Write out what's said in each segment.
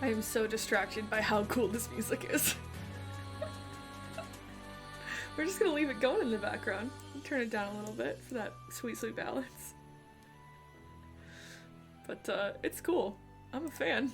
I am so distracted by how cool this music is. We're just gonna leave it going in the background. Turn it down a little bit for that sweet, sweet balance. But it's cool. I'm a fan.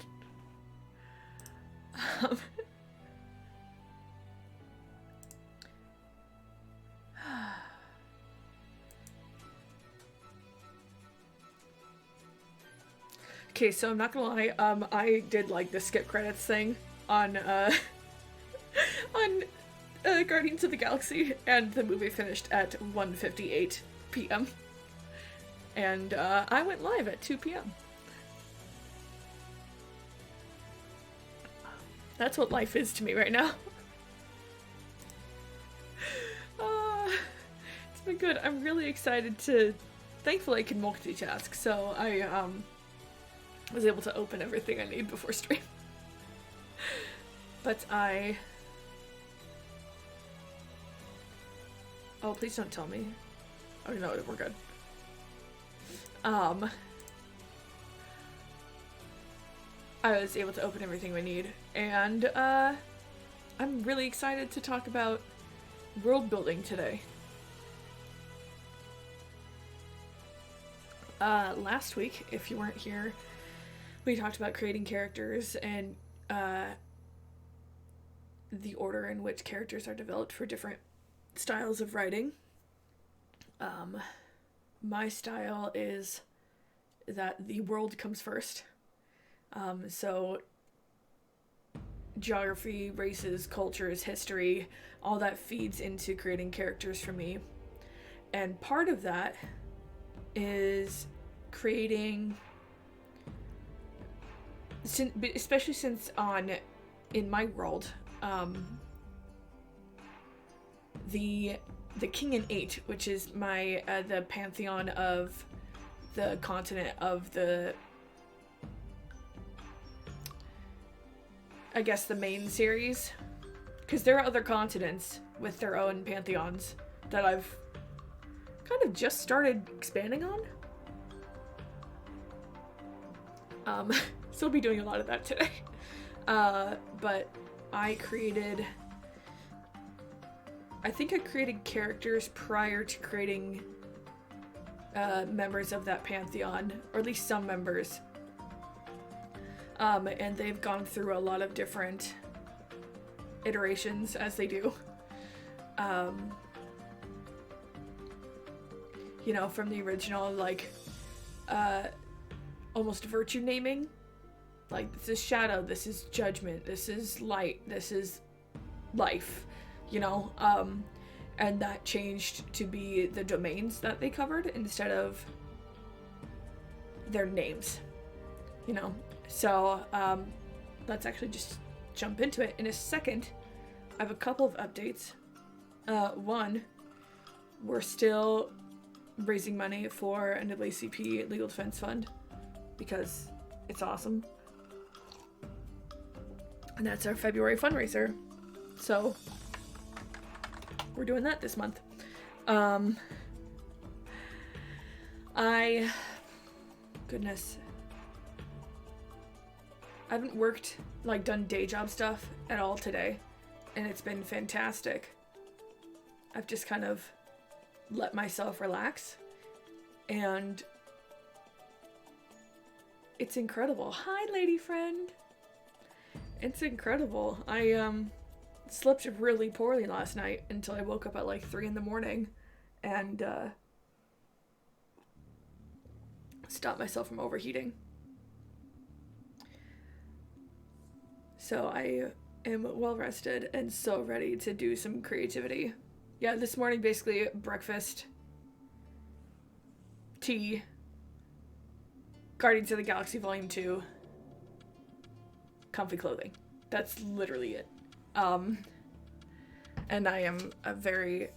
Okay, so I'm not gonna lie, I did like the skip credits thing on on Guardians of the Galaxy, and the movie finished at 1:58 p.m. And I went live at 2 p.m. That's what life is to me right now. It's been good. I'm really excited to... Thankfully I can multitask, so I was able to open everything I need before stream. But I... Oh, please don't tell me. Oh no, we're good. I was able to open everything we need, and I'm really excited to talk about world building today. Last week, if you weren't here, we talked about creating characters and the order in which characters are developed for different styles of writing. My style is that the world comes first. So geography, races, cultures, history, all that feeds into creating characters for me. And part of that is creating, especially since in my world, the King and Eight, which is my the pantheon of the continent of the, I guess, the main series, because there are other continents with their own pantheons that I've kind of just started expanding on. So I'll be doing a lot of that today. But I think I created characters prior to creating members of that pantheon, or at least some members. And they've gone through a lot of different iterations, as they do. You know, from the original, like, almost virtue naming. Like, this is shadow, this is judgment, this is light, this is life, you know? And that changed to be the domains that they covered instead of their names, you know? So, let's actually just jump into it. In a second, I have a couple of updates. One, we're still raising money for a NAACP Legal Defense Fund because it's awesome. And that's our February fundraiser. So, we're doing that this month. Goodness. I haven't worked, like, done day job stuff at all today, and it's been fantastic. I've just kind of let myself relax, and it's incredible. Hi, lady friend. It's incredible. I slept really poorly last night until I woke up at like 3 a.m. and stopped myself from overheating. So I am well rested and so ready to do some creativity. Yeah, this morning basically breakfast, tea, Guardians of the Galaxy Volume 2, comfy clothing. That's literally it. And I am a very,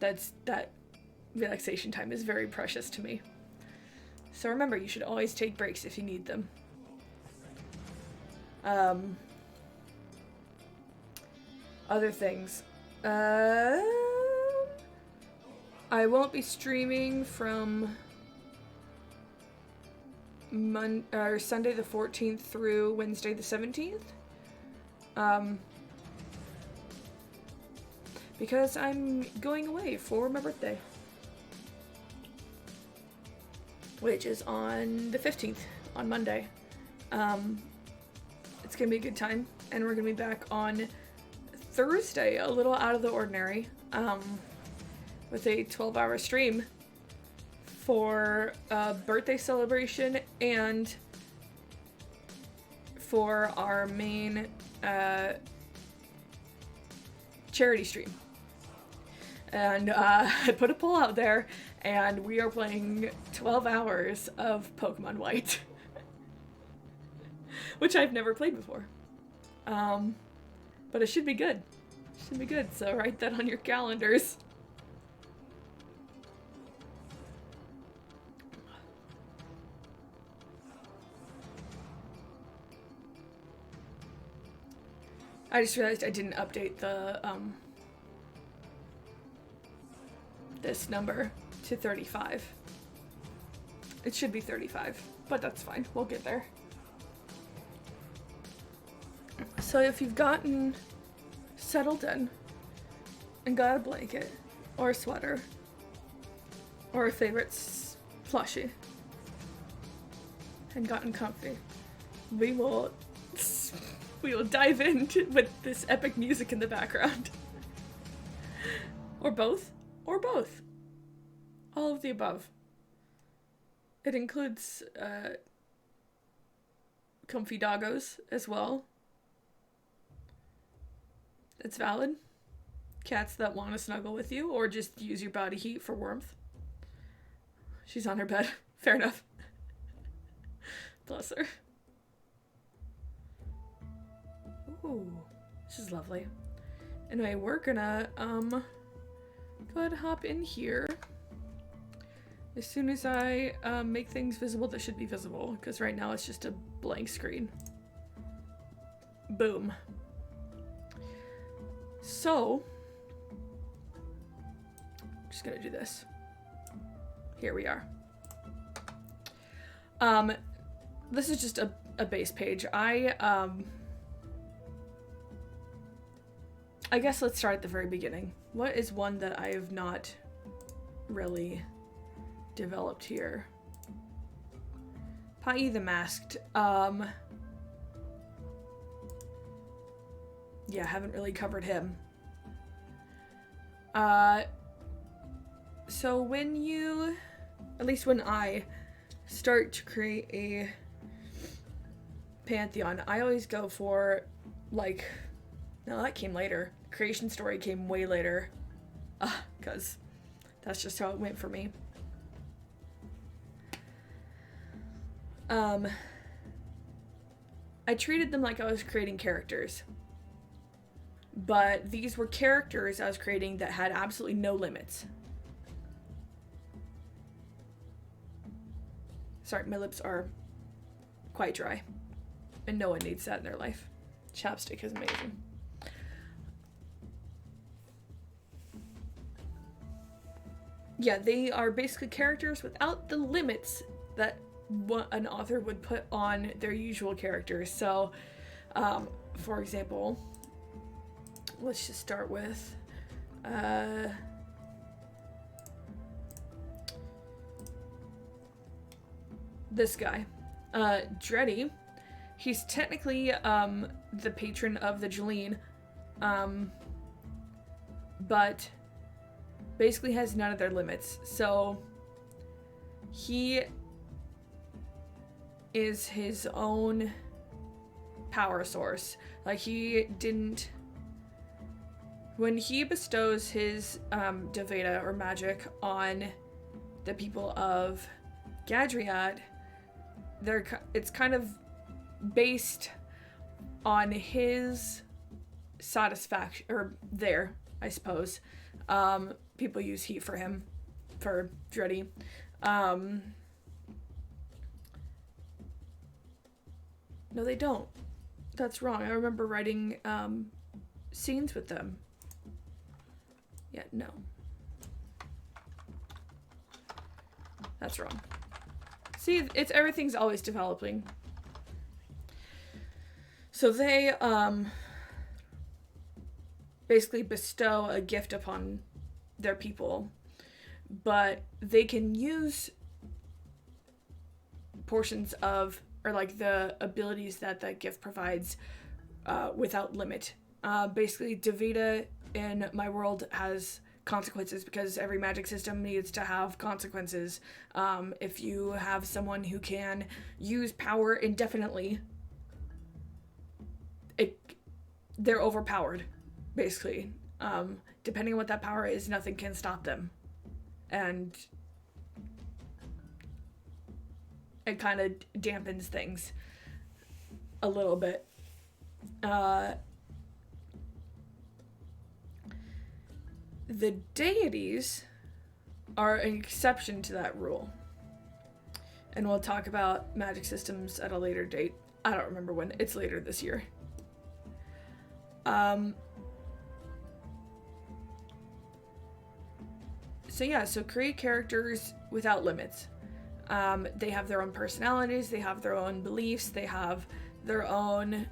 that relaxation time is very precious to me. So remember, you should always take breaks if you need them. Other things. I won't be streaming from Sunday the 14th through Wednesday the 17th. Because I'm going away for my birthday, which is on the 15th, on Monday. It's gonna be a good time, and we're gonna be back on Thursday, a little out of the ordinary, with a 12-hour stream for a birthday celebration and for our main charity stream. And I put a poll out there, and we are playing 12 hours of Pokemon White. Which I've never played before. But it should be good. It should be good, so write that on your calendars. I just realized I didn't update the, this number to 35. It should be 35, but that's fine. We'll get there. So if you've gotten settled in and got a blanket or a sweater or a favorite plushie and gotten comfy, we will dive into with this epic music in the background. Or both. Or both. All of the above. It includes comfy doggos as well. It's valid. Cats that want to snuggle with you or just use your body heat for warmth. She's on her bed. Fair enough. Bless her. Ooh, this is lovely. Anyway, we're gonna go ahead and hop in here. As soon as I make things visible that should be visible, because right now it's just a blank screen. Boom. So, I'm just gonna do this. Here we are. This is just a base page. I guess let's start at the very beginning. What is one that I have not really developed here? Pai the Masked. Yeah, haven't really covered him. So when you, at least when I start to create a pantheon, I always go for, like, no, that came later. Creation story came way later. Because that's just how it went for me. I treated them like I was creating characters. But these were characters I was creating that had absolutely no limits. Sorry, my lips are quite dry. And no one needs that in their life. Chapstick is amazing. Yeah, they are basically characters without the limits that an author would put on their usual characters. So, for example, let's just start with this guy, Dreddy. He's technically the patron of the Jeline, but basically has none of their limits. So he is his own power source. Like, he didn't, when he bestows his Deveda or magic on the people of Gadriad, it's kind of based on his satisfaction, or there, I suppose. People use heat for him, for Dreddy. No, they don't. That's wrong. I remember writing scenes with them. Yeah, no. That's wrong. See, everything's always developing. So they basically bestow a gift upon their people, but they can use portions of, or like the abilities that that gift provides without limit. Basically, Davida in my world has consequences because every magic system needs to have consequences. If you have someone who can use power indefinitely, they're overpowered, basically. Depending on what that power is, nothing can stop them. And it kind of dampens things a little bit. The deities are an exception to that rule. And we'll talk about magic systems at a later date. I don't remember when. It's later this year. So create characters without limits. They have their own personalities, they have their own beliefs, they have their own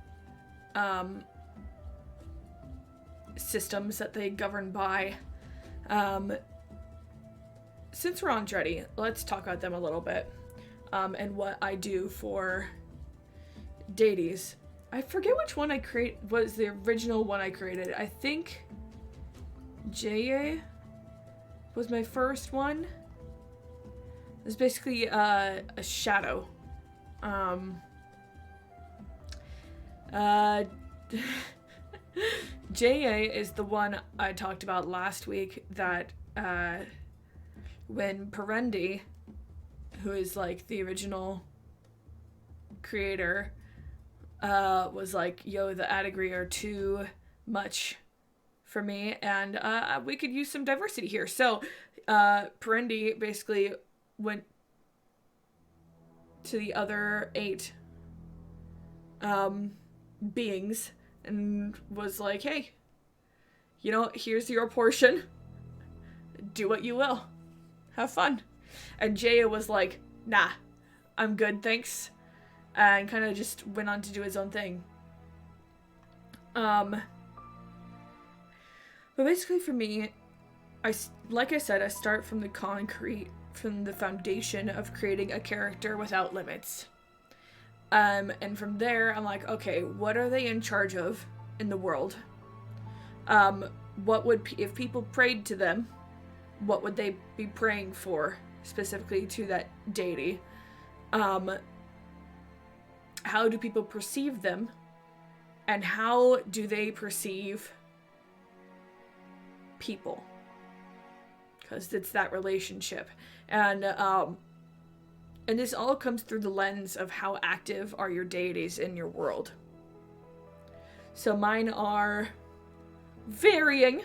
systems that they govern by. Since we're on Dreddy, let's talk about them a little bit, and what I do for Deities. I forget which one I was the original one I created. I think J.A. was my first one. It's basically a shadow. J.A. is the one I talked about last week that when Perendi, who is like the original creator, was like, yo, the Adigri are too much for me, and we could use some diversity here. So Perendi basically went to the other 8 beings and was like, hey, you know, here's your portion. Do what you will. Have fun. And Jaya was like, nah, I'm good, thanks. And kind of just went on to do his own thing. But basically for me, like I said, I start from the concrete, from the foundation of creating a character without limits. And from there, I'm like, okay, what are they in charge of in the world? What would, if people prayed to them, what would they be praying for, specifically to that deity? How do people perceive them? And how do they perceive people? Because it's that relationship. And this all comes through the lens of how active are your deities in your world. So mine are varying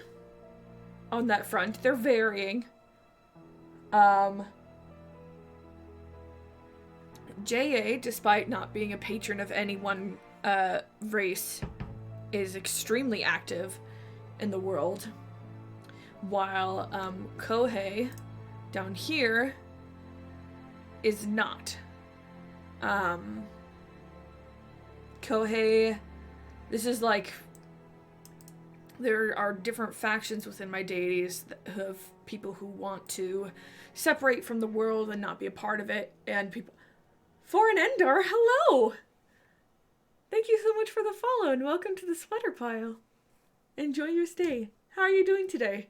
on that front. They're varying. J.A., despite not being a patron of any one race, is extremely active in the world. While Kohei, down here, is not. Kohei, this is like, there are different factions within my deities of people who want to separate from the world and not be a part of it, and people... Foreign Endor, hello! Thank you so much for the follow, and welcome to the sweater pile. Enjoy your stay. How are you doing today?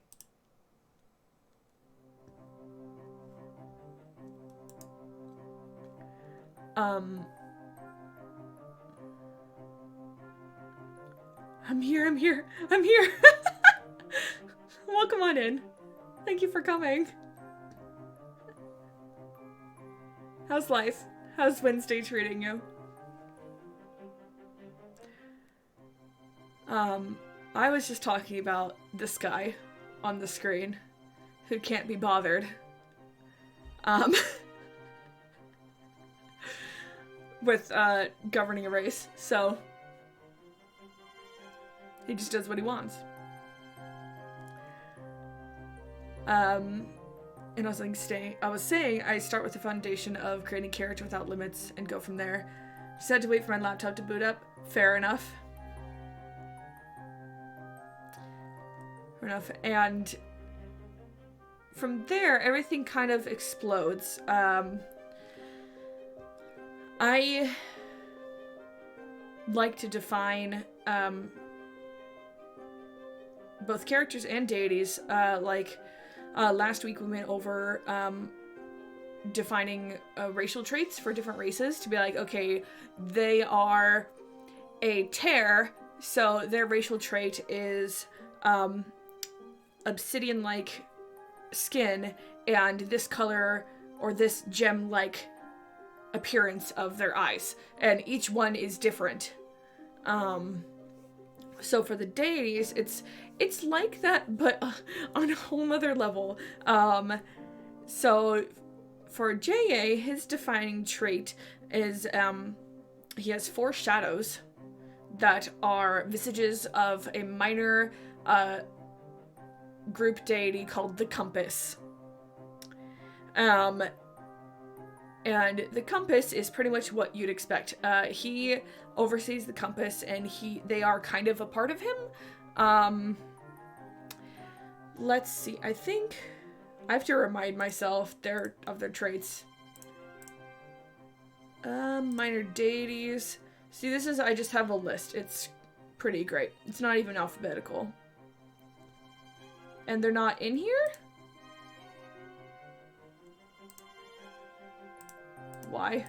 I'm here. Welcome on in. Thank you for coming. How's life? How's Wednesday treating you? I was just talking about this guy on the screen who can't be bothered. With governing a race, so he just does what he wants. and I was saying I start with the foundation of creating character without limits and go from there. Just had to wait for my laptop to boot up. Fair enough. Fair enough. And from there, everything kind of explodes. I like to define both characters and deities. Last week we went over defining racial traits for different races to be like, okay, they are a tear, so their racial trait is obsidian-like skin and this color or this gem-like appearance of their eyes, and each one is different. So for the deities, it's like that, but on a whole nother level. So for JA, his defining trait is he has 4 shadows that are visages of a minor group deity called the Compass. And the Compass is pretty much what you'd expect. He oversees the Compass, and they are kind of a part of him. Let's see. I think I have to remind myself of their traits. Minor deities. See, I just have a list. It's pretty great. It's not even alphabetical. And they're not in here? Why?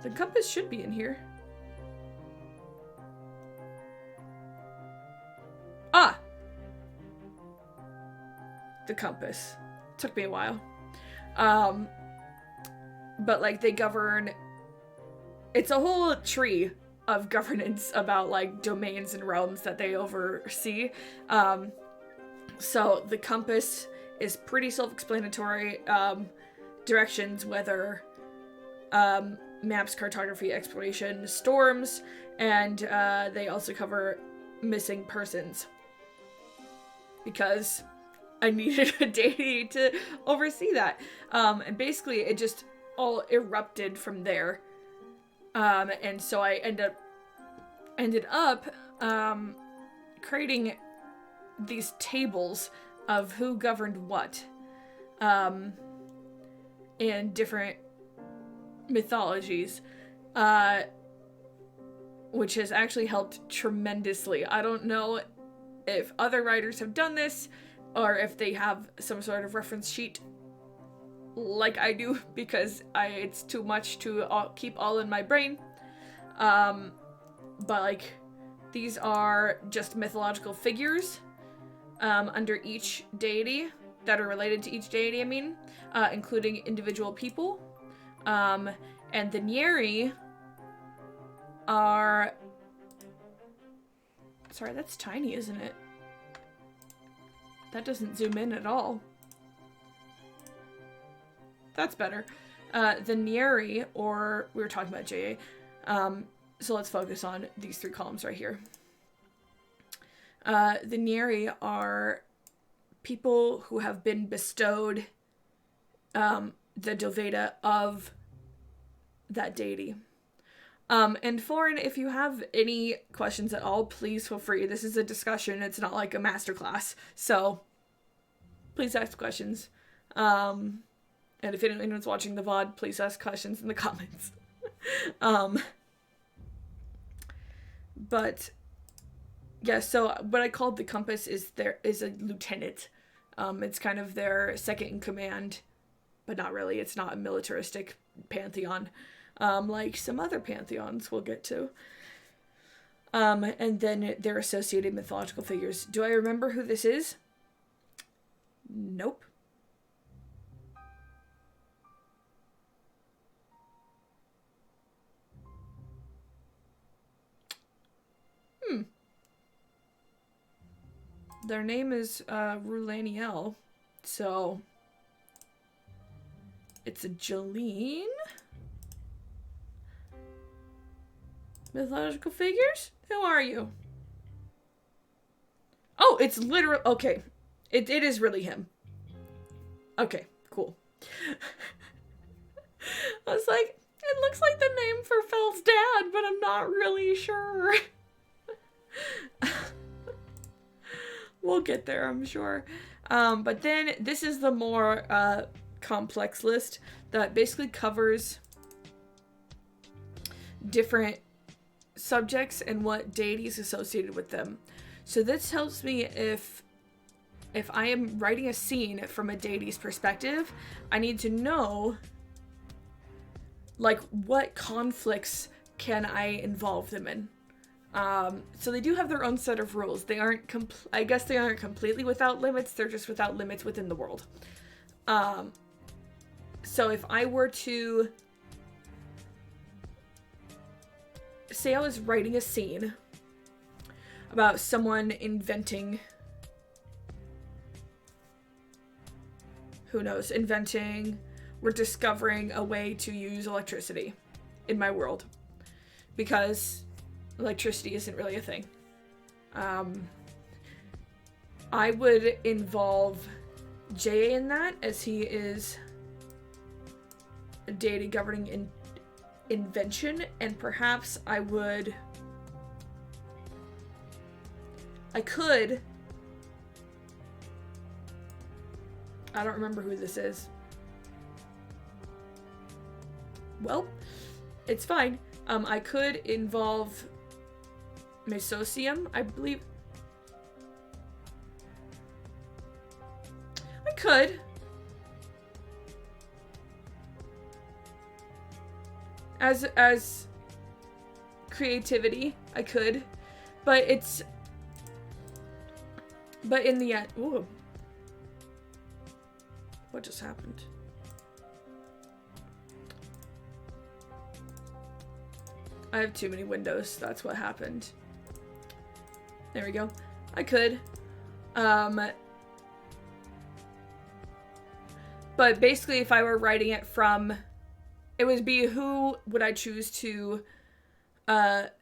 The Compass should be in here. Ah! The Compass. Took me a while. But like they govern, it's a whole tree of governance about like domains and realms that they oversee. So the Compass is pretty self-explanatory. Directions, weather, maps, cartography, exploration, storms, and they also cover missing persons. Because I needed a deity to oversee that. And basically it just all erupted from there. And so I ended up creating these tables of who governed what in different mythologies, which has actually helped tremendously. I don't know if other writers have done this or if they have some sort of reference sheet like I do, because it's too much to keep all in my brain. But like these are just mythological figures under each deity that are related to each deity, including individual people. And the Nyeri are... Sorry, that's tiny, isn't it? That doesn't zoom in at all. That's better. The Nyeri, or we were talking about JA. So let's focus on these 3 columns right here. The Nyeri are people who have been bestowed the Doveda of that deity. And Foreign, if you have any questions at all, please feel free. This is a discussion. It's not like a masterclass. So please ask questions. And if anyone's watching the VOD, please ask questions in the comments. But yeah, so what I called the Compass is a lieutenant. It's kind of their second in command, but not really. It's not a militaristic pantheon, like some other pantheons we'll get to. And then their associated mythological figures. Do I remember who this is? Nope. Their name is Rulaniel, so it's a Jolene. Mythological figures? Who are you? Oh, it's literal. Okay, it is really him. Okay, cool. I was like, it looks like the name for Phil's dad, but I'm not really sure. We'll get there, I'm sure. But then this is the more complex list that basically covers different subjects and what deities associated with them. So this helps me if I am writing a scene from a deity's perspective, I need to know, like, what conflicts can I involve them in. So they do have their own set of rules. They aren't I guess they aren't completely without limits. They're just without limits within the world. So if I were to say I was writing a scene about someone inventing, who knows, we're discovering a way to use electricity in my world, because electricity isn't really a thing. I would involve Jay in that, as he is a deity governing invention, and perhaps I don't remember who this is. Well, it's fine. I could involve Mesosium, I believe. I could. As creativity, I could. But in the end, ooh. What just happened? I have too many windows. That's what happened. There we go. I could. But basically, if I were writing it from, it would be who would I choose to,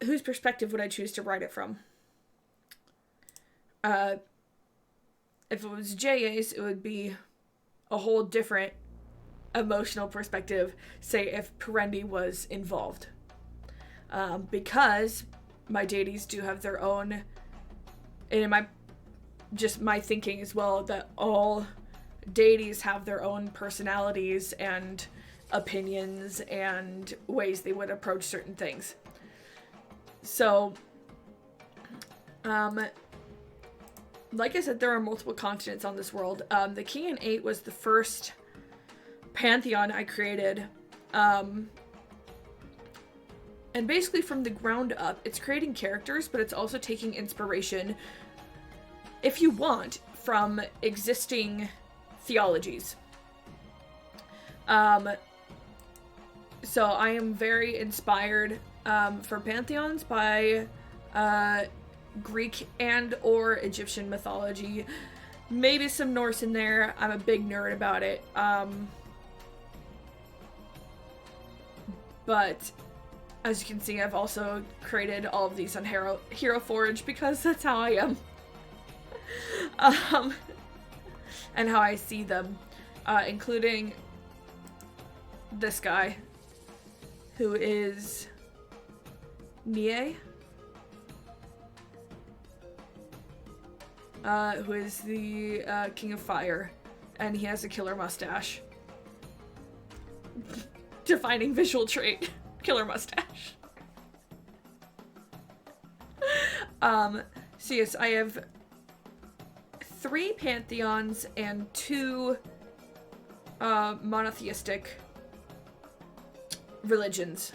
whose perspective would I choose to write it from? If it was J.A.'s, it would be a whole different emotional perspective, say if Perendi was involved. Because my deities do have their own, and in my thinking as well, that all deities have their own personalities and opinions and ways they would approach certain things. So, like I said, there are multiple continents on this world. The King in 8 was the first pantheon I created. And basically from the ground up, it's creating characters, but it's also taking inspiration, if you want, from existing theologies. So I am very inspired for pantheons by Greek and or Egyptian mythology. Maybe some Norse in there. I'm a big nerd about it. But as you can see, I've also created all of these on Hero Forge because that's how I am. And how I see them, including this guy, who is Nie, who is the King of Fire, and he has a killer mustache. Defining visual trait, killer mustache. So yes, I have 3 pantheons and 2 monotheistic religions.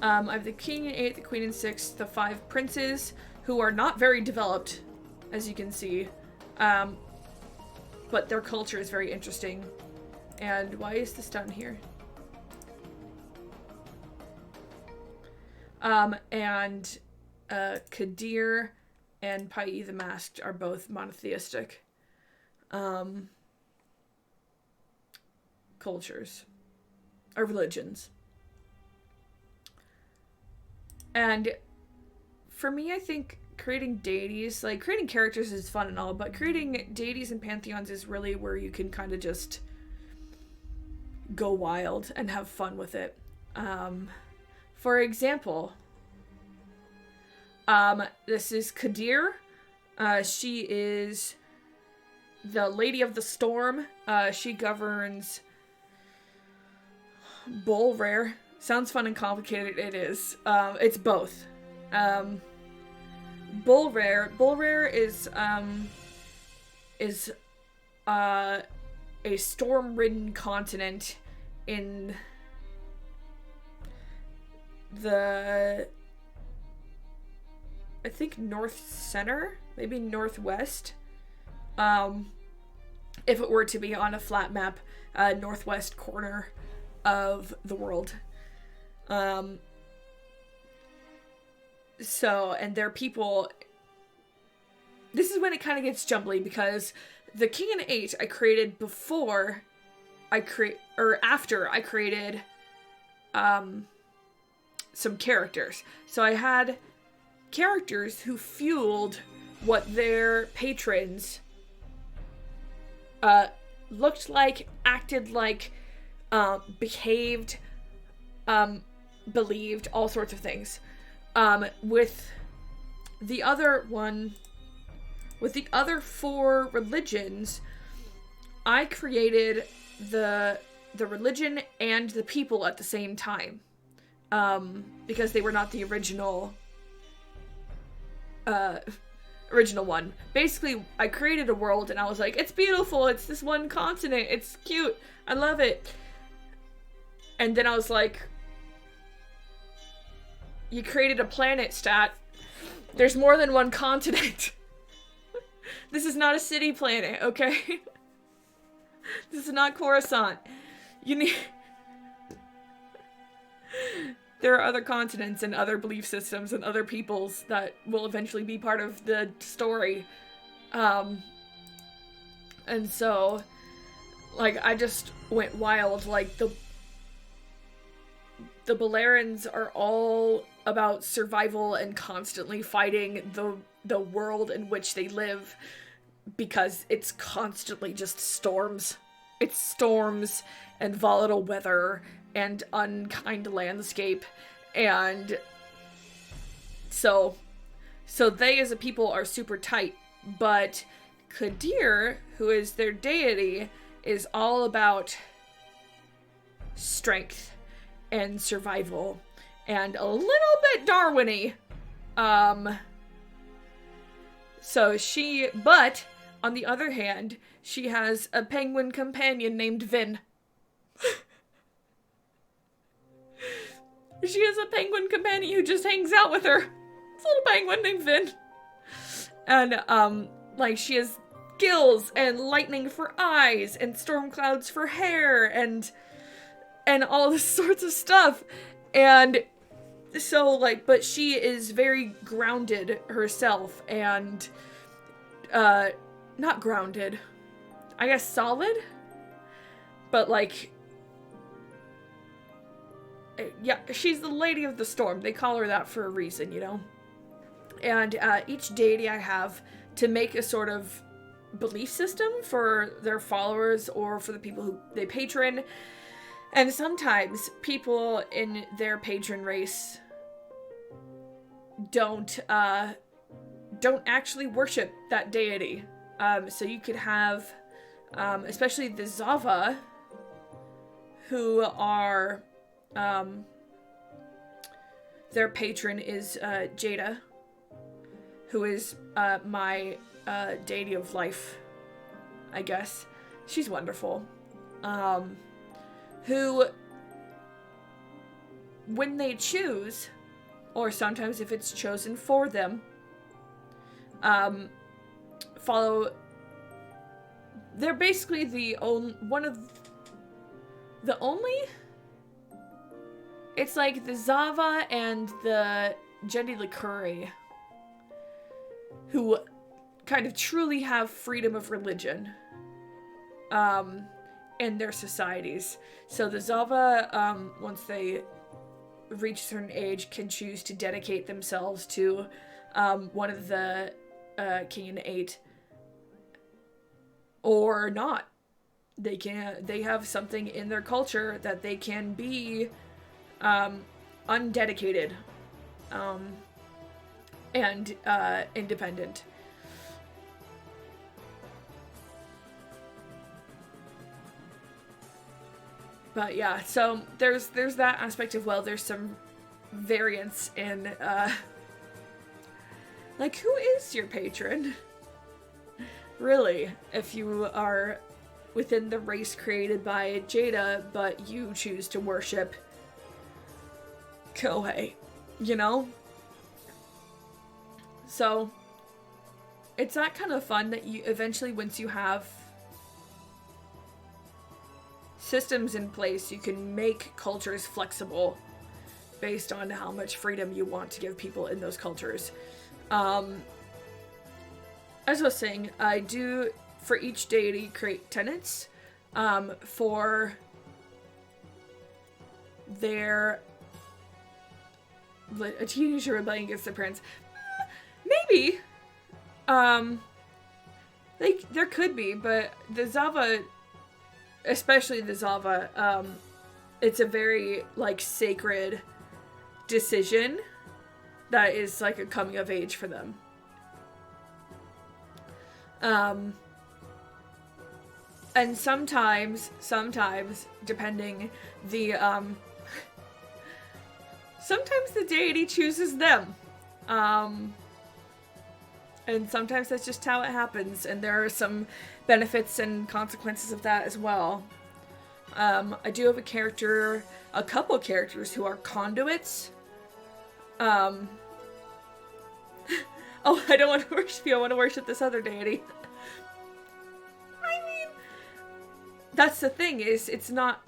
I have the King in 8, the Queen in 6, the 5 princes, who are not very developed, as you can see, but their culture is very interesting. And why is this down here? And Kadir and Pai the Masked are both monotheistic cultures or religions. And for me, I think creating deities, like, creating characters is fun and all, but creating deities and pantheons is really where you can kind of just go wild and have fun with it. For example, this is Kadir. She is the Lady of the Storm. She governs Bolrare. Sounds fun and complicated. It is. It's both. Bolrare is a storm-ridden continent in the, I think, north center, maybe northwest. If it were to be on a flat map, northwest corner of the world. So, and their people, this is when it kind of gets jumbly, because the King and 8 I created before after I created some characters. So I had characters who fueled what their patrons looked like, acted like, behaved, believed, all sorts of things. With the other 4 religions, I created the religion and the people at the same time. Because they were not the original one. Basically, I created a world and I was like, it's beautiful, it's this one continent, it's cute, I love it. And then I was like, you created a planet stat. There's more than one continent. This is not a city planet, okay? This is not Coruscant. There are other continents and other belief systems and other peoples that will eventually be part of the story. And so, like, I just went wild. Like, the Balerans are all about survival and constantly fighting the world in which they live, because it's constantly just storms. It's storms and volatile weather and unkind landscape, and so they as a people are super tight, but Kadir, who is their deity, is all about strength and survival and a little bit Darwin-y. But on the other hand, she has a penguin companion named Vin. She has a penguin companion who just hangs out with her. This little penguin named Vin. And, like, she has gills and lightning for eyes and storm clouds for hair and all this sorts of stuff. And so, like, but she is very grounded herself and, not grounded. I guess solid? But, like, yeah, she's the Lady of the Storm. They call her that for a reason, you know? And each deity I have to make a sort of belief system for their followers or for the people who they patron. And sometimes people in their patron race don't actually worship that deity. So you could have, especially the Zava, who are... their patron is Jada, who is my deity of life, I guess. She's wonderful. Who, when they choose, or sometimes if it's chosen for them, follow... They're basically the only... It's like the Zava and the Jedi Likuri, who kind of truly have freedom of religion in their societies. So the Zava, once they reach a certain age, can choose to dedicate themselves to one of the King 8, or not. They have something in their culture that they can be undedicated and independent. But yeah, so there's that aspect of, well, there's some variance in like, who is your patron? Really, if you are within the race created by Jada, but you choose to worship Kohei, you know? So, it's that kind of fun that you eventually, once you have systems in place, you can make cultures flexible based on how much freedom you want to give people in those cultures. As I was saying, I do, for each deity, create tenets for their a teenager rebelling against their parents. Maybe. Like, there could be, but the Zava, especially the Zava, it's a very, like, sacred decision that is, like, a coming of age for them. And sometimes, depending, sometimes the deity chooses them. And sometimes that's just how it happens, and there are some benefits and consequences of that as well. I do have a couple characters who are conduits. Oh, I don't want to worship you, I want to worship this other deity. I mean, that's the thing, is it's not...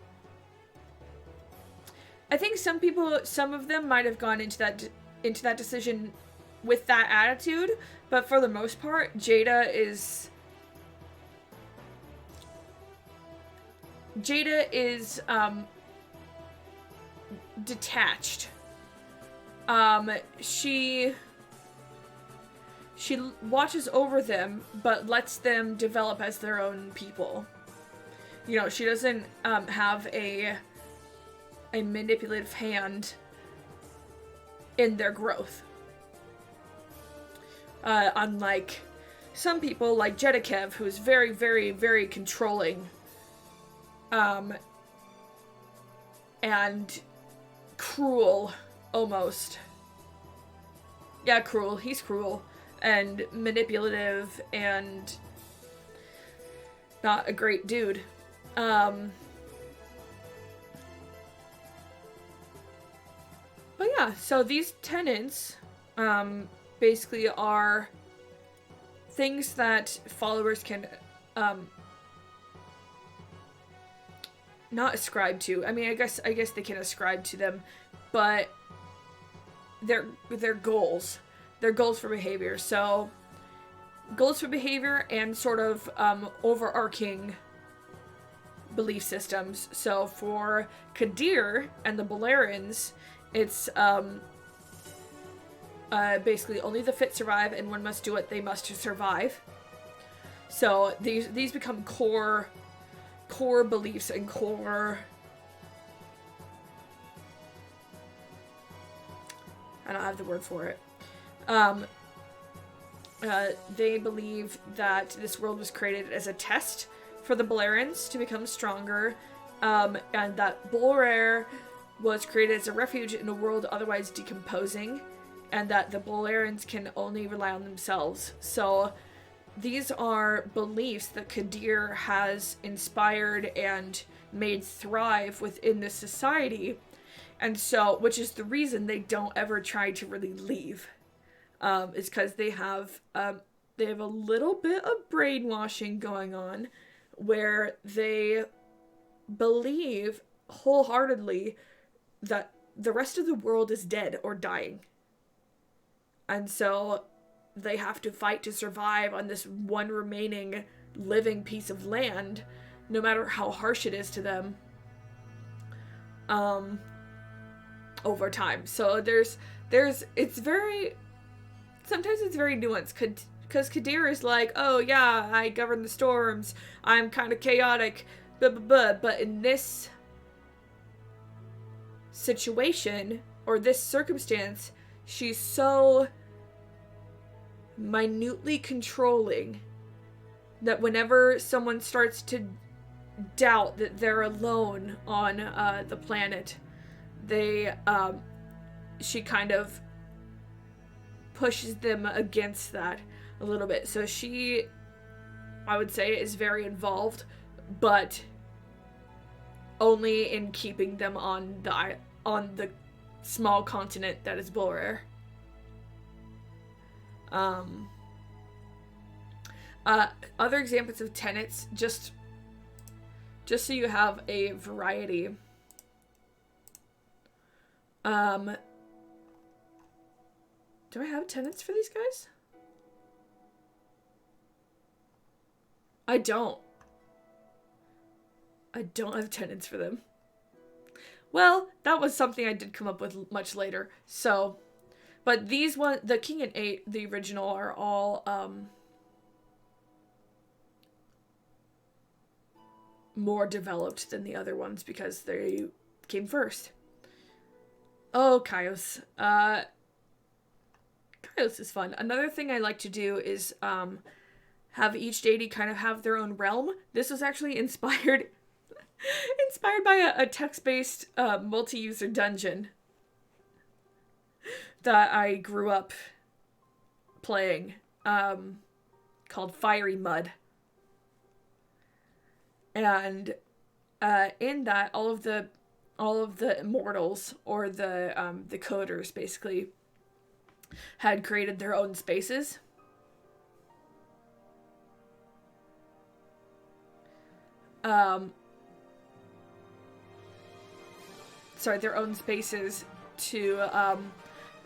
I think some of them might have gone into that decision with that attitude, but for the most part, Jada is detached. She watches over them, but lets them develop as their own people. You know, she doesn't have a manipulative hand in their growth. Unlike some people like Jedikev, who's very, very, very controlling. And cruel, almost. Yeah, cruel. He's cruel. And manipulative, and not a great dude. But yeah, so these tenets, basically are things that followers can, not ascribe to. I mean, I guess they can ascribe to them, but they're goals. They're goals for behavior. So, goals for behavior and sort of overarching belief systems. So for Kadir and the Balerans, it's basically only the fit survive, and one must do what they must to survive. So these become core beliefs and core... I don't have the word for it. They believe that this world was created as a test for the Balerans to become stronger, and that Bolrer was created as a refuge in a world otherwise decomposing, and that the Balerans can only rely on themselves. So these are beliefs that Kadir has inspired and made thrive within this society, and so, which is the reason they don't ever try to really leave. Is because they have a little bit of brainwashing going on, where they believe wholeheartedly that the rest of the world is dead or dying. And so they have to fight to survive on this one remaining living piece of land, no matter how harsh it is to them, over time. So it's a sometimes it's very nuanced. Because Kadir is like, oh yeah, I govern the storms, I'm kind of chaotic, blah blah blah. But in this situation, or this circumstance, she's so minutely controlling that whenever someone starts to doubt that they're alone on the planet, she kind of pushes them against that a little bit. So she, I would say, is very involved, but only in keeping them on the small continent that is Bulrer. Other examples of tenets, just so you have a variety. Do I have tenets for these guys? I don't have tenets for them. Well, that was something I did come up with much later. So, but these the King and 8, the original, are all more developed than the other ones because they came first. Oh, Kaios. Kaios is fun. Another thing I like to do is have each deity kind of have their own realm. This was actually inspired by a text-based multi-user dungeon that I grew up playing, called Fiery Mud. And in that, all of the immortals, or the coders, basically had created their own spaces. Their own spaces to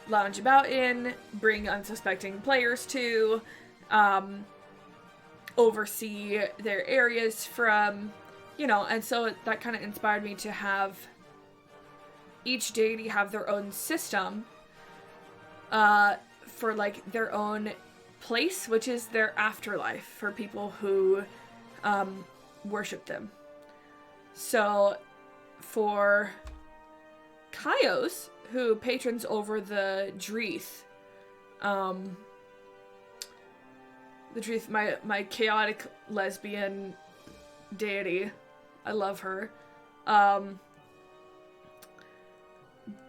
lounge about in, bring unsuspecting players to, oversee their areas from, and so that kind of inspired me to have each deity have their own system for, like, their own place, which is their afterlife for people who worship them. So for Kaios, who patrons over the Dreith, my chaotic lesbian deity, I love her.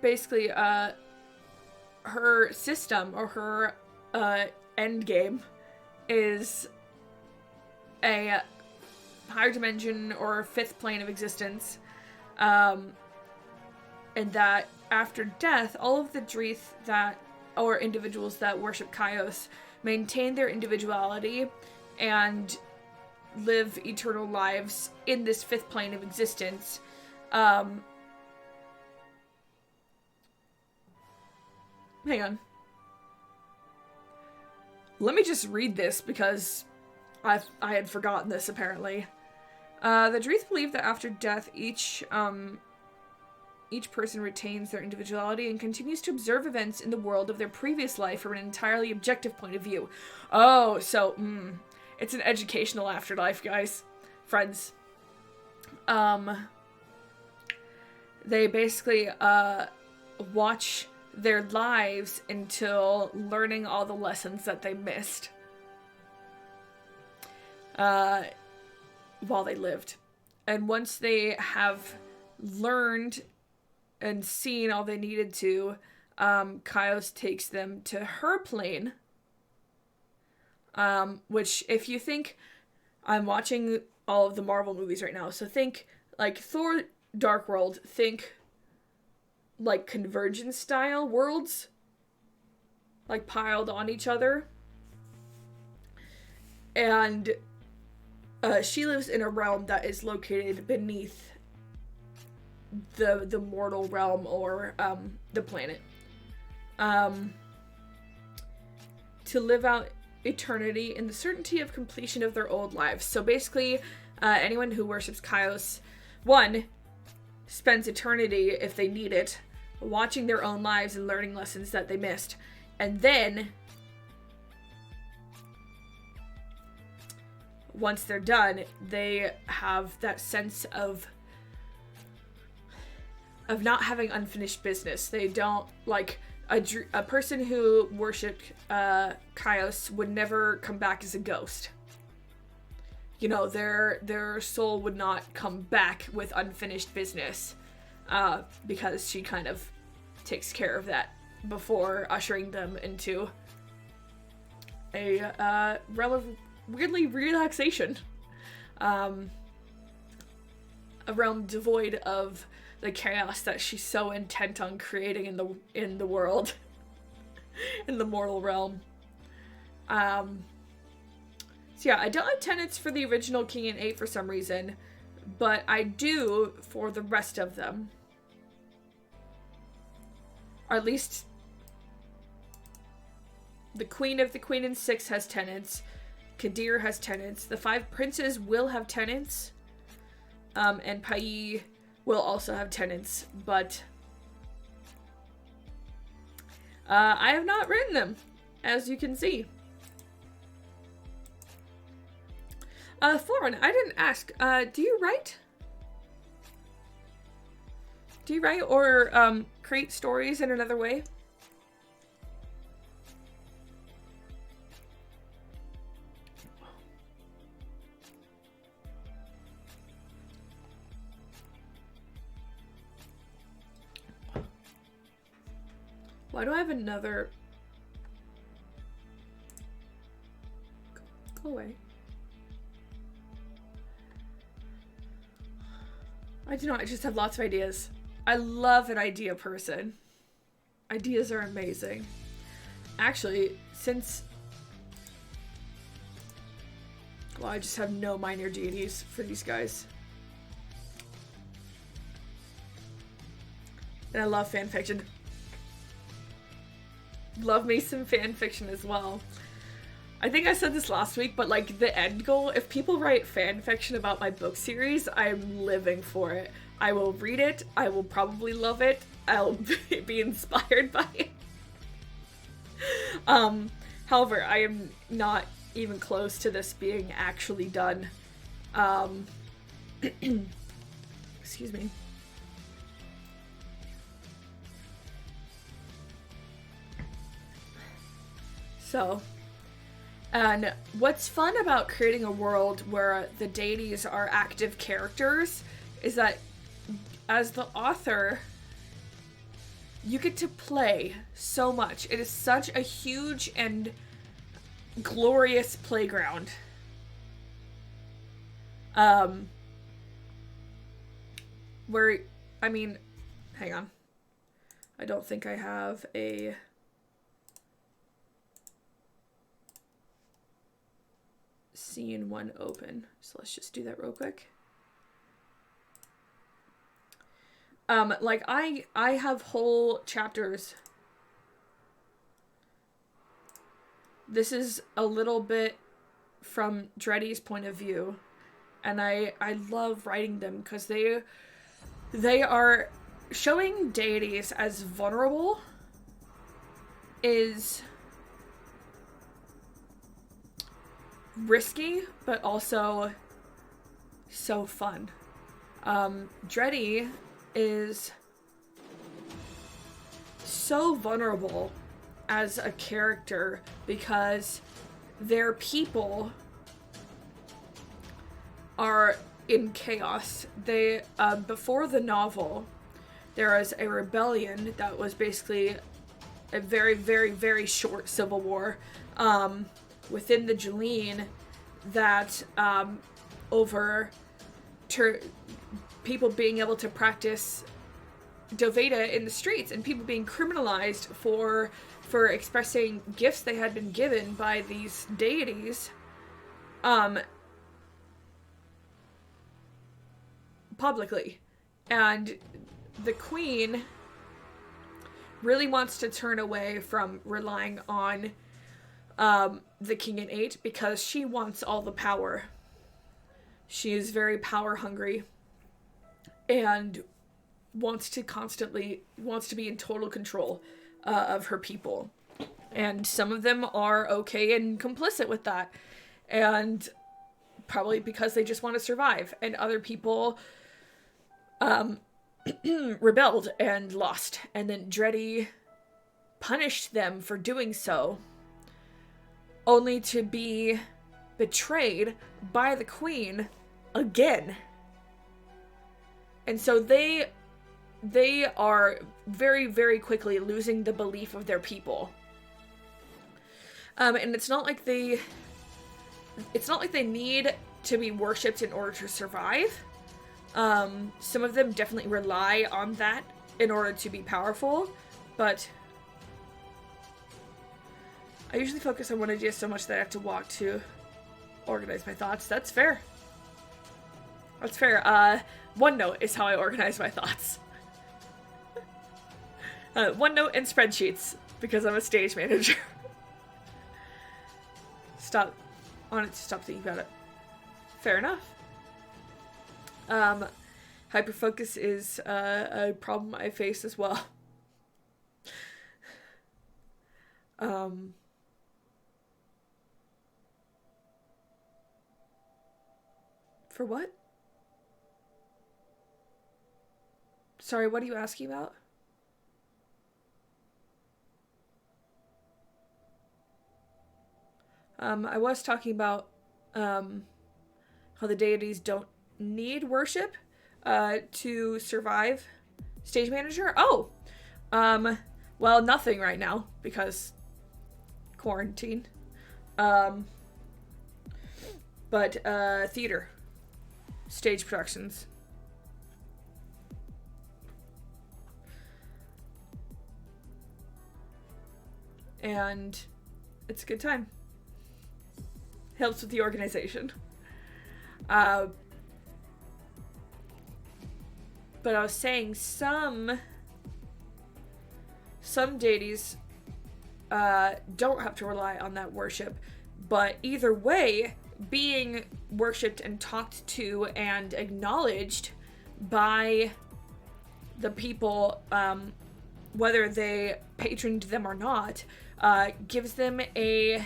Basically, her system, or her end game, is a higher dimension or fifth plane of existence, and that after death, all of the Dreith or individuals that worship Kaios maintain their individuality and live eternal lives in this fifth plane of existence. Hang on. Let me just read this because I had forgotten this, apparently. The Dreith believe that after death, each person retains their individuality and continues to observe events in the world of their previous life from an entirely objective point of view. Oh, so, it's an educational afterlife, guys. Friends. They basically, watch their lives until learning all the lessons that they missed while they lived. And once they have learned and seen all they needed to, Kaios takes them to her plane, which, if you think, I'm watching all of the Marvel movies right now, so think, like, Thor Dark World, think, like, Convergence style worlds, like, piled on each other. And she lives in a realm that is located beneath the mortal realm, or the planet, to live out eternity in the certainty of completion of their old lives. So basically, anyone who worships Kaios, one, spends eternity, if they need it, watching their own lives and learning lessons that they missed, and then once they're done, they have that sense of not having unfinished business. They don't, like, a person who worshipped Kaios would never come back as a ghost. You know, their soul would not come back with unfinished business, because she kind of takes care of that before ushering them into a realm of weirdly relaxation. A realm devoid of the chaos that she's so intent on creating in the world, in the mortal realm. So yeah, I don't have tenets for the original King and 8 for some reason, but I do for the rest of them. Or at least the Queen of the Queen and 6 has tenets. Kadir has tenets. The 5 princes will have tenets. And Pai will also have tenets, but I have not written them, as you can see. Thorin, I didn't ask, do you write? Do you write or create stories in another way? Why do I have another... Go away. I do not, I just have lots of ideas. I love an idea person. Ideas are amazing. Actually, since... Well, I just have no minor deities for these guys. And I love fanfiction. Love me some fan fiction as well. I think I said this last week, but like the end goal, if people write fan fiction about my book series, I'm living for it. I will read it. I will probably love it. I'll be inspired by it. However, I am not even close to this being actually done. Excuse me. So, and what's fun about creating a world where the deities are active characters is that as the author, you get to play so much. It is such a huge and glorious playground. Where, I mean, hang on. I don't think I have a... scene 1 open. So let's just do that real quick. Like I have whole chapters. This is a little bit from Dreddy's point of view, and I love writing them because they are showing deities as vulnerable is risky, but also so fun. Dreddy is so vulnerable as a character because their people are in chaos. They, before the novel, there was a rebellion that was basically a very, very, very short civil war, within the Jeline that over people being able to practice Doveda in the streets and people being criminalized for expressing gifts they had been given by these deities publicly. And the queen really wants to turn away from relying on the King in 8 because she wants all the power. She is very power hungry and wants to be in total control of her people. And some of them are okay and complicit with that. And probably because they just want to survive, and other people rebelled and lost, and then Dreddy punished them for doing so, only to be betrayed by the queen again. And so they are very, very quickly losing the belief of their people. And it's not like they need to be worshipped in order to survive. Some of them definitely rely on that in order to be powerful, but I usually focus on one idea so much that I have to walk to organize my thoughts. That's fair. That's fair. OneNote is how I organize my thoughts. OneNote and spreadsheets, because I'm a stage manager. Stop thinking about it. Fair enough. Hyperfocus is a problem I face as well. For what? Sorry, what are you asking about? I was talking about how the deities don't need worship to survive stage manager. Oh! Well, nothing right now because quarantine. But theater. Stage productions. And it's a good time. Helps with the organization. But I was saying some deities don't have to rely on that worship, but either way, being worshipped and talked to and acknowledged by the people, whether they patroned them or not, gives them a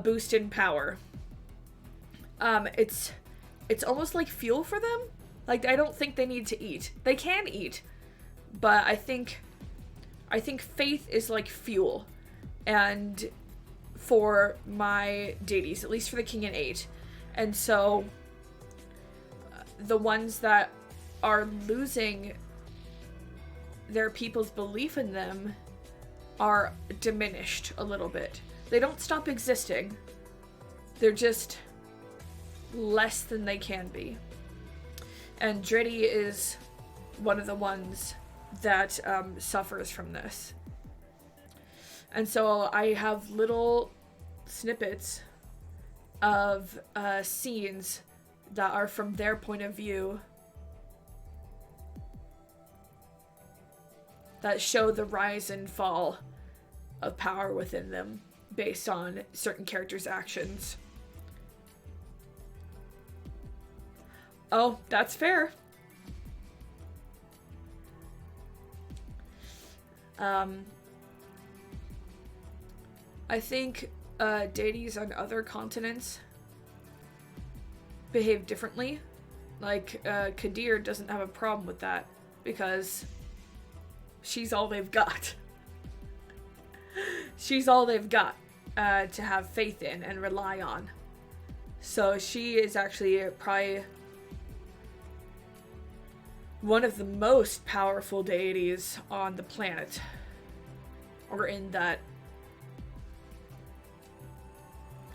boost in power. It's almost like fuel for them. Like, I don't think they need to eat. They can eat, but I think faith is like fuel. And for my deities, at least for the King and 8. And so the ones that are losing their people's belief in them are diminished a little bit. They don't stop existing. They're just less than they can be. And Dreddy is one of the ones that suffers from this. And so I have little snippets of scenes that are from their point of view that show the rise and fall of power within them based on certain characters' actions. Oh, that's fair. I think deities on other continents behave differently. Like, Kadir doesn't have a problem with that because she's all they've got. She's all they've got to have faith in and rely on. So she is actually probably one of the most powerful deities on the planet. Or in that,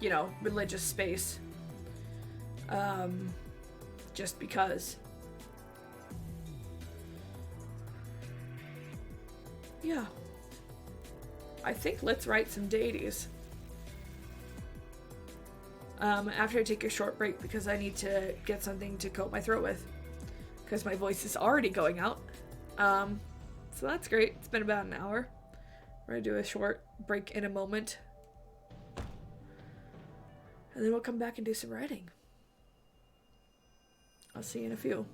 you know, religious space. Just because. Yeah. I think let's write some deities. After I take a short break because I need to get something to coat my throat with. Because my voice is already going out. So that's great. It's been about an hour. We're gonna do a short break in a moment. And then we'll come back and do some writing. I'll see you in a few.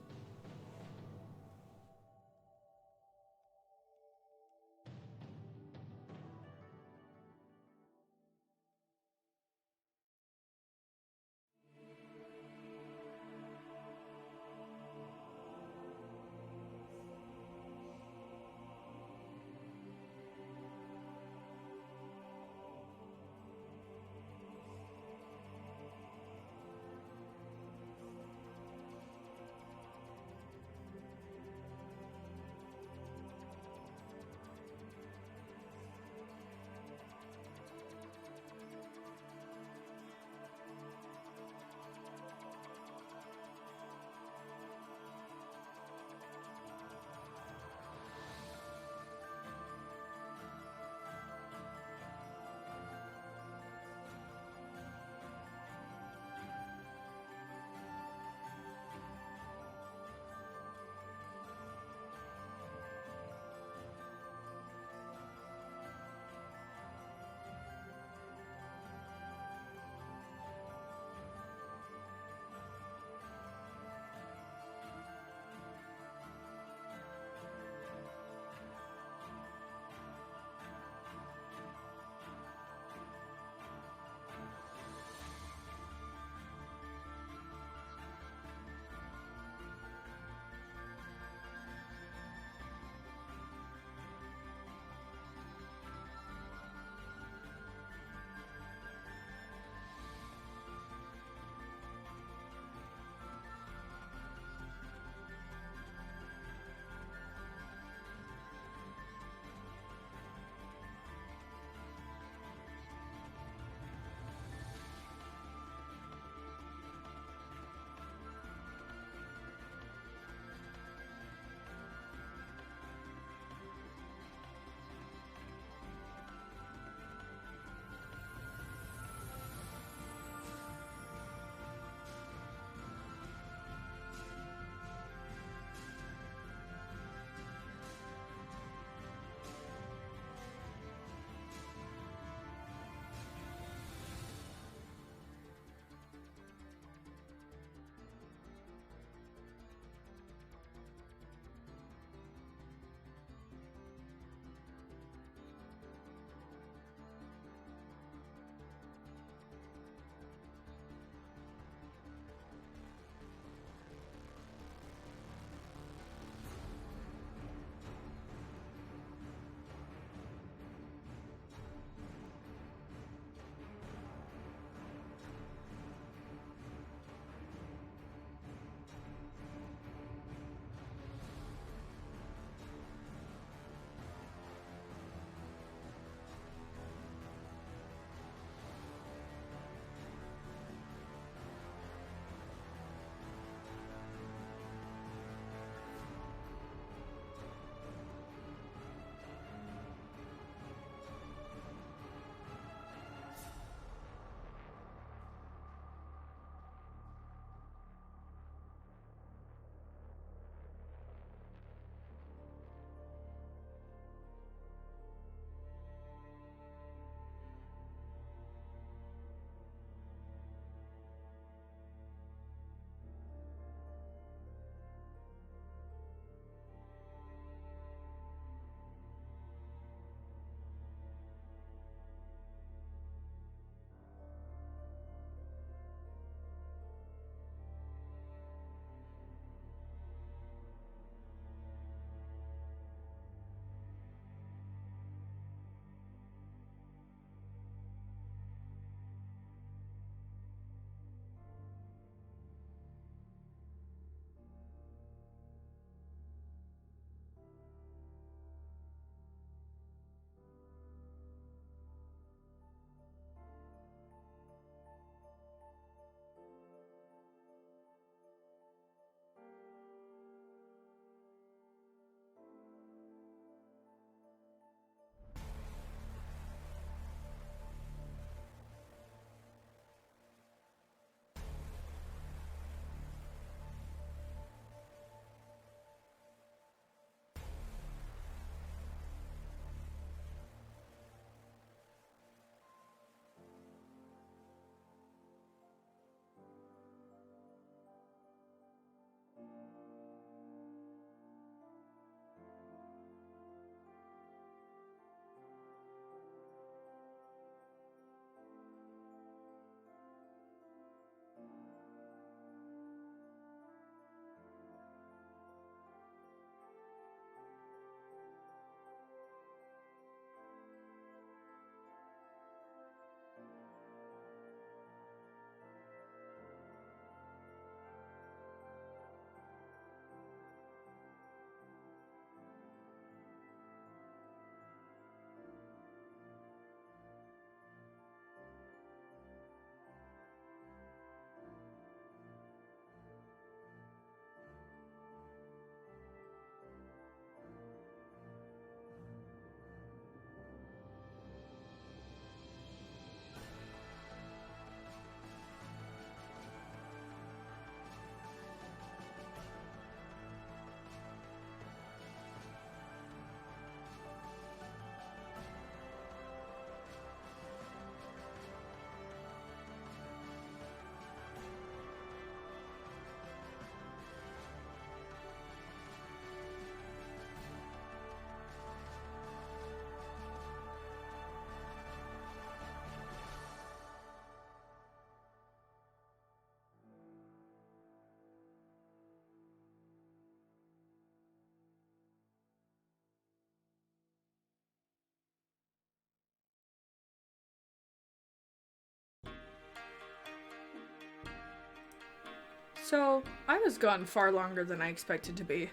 So, I was gone far longer than I expected to be.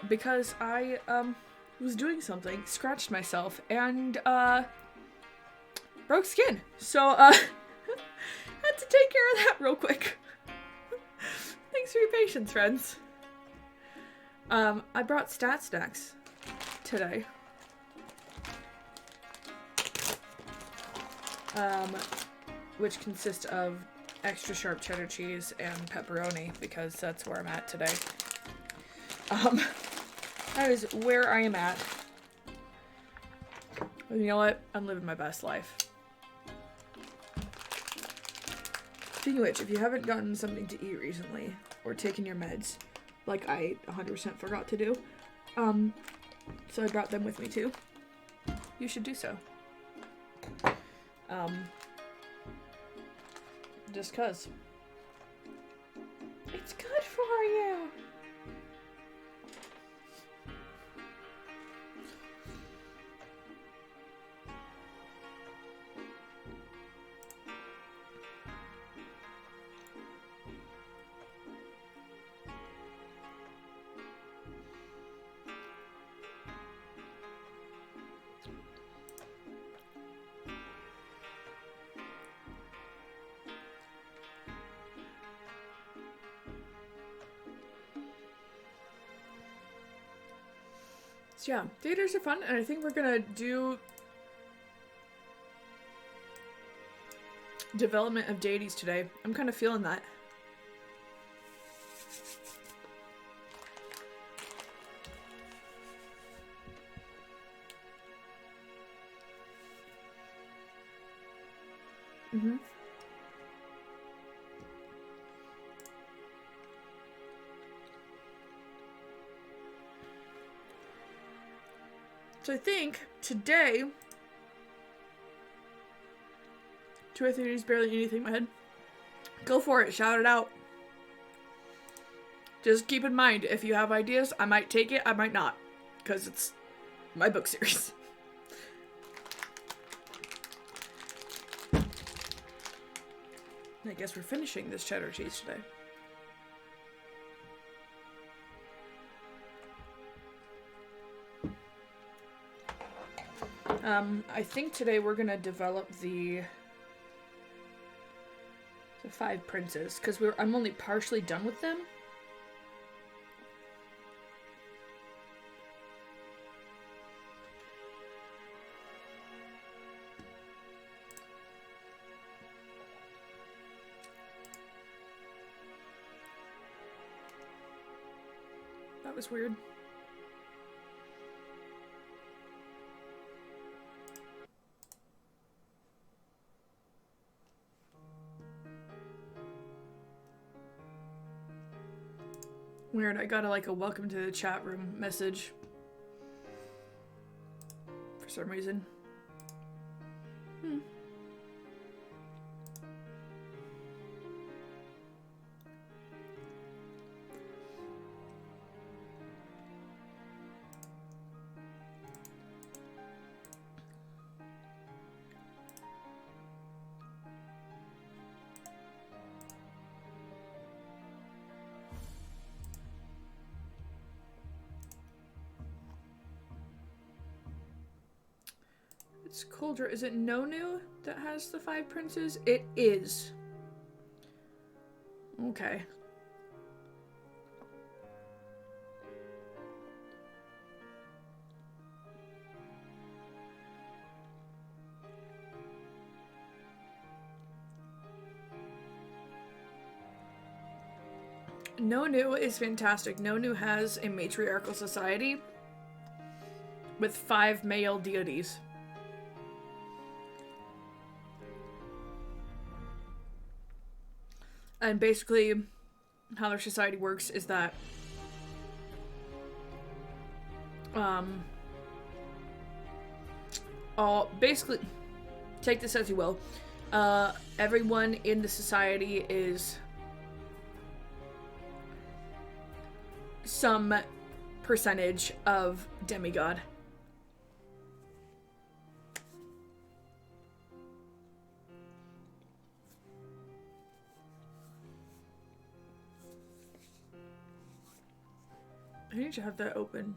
Because I, was doing something, scratched myself, and, broke skin. So, had to take care of that real quick. Thanks for your patience, friends. I brought stat snacks today. Which consist of extra sharp cheddar cheese and pepperoni, because that's where I'm at today. That is where I am at. And you know what? I'm living my best life. Speaking of which, if you haven't gotten something to eat recently, or taken your meds, like I 100% forgot to do, so I brought them with me too, you should do so. Just 'cause. It's good for you! So yeah, theaters are fun, and I think we're gonna do development of deities today. I'm kind of feeling that. Mm-hmm. So I think today, 2 or 3 is barely anything in my head. Go for it, shout it out. Just keep in mind, if you have ideas, I might take it, I might not, because it's my book series. I guess we're finishing this cheddar cheese today. I think today we're gonna develop the 5 princes, because I'm only partially done with them. That was weird. Weird, I got a welcome to the chat room message. For some reason. It's colder. Is it Nonu that has the 5 princes? It is. Okay. Nonu is fantastic. Nonu has a matriarchal society with 5 male deities. And basically, how their society works is that basically, take this as you will, everyone in the society is some percentage of demigod. need to have that open.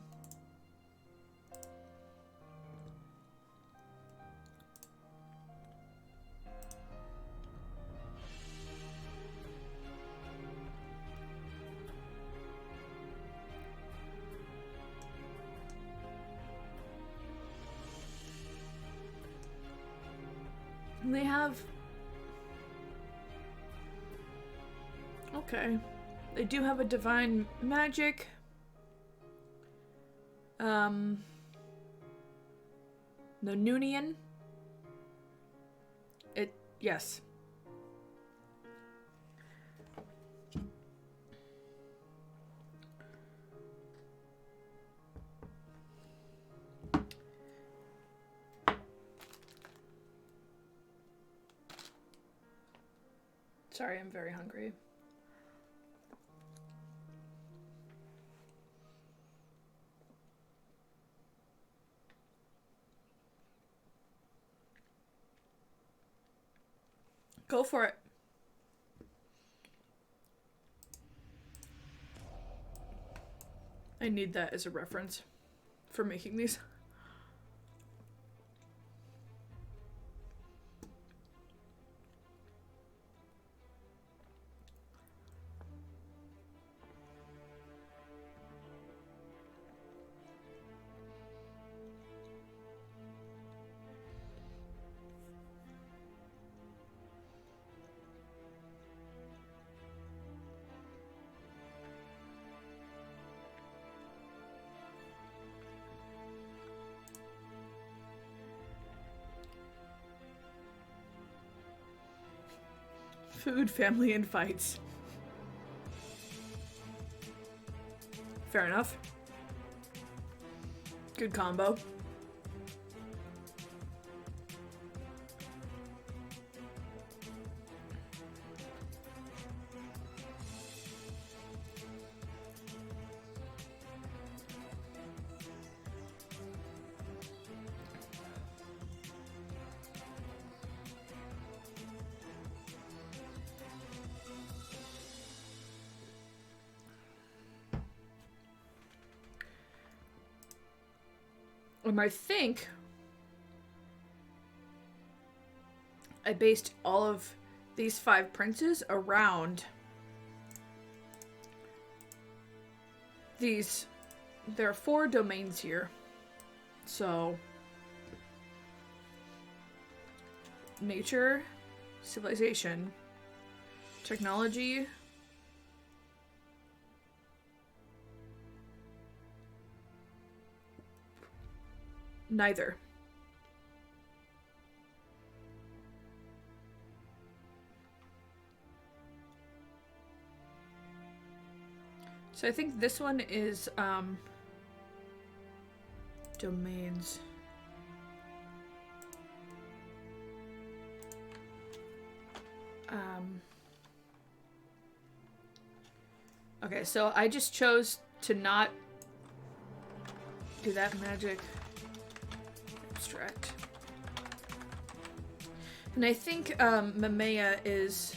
And they have... Okay. They do have a divine magic. The Noonian. Yes. Sorry, I'm very hungry. Go for it. I need that as a reference for making these. Food, family, and fights. Fair enough. Good combo. I think I based all of these 5 princes around these. There are 4 domains here. So, nature, civilization, technology, neither. So I think this one is domains. Okay, so I just chose to not do that magic. Abstract. And I think Mamea is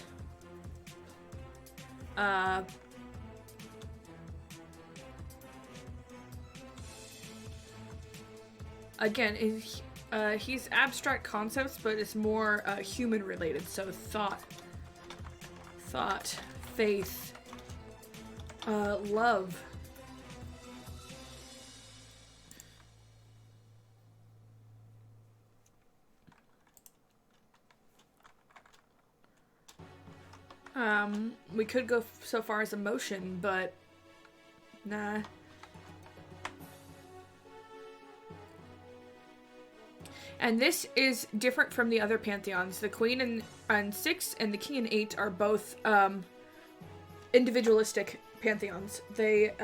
again, he's abstract concepts, but it's more human related. So thought, faith, love. We could go so far as emotion, but nah. And this is different from the other pantheons. The Queen and 6 and the King and 8 are both individualistic pantheons. They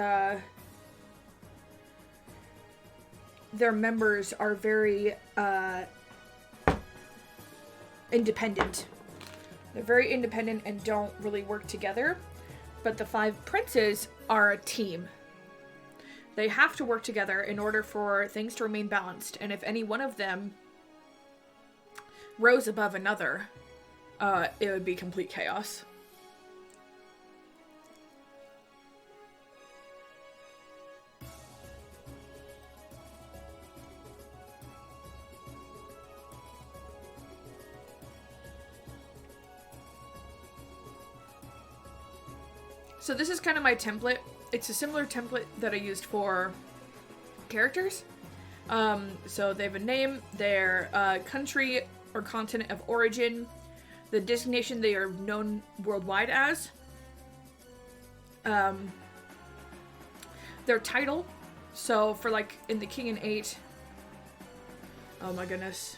their members are very independent. They're very independent and don't really work together. But the 5 princes are a team. They have to work together in order for things to remain balanced. And if any one of them rose above another, it would be complete chaos. So this is kind of my template. It's a similar template that I used for characters. So they have a name, their country or continent of origin, the designation they are known worldwide as, their title. So for like in the King and 8, oh my goodness,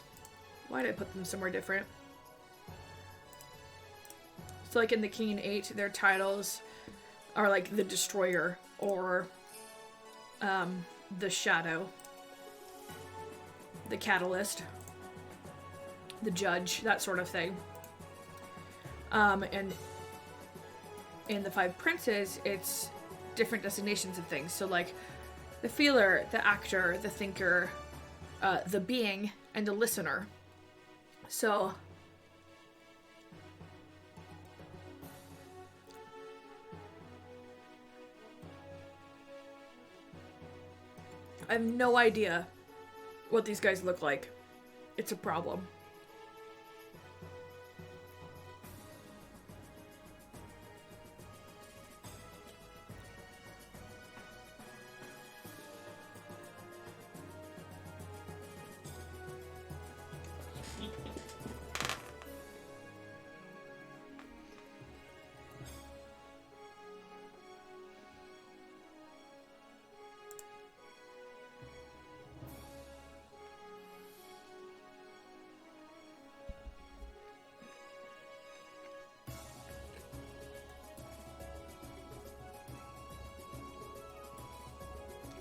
why did I put them somewhere different? So like in the King and 8, their titles are like the Destroyer or the Shadow, the Catalyst, the Judge, that sort of thing. And in the 5 Princes, it's different designations of things. So like the Feeler, the Actor, the Thinker, the Being, and the Listener. So I have no idea what these guys look like. It's a problem.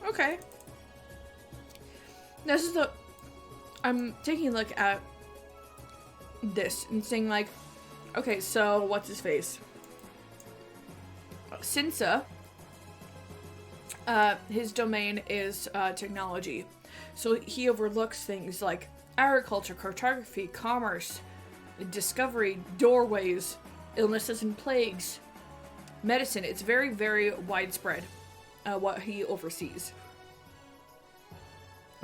Okay. This is I'm taking a look at this and saying like, okay, so what's his face? Sinsa, his domain is technology. So he overlooks things like agriculture, cartography, commerce, discovery, doorways, illnesses and plagues, medicine. It's very, very widespread, what he oversees.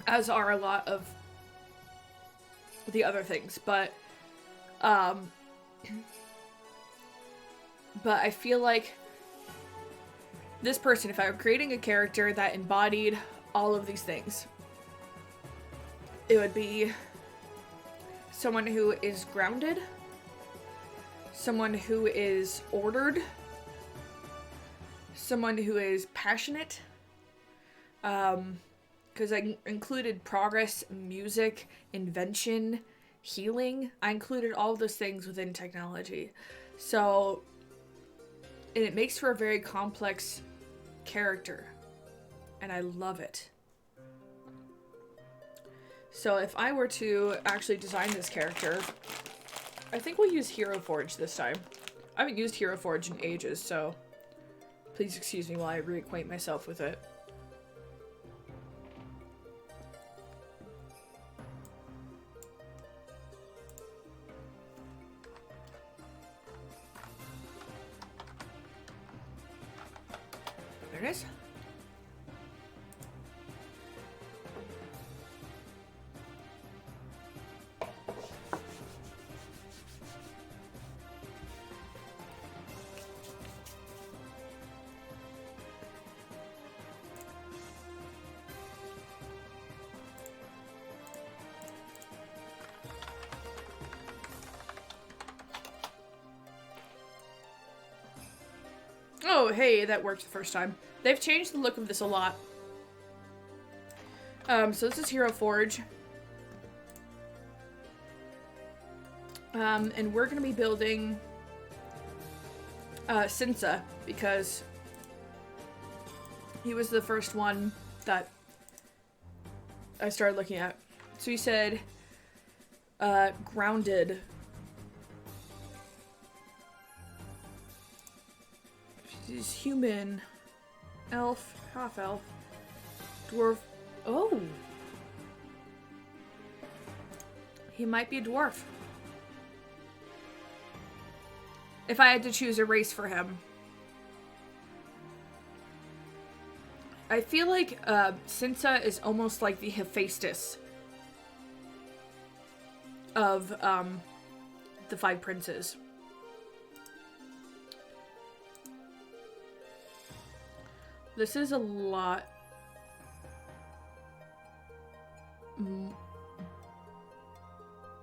As are a lot of the other things, but I feel like this person, if I were creating a character that embodied all of these things, it would be someone who is grounded, someone who is ordered, someone who is passionate, because I included progress, music, invention, healing. I included all of those things within technology. So, and it makes for a very complex character, and I love it. So if I were to actually design this character, I think we'll use Hero Forge this time. I haven't used Hero Forge in ages, so please excuse me while I reacquaint myself with it. There it is. Oh, hey, that worked the first time. They've changed the look of this a lot. So this is Hero Forge. And we're gonna be building Sinsa, because he was the first one that I started looking at. So he said, grounded. He's human, elf, half-elf, dwarf. Oh! He might be a dwarf. If I had to choose a race for him. I feel like Sinsa is almost like the Hephaestus of the 5 Princes. This is a lot.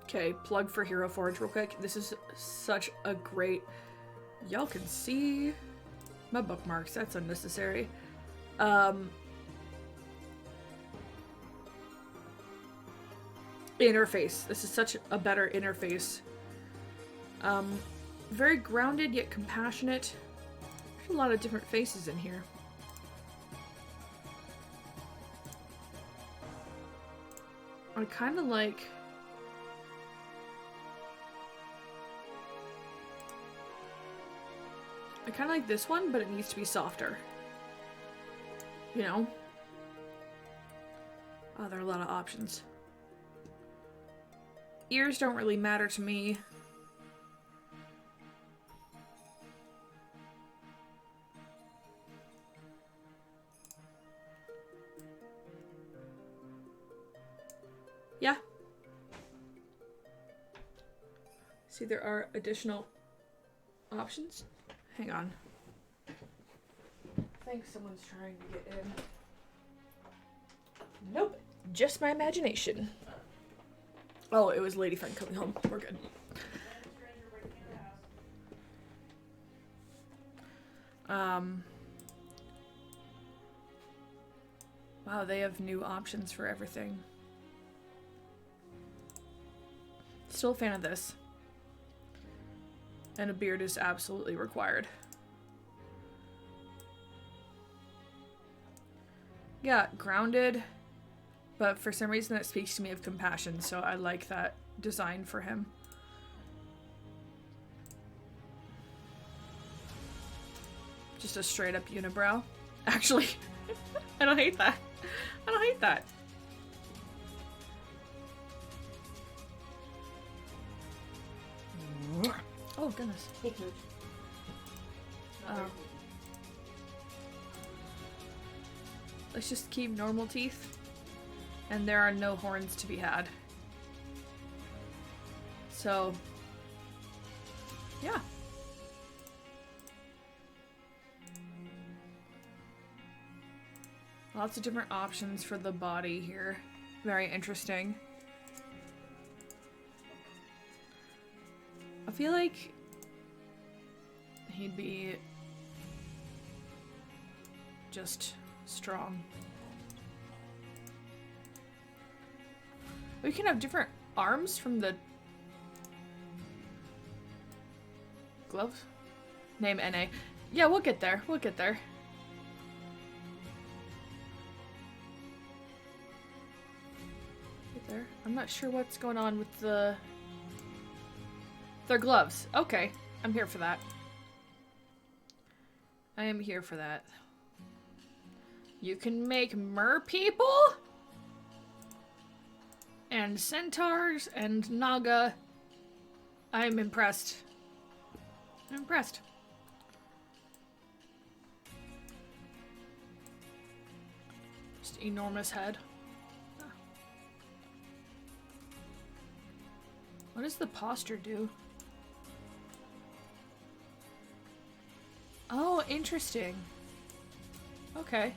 Okay, plug for Hero Forge real quick. This is such a great... Y'all can see my bookmarks. That's unnecessary. Interface. This is such a better interface. Very grounded yet compassionate. There's a lot of different faces in here. I kind of like... I kind of like this one, but it needs to be softer. You know? Oh, there are a lot of options. Ears don't really matter to me. Yeah. See, there are additional options. Hang on. I think someone's trying to get in. Nope. Just my imagination. Oh, it was Lady Friend coming home. We're good. Wow, they have new options for everything. Still a fan of this. And a beard is absolutely required. Yeah, grounded. But for some reason that speaks to me of compassion, so I like that design for him. Just a straight up unibrow. Actually, I don't hate that. I don't hate that. Oh, goodness. Let's just keep normal teeth. And there are no horns to be had. So, yeah. Lots of different options for the body here. Very interesting. I feel like he'd be just strong. We can have different arms from the gloves. Name NA. Yeah, we'll get there. We'll get there. Get there. I'm not sure what's going on with the... Their gloves. Okay. I'm here for that. I am here for that. You can make mer people? And centaurs and naga. I'm impressed. I'm impressed. Just enormous head. What does the posture do? Oh, interesting. Okay.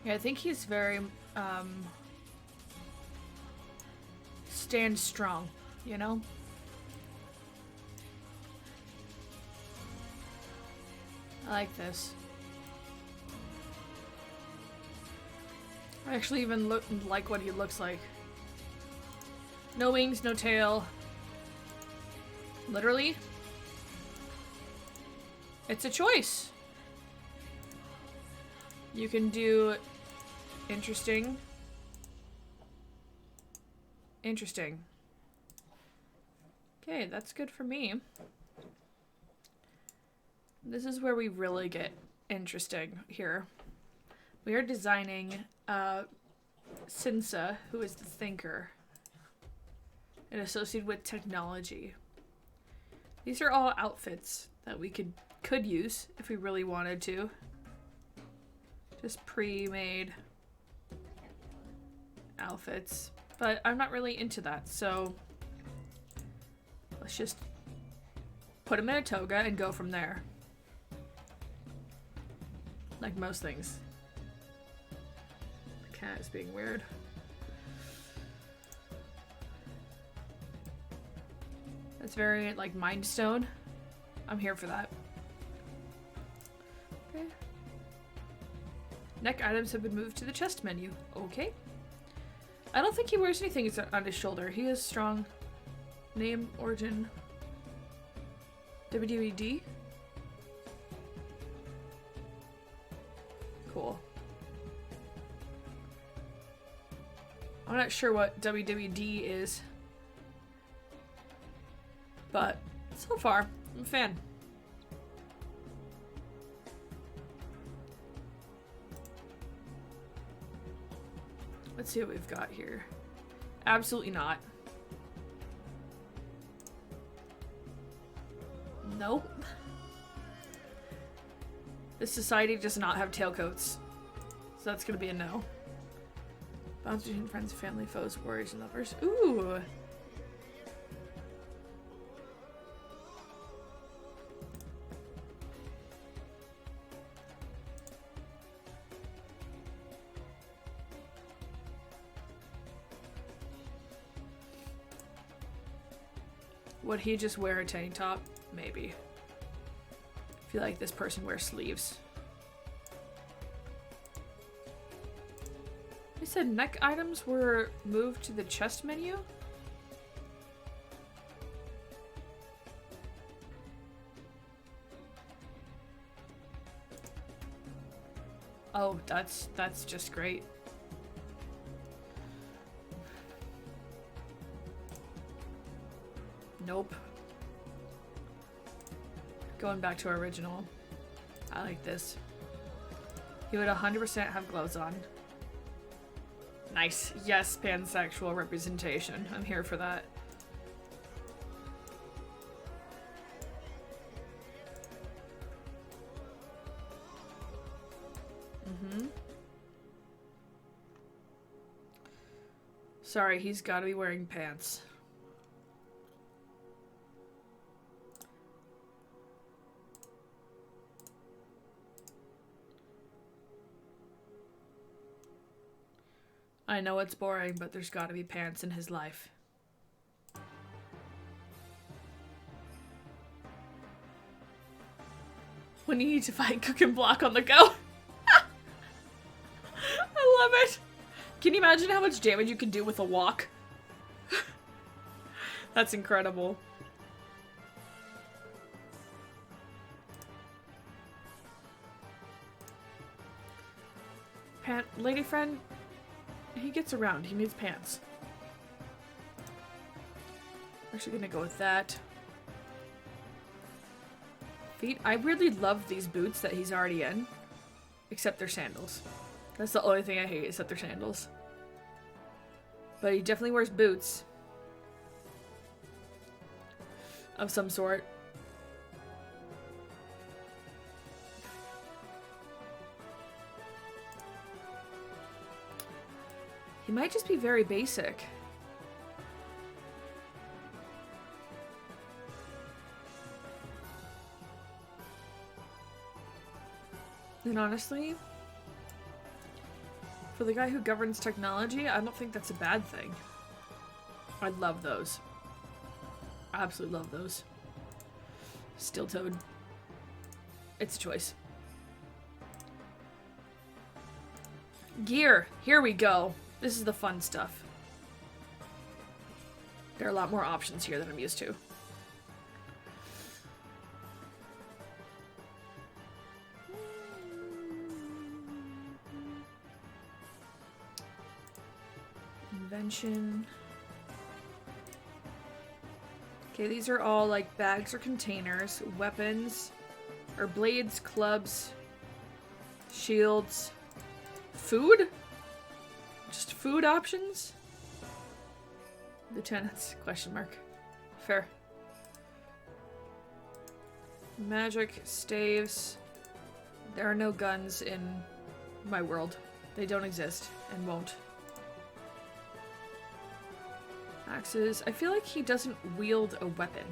Yeah, I think he's very, stand strong, you know? I like this. I actually even like what he looks like. No wings, no tail. Literally. It's a choice. You can do interesting. Interesting. Okay, that's good for me. This is where we really get interesting here. We are designing Sinsa, who is the thinker, and associated with technology. These are all outfits that we could use if we really wanted to. Just pre-made outfits. But I'm not really into that, so let's just put him in a toga and go from there. Like most things. The cat is being weird. That's very, like, Mind Stone. I'm here for that. Okay. Neck items have been moved to the chest menu. Okay. I don't think he wears anything on his shoulder. He is strong. Name, origin. WWD? Cool. I'm not sure what WWD is. But so far, I'm a fan. Let's see what we've got here. Absolutely not. Nope. This society does not have tailcoats. So that's gonna be a no. Bounce between friends, family, foes, warriors, and lovers. Ooh! Would he just wear a tank top? Maybe. I feel like this person wears sleeves. He said neck items were moved to the chest menu? Oh, that's just great. Nope. Going back to our original. I like this. He would 100% have gloves on. Nice. Yes, pansexual representation. I'm here for that. Sorry, he's gotta be wearing pants. I know it's boring, but there's gotta be pants in his life. When you need to fight, cook and block on the go. I love it. Can you imagine how much damage you can do with a walk? That's incredible. Lady friend, he gets around. He needs pants. We're actually gonna go with that. Feet. I really love these boots that he's already in. Except they're sandals. That's the only thing I hate, is that they're sandals. But he definitely wears boots. Of some sort. He might just be very basic. And honestly, for the guy who governs technology, I don't think that's a bad thing. I love those. I absolutely love those. Steel-toed. It's a choice. Gear. Here we go. This is the fun stuff. There are a lot more options here than I'm used to. Invention. Okay, these are all like bags or containers, weapons, or blades, clubs, shields, food? Just food options? Lieutenants, question mark. Fair. Magic, staves. There are no guns in my world. They don't exist and won't. Axes. I feel like he doesn't wield a weapon.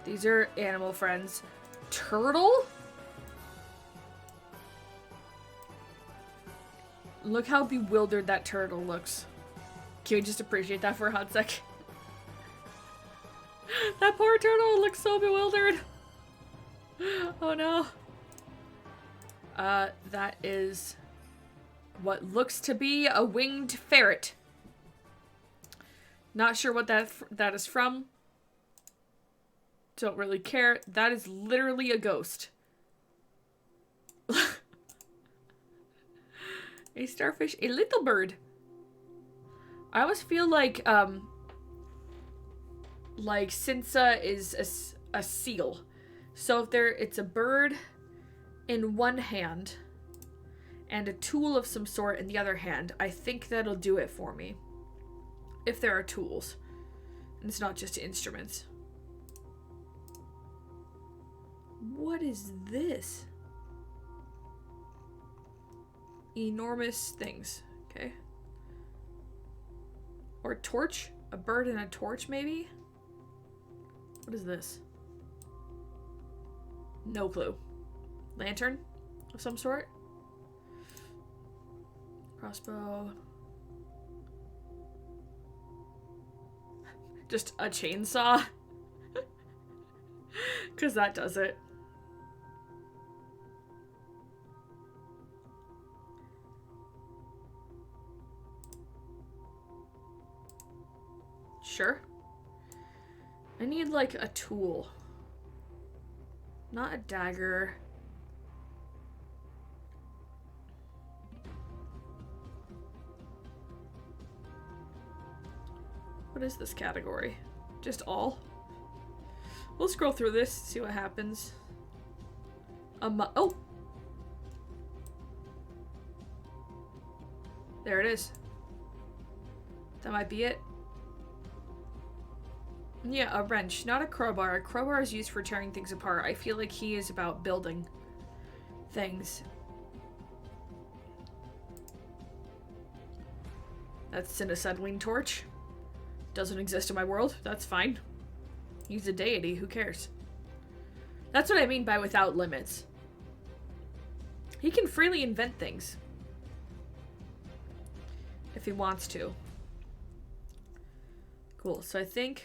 These are animal friends. Turtle? Look how bewildered that turtle looks. Can we just appreciate that for a hot sec? That poor turtle looks so bewildered. Oh no. That is what looks to be a winged ferret. Not sure what that is from. Don't really care. That is literally a ghost. A starfish, a little bird. I always feel like Cinsa is a seal. So if it's a bird in one hand and a tool of some sort in the other hand, I think that'll do it for me. If there are tools. And it's not just instruments. What is this? Enormous things. Okay. Or a torch? A bird and a torch, maybe? What is this? No clue. Lantern of some sort? Crossbow. Just a chainsaw? Because that does it. Sure. I need like a tool. Not a dagger. What is this category? Just all? We'll scroll through this, see what happens. Oh! There it is. That might be it. Yeah, a wrench, not a crowbar. A crowbar is used for tearing things apart. I feel like he is about building things. That's an acetylene torch. Doesn't exist in my world. That's fine. He's a deity. Who cares? That's what I mean by without limits. He can freely invent things. If he wants to. Cool. So I think...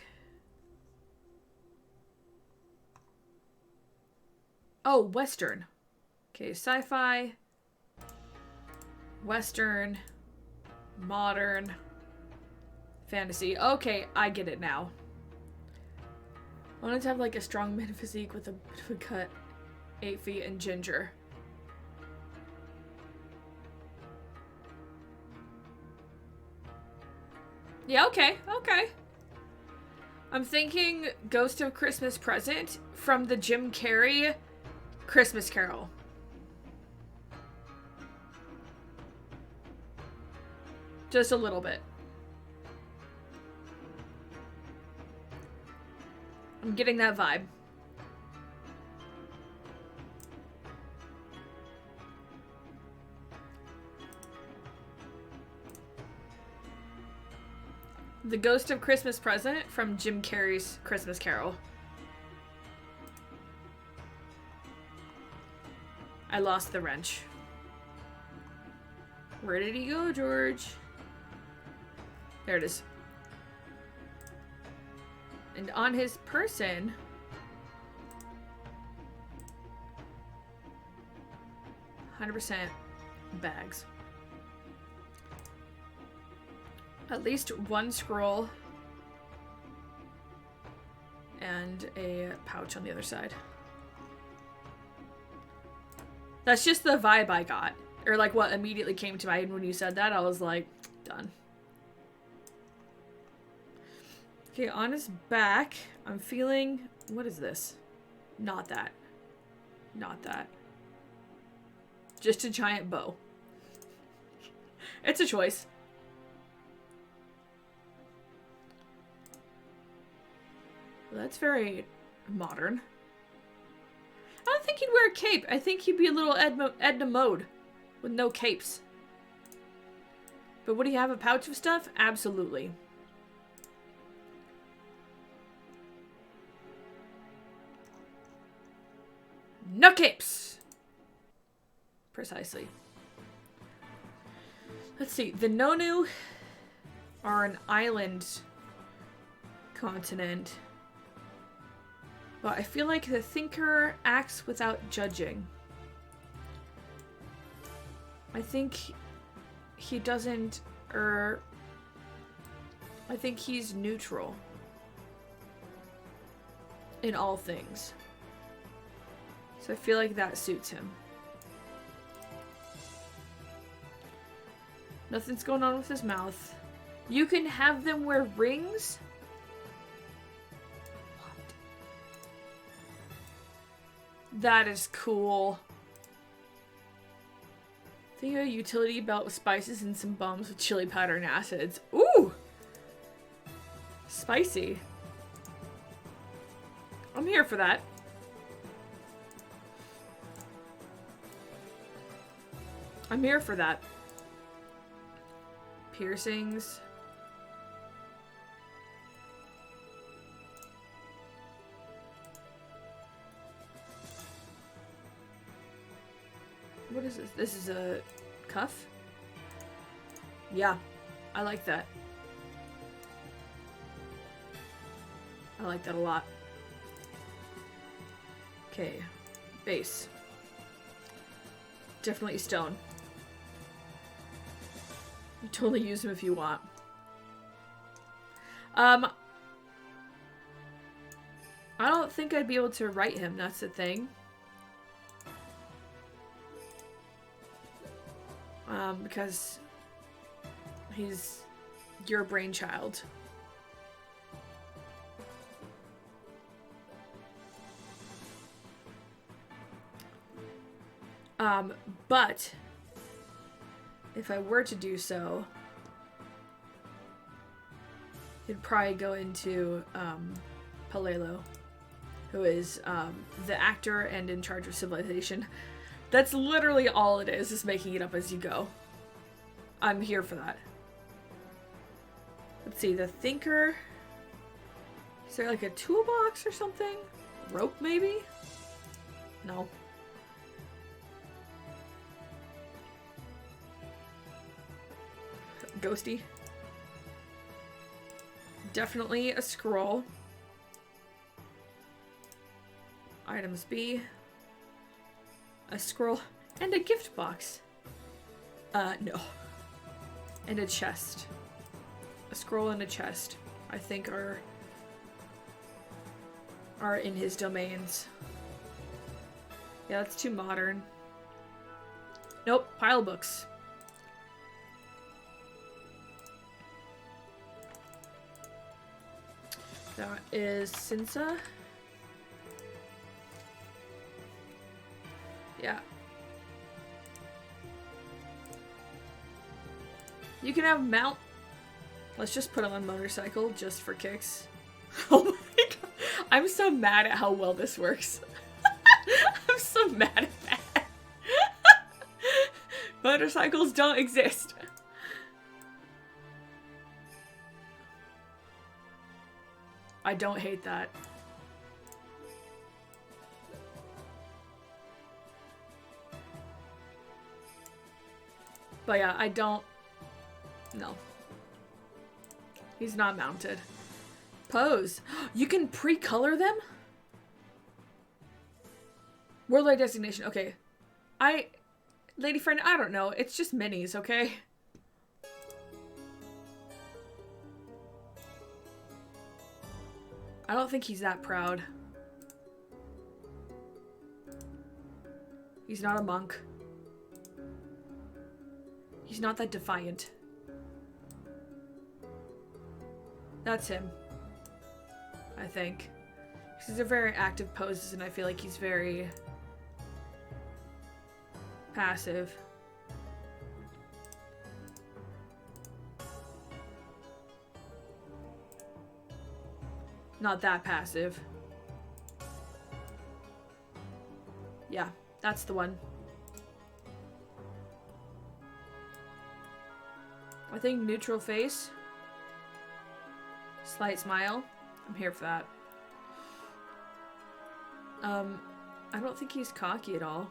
Oh, Western. Okay, sci-fi, Western, modern, fantasy. Okay, I get it now. I wanted to have like a strong man physique with a bit of a cut, 8 feet, and ginger. Yeah, okay, okay. I'm thinking Ghost of Christmas Present from the Jim Carrey Christmas Carol. Just a little bit. I'm getting that vibe. The Ghost of Christmas Present from Jim Carrey's Christmas Carol. I lost the wrench. Where did he go, George? There it is. And on his person... 100% bags. At least one scroll. And a pouch on the other side. That's just the vibe I got. Or like what immediately came to mind when you said that. I was like, done. Okay, on his back, I'm feeling... What is this? Not that. Not that. Just a giant bow. It's a choice. Well, that's very modern. I don't think he'd wear a cape. I think he'd be a little Edna Mode with no capes. But would he have a pouch of stuff? Absolutely. No capes! Precisely. Let's see. The Nonu are an island continent. But I feel like the Thinker acts without judging. I think he doesn't, I think he's neutral in all things. So I feel like that suits him. Nothing's going on with his mouth. You can have them wear rings? What? That is cool. Think of a utility belt with spices and some bombs with chili powder and acids. Ooh! Spicy. I'm here for that. I'm here for that. Piercings. What is this? This is a cuff? Yeah, I like that. I like that a lot. Okay, base. Definitely stone. You totally use him if you want. I don't think I'd be able to write him, that's the thing. Because he's your brainchild. But if I were to do so, it'd probably go into Palelo, who is the actor and in charge of civilization. That's literally all it is making it up as you go. I'm here for that. Let's see, the Thinker. Is there like a toolbox or something? Rope, maybe? No. Ghosty. Definitely a scroll. Items B. A scroll and a gift box. No. And a chest. A scroll and a chest, I think are in his domains. Yeah, that's too modern. Nope, pile books. That is Sinsa. Yeah. You can have mount. Let's just put him on motorcycle just for kicks. Oh my god. I'm so mad at how well this works. I'm so mad at that. Motorcycles don't exist. I don't hate that. But yeah, I don't... No. He's not mounted. Pose. You can pre-color them? Worldwide designation. Okay. Lady friend, I don't know. It's just minis, okay? I don't think he's that proud. He's not a monk. He's not that defiant. That's him. I think. These are very active poses and I feel like he's very passive. Not that passive. Yeah, that's the one. I think neutral face. Slight smile. I'm here for that. I don't think he's cocky at all.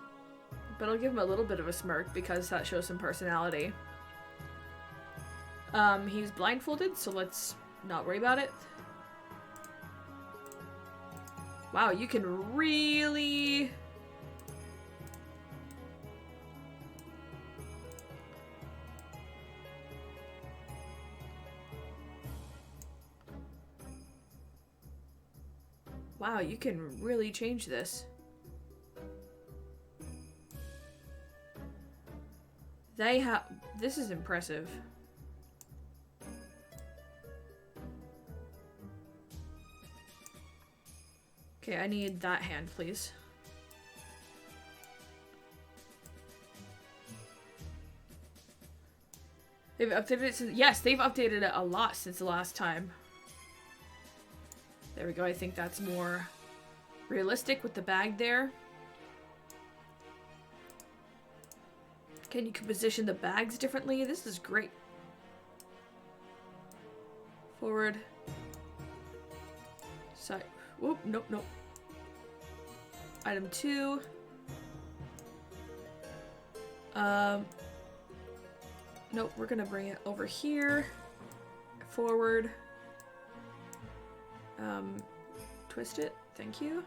But I'll give him a little bit of a smirk because that shows some personality. He's blindfolded, so let's not worry about it. Wow, you can really... Wow, you can really change this. They have... This is impressive. Okay, I need that hand, please. They've updated it since... Yes, they've updated it a lot since the last time. There we go, I think that's more realistic with the bag there. Okay, you can position the bags differently. This is great. Forward. Side. Whoop, nope, nope. Item 2. Nope, we're gonna bring it over here. Forward. Twist it. Thank you.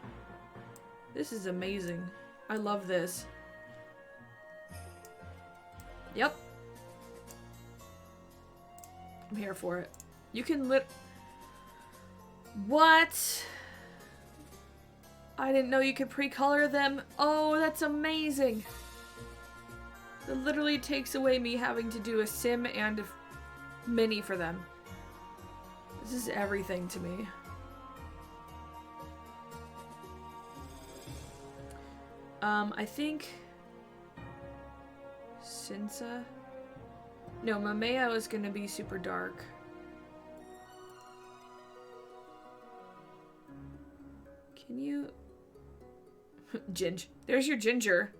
This is amazing. I love this. Yep. I'm here for it. You can What? I didn't know you could pre-color them. Oh, that's amazing. It literally takes away me having to do a sim and a mini for them. This is everything to me. I think Sinsa? No, Mamea is gonna be super dark. Can you... Ginge. There's your ginger.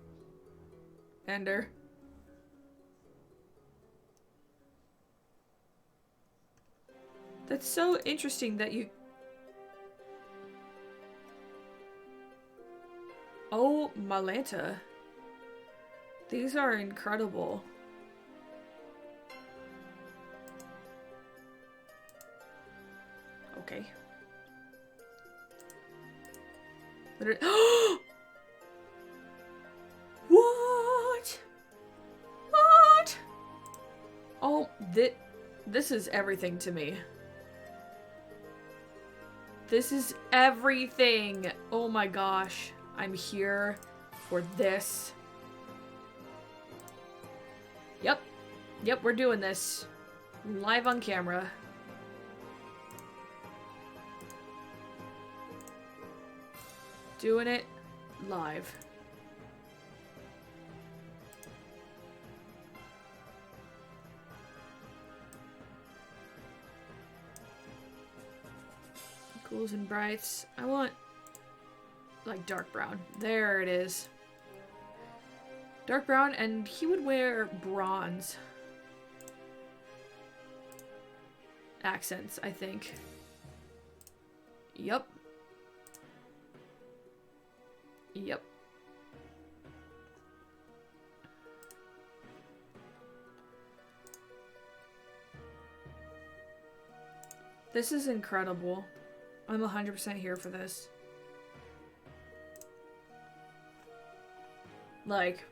Ender. That's so interesting that you... Oh, Malanta. These are incredible. Okay. What? What? Oh, this is everything to me. This is everything. Oh my gosh. I'm here for this. Yep. Yep, we're doing this. Live on camera. Doing it live. Cools and brights. I want like dark brown. There it is. Dark brown, and he would wear bronze accents, I think. Yep. Yep. This is incredible. I'm 100% here for this. Like,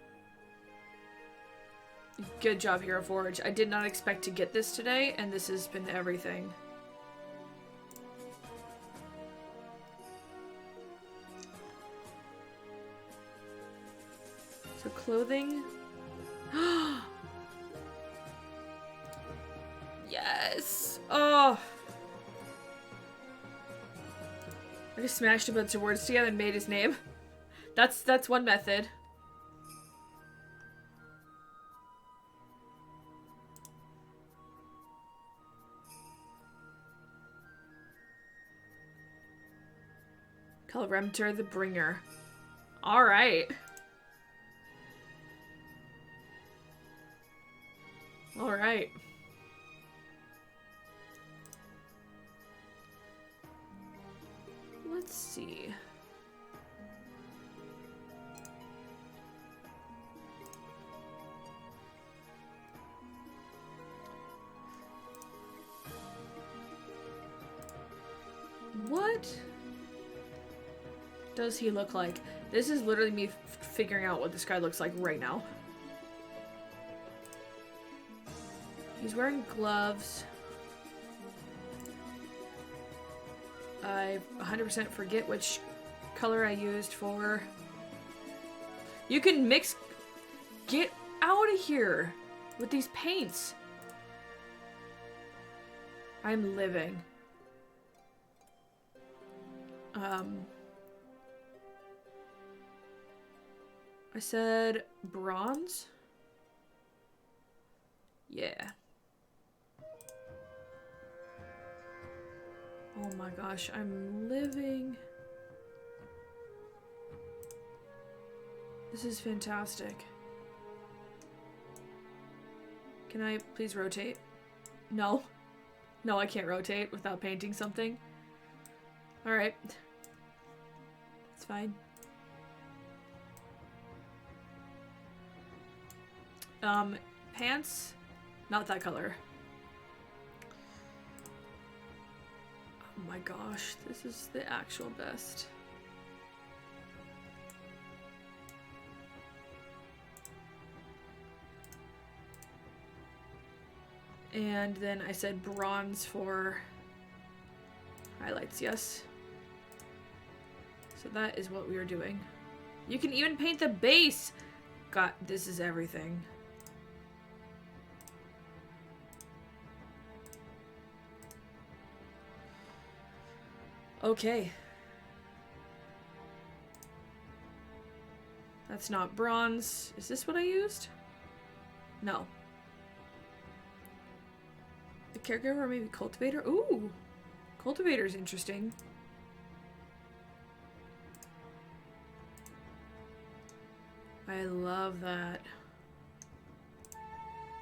good job, Hero Forge. I did not expect to get this today, and this has been everything. So clothing. Yes. Oh. I just smashed a bunch of words together and made his name. That's one method. Calremter the Bringer. Alright. Alright. Let's see. What does he look like? This is literally me figuring out what this guy looks like right now. He's wearing gloves. I 100% forget which color I used for... You can mix... Get out of here with these paints. I'm living. I said bronze? Yeah. Oh my gosh, I'm living. This is fantastic. Can I please rotate? No. No, I can't rotate without painting something. Alright. It's fine. Pants? Not that color. Oh my gosh, this is the actual best. And then I said bronze for highlights, yes. So that is what we are doing. You can even paint the base! God, this is everything. Okay. That's not bronze. Is this what I used? No. The caregiver or maybe cultivator? Ooh! Cultivator's interesting. I love that.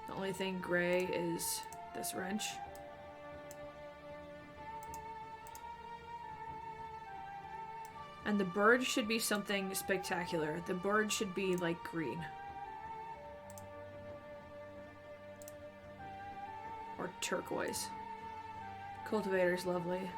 The only thing gray is this wrench. And the bird should be something spectacular. The bird should be like green. Or turquoise. Cultivator's lovely.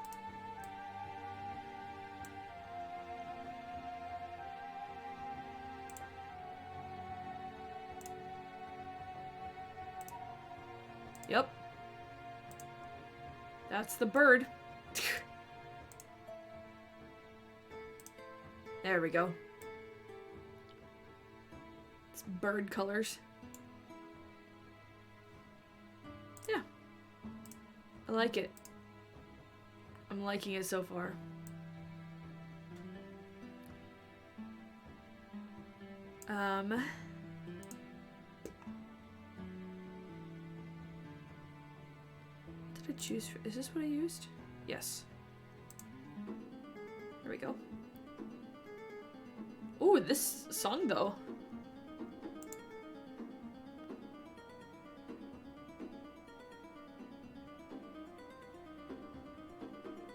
Yep. That's the bird. There we go. It's bird colors. Yeah. I like it. I'm liking it so far. What did I choose for? Is this what I used? Yes. There we go. Ooh, this song though.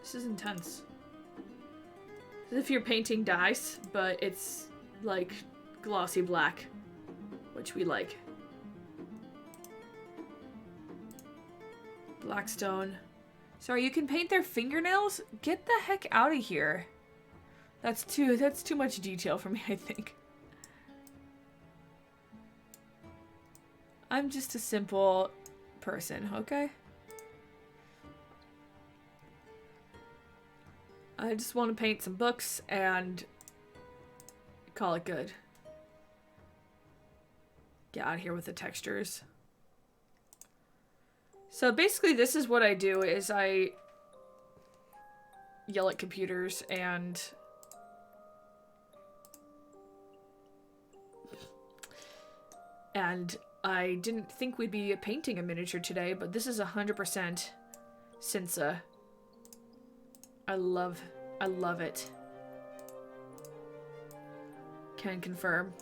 This is intense. As if you're painting dice, but it's like glossy black, which we like. Blackstone. Sorry, you can paint their fingernails? Get the heck out of here. That's too much detail for me, I think. I'm just a simple person, okay? I just want to paint some books and call it good. Get out of here with the textures. So basically this is what I do, is I yell at computers and I didn't think we'd be painting a miniature today, but this is 100% Cinsa. I love it. Can confirm.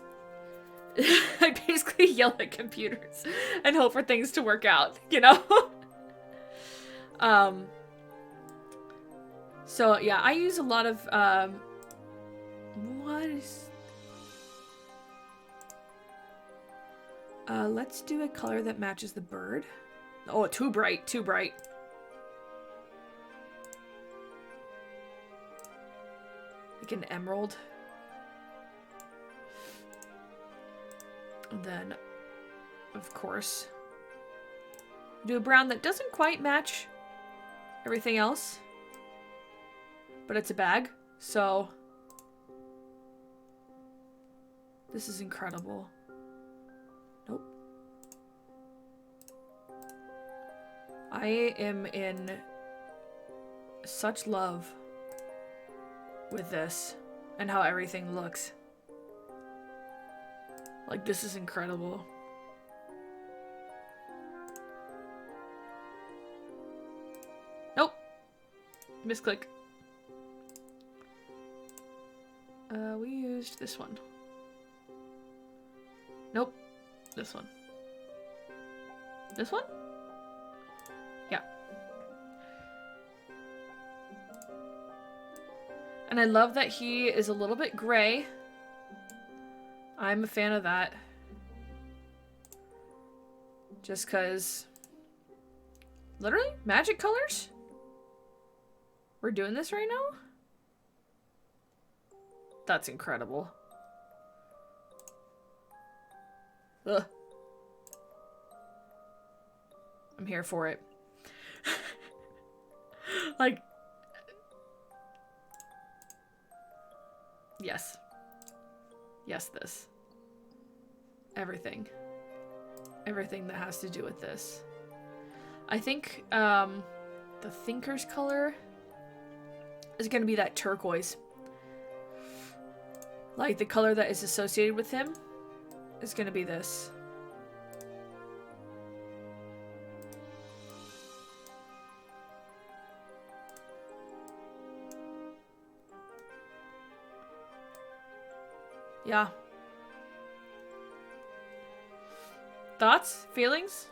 I basically yell at computers and hope for things to work out, you know? So yeah, I use a lot of, what is... let's do a color that matches the bird. Oh, too bright, too bright. like an emerald. And then, of course, do a brown that doesn't quite match everything else. But it's a bag, so this is incredible. Nope. I am in such love with this and how everything looks. Like, this is incredible. Nope. Misclick. We used this one. Nope. This one. This one? Yeah. And I love that he is a little bit gray. I'm a fan of that. Just because... Literally? Magic colors? We're doing this right now? That's incredible. Ugh. I'm here for it. Like... Yes. Yes, this. Everything. Everything that has to do with this. I think, the Thinker's color is going to be that turquoise. Like, the color that is associated with him is going to be this. Yeah. Thoughts? Feelings?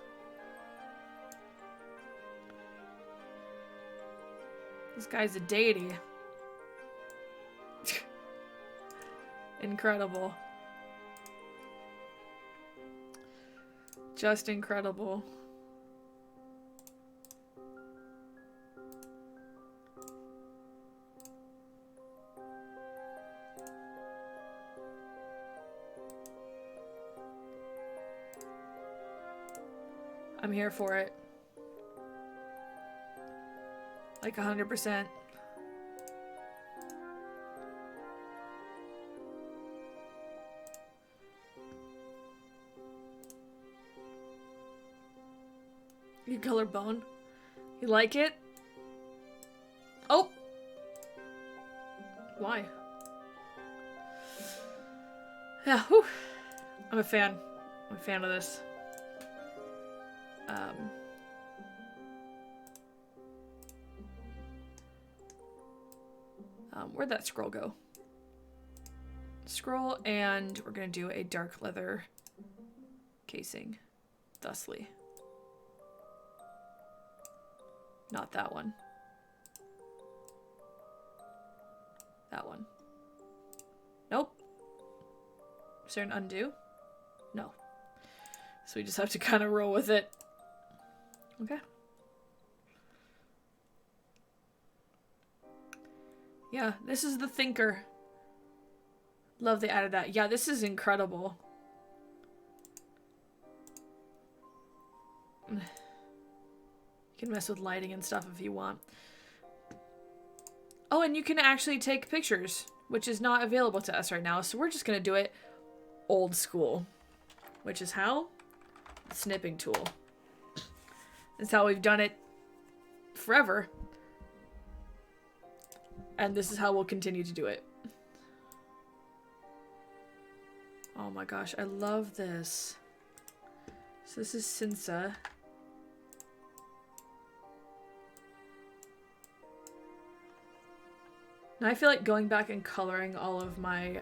This guy's a deity. Incredible. Just incredible. I'm here for it. Like 100%. You color bone? You like it? Oh! Why? Yeah, whew. I'm a fan. I'm a fan of this. Where'd that scroll go? Scroll, and we're gonna do a dark leather casing. Thusly. Not that one. That one. Nope. Is there an undo? No. So we just have to kind of roll with it. Okay. Yeah, this is the Thinker. Love they added that. Yeah, this is incredible. You can mess with lighting and stuff if you want. Oh, and you can actually take pictures, which is not available to us right now. So we're just going to do it old school. Which is how? The snipping tool. That's how we've done it forever. And this is how we'll continue to do it. Oh my gosh, I love this. So this is Sinsa. Now I feel like going back and coloring all of my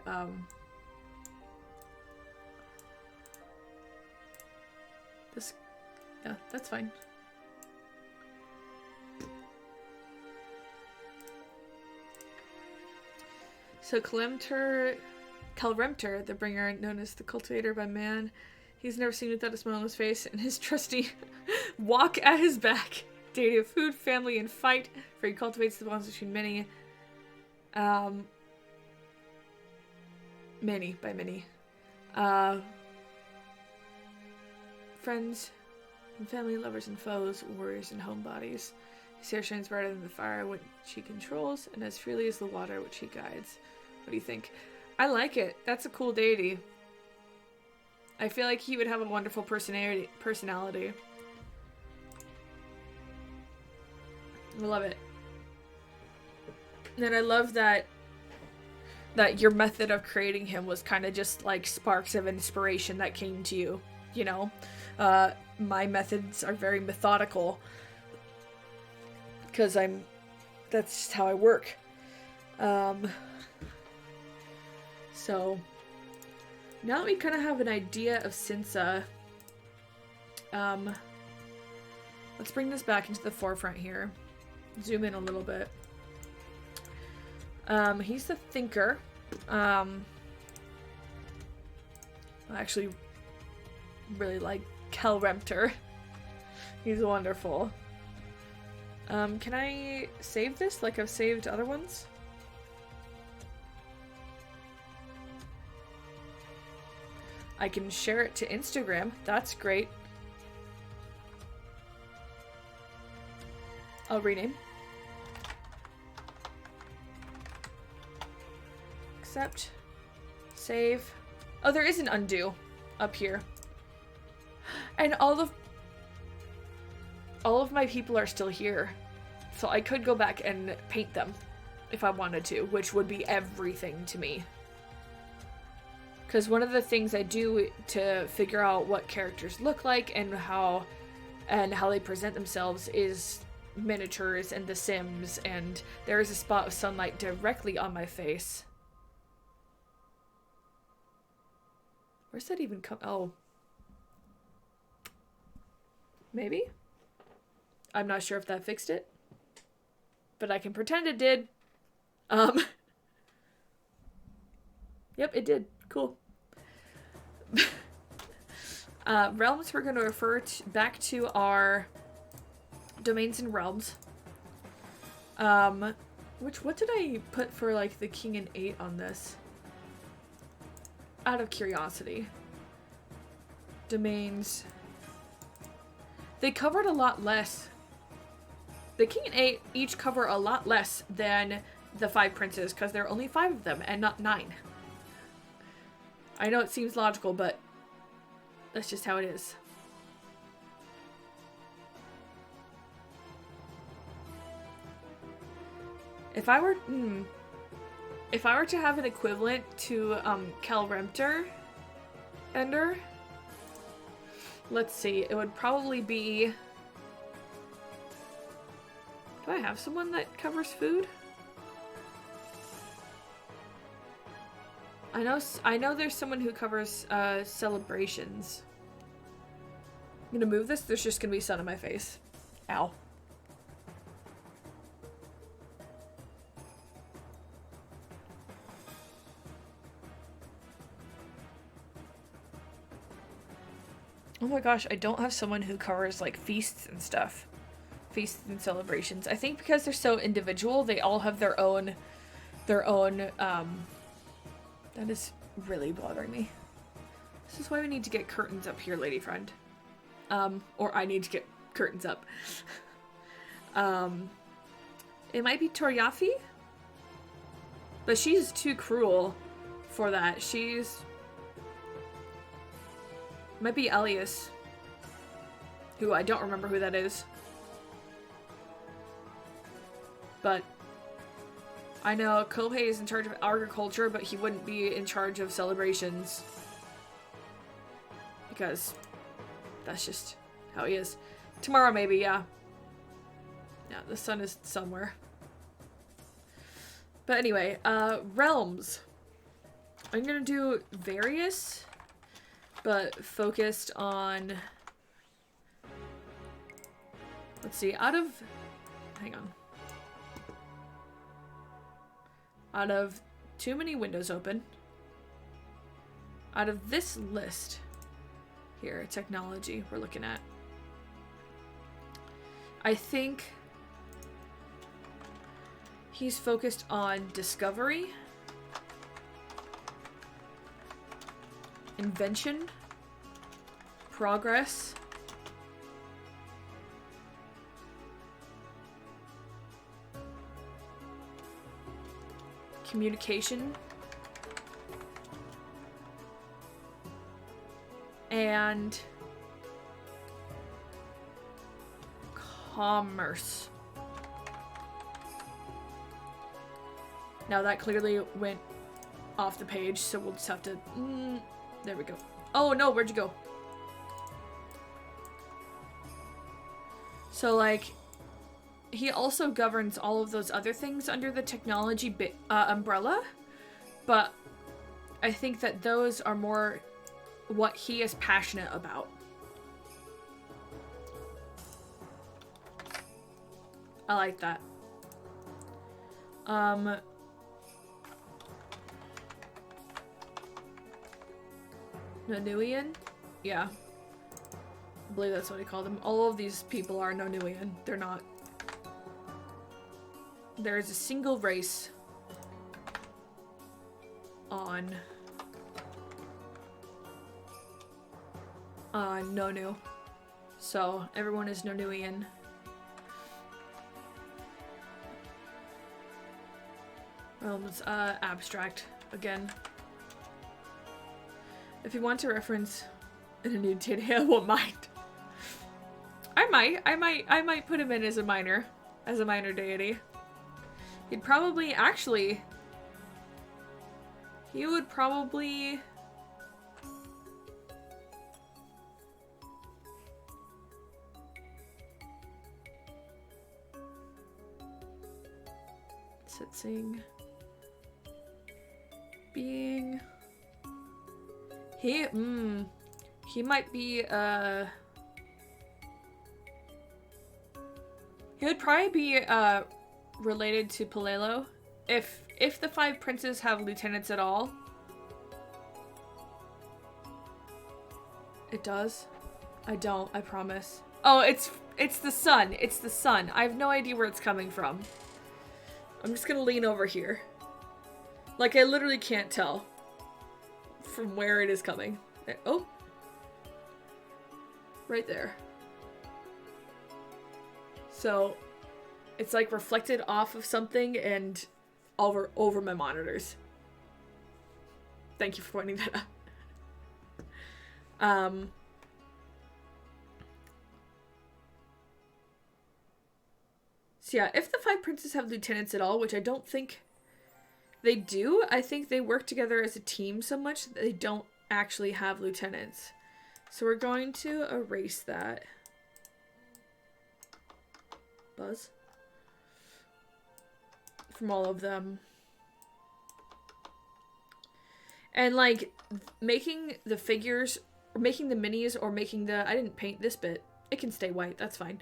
this, yeah, that's fine. So Kalemter, the bringer, known as the cultivator by man, he's never seen without a smile on his face, and his trusty walk at his back. Deity of food, family, and fight, for he cultivates the bonds between many. Many, by many. Friends and family, lovers and foes, warriors and homebodies. His hair shines brighter than the fire which he controls, and as freely as the water which he guides. What do you think? I like it. That's a cool deity. I feel like he would have a wonderful personality. I love it. And I love that your method of creating him was kind of just like sparks of inspiration that came to you, you know? My methods are very methodical because that's just how I work. So now that we kind of have an idea of Sinsa, let's bring this back into the forefront here. Zoom in a little bit. He's the thinker. I actually really like Kelremptor. He's wonderful. Can I save this like I've saved other ones? I can share it to Instagram. That's great. I'll rename. Accept. Save. Oh, there is an undo up here. And all of my people are still here. So I could go back and paint them if I wanted to, which would be everything to me. Because one of the things I do to figure out what characters look like and how they present themselves is miniatures and The Sims, and there is a spot of sunlight directly on my face. Where's that even come? Oh. Maybe? I'm not sure if that fixed it. But I can pretend it did. Yep, it did. Cool. Realms, we're going to refer back to our domains and realms. What did I put for like the king and 8 on this? Out of curiosity. Domains. They covered a lot less. The king and 8 each cover a lot less than the 5 princes because there are only 5 of them and not 9. I know it seems logical, but that's just how it is. If I were to have an equivalent to Kelremptor Ender, let's see, it would probably be. Do I have someone that covers food? I know there's someone who covers celebrations. I'm gonna move this. There's just gonna be sun on my face. Ow. Oh my gosh, I don't have someone who covers like feasts and stuff. Feasts and celebrations. I think because they're so individual, they all have their own that is really bothering me. This is why we need to get curtains up here, lady friend. Or I need to get curtains up. It might be Toryafi, but she's too cruel for that. Might be Elias, who I don't remember who that is. But I know Kohei is in charge of agriculture, but he wouldn't be in charge of celebrations. Because that's just how he is. Tomorrow maybe, yeah. Yeah, the sun is somewhere. But anyway, realms. I'm gonna do various, but focused on, let's see, hang on. Out of too many windows open, out of this list here, technology we're looking at, I think he's focused on discovery Invention. Progress. Communication. And commerce. Now that clearly went off the page, so we'll just have to... there we go. Oh no, where'd you go? So like, he also governs all of those other things under the technology umbrella, but I think that those are more what he is passionate about. I like that. Nonuian? Yeah. I believe that's what he called them. All of these people are Nonuian. They're not. There is a single race on Nonu. So everyone is Nonuian. Realms, abstract again. If you want to reference in a new deity, I won't mind. I might put him in as a minor deity. He'd probably, actually, he would probably... Sitsing. Being... He might be, he would probably be, related to Palelo. If the 5 princes have lieutenants at all. It does? I don't, I promise. Oh, it's the sun. It's the sun. I have no idea where it's coming from. I'm just gonna lean over here. Like, I literally can't tell from where it is coming. There. Oh. Right there. So, it's like reflected off of something and over my monitors. Thank you for pointing that out. So yeah, if the 5 princes have lieutenants at all, which I don't think they do, I think they work together as a team so much that they don't actually have lieutenants. So we're going to erase that. Buzz. From all of them. And like, making the figures, or making the minis, or making the, I didn't paint this bit. It can stay white, that's fine.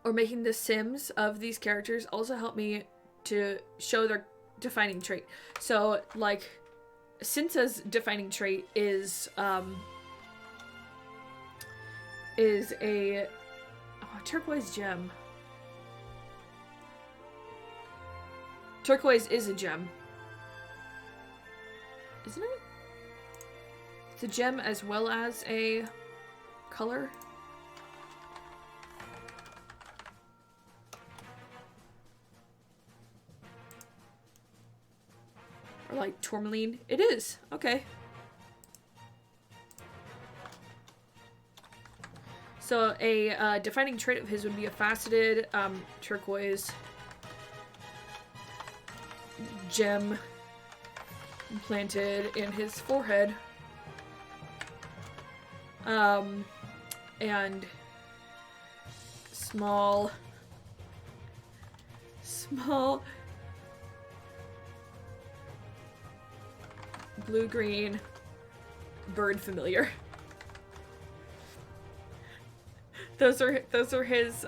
Or making the sims of these characters also help me to show their defining trait. So, like, Cinsa's defining trait is a turquoise gem. Turquoise is a gem. Isn't it? It's a gem as well as a color. Or like tourmaline. It is. Okay. So a defining trait of his would be a faceted turquoise gem implanted in his forehead. And small blue-green bird familiar. Those are his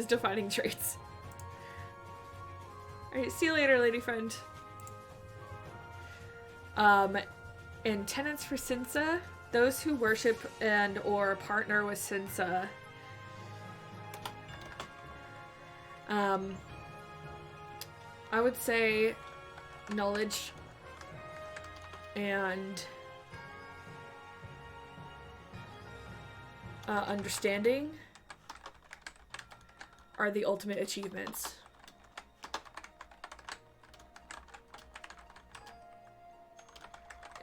defining traits. Alright, see you later, lady friend. And tenets for Cinsa, those who worship and or partner with Cinsa. I would say knowledge and understanding are the ultimate achievements.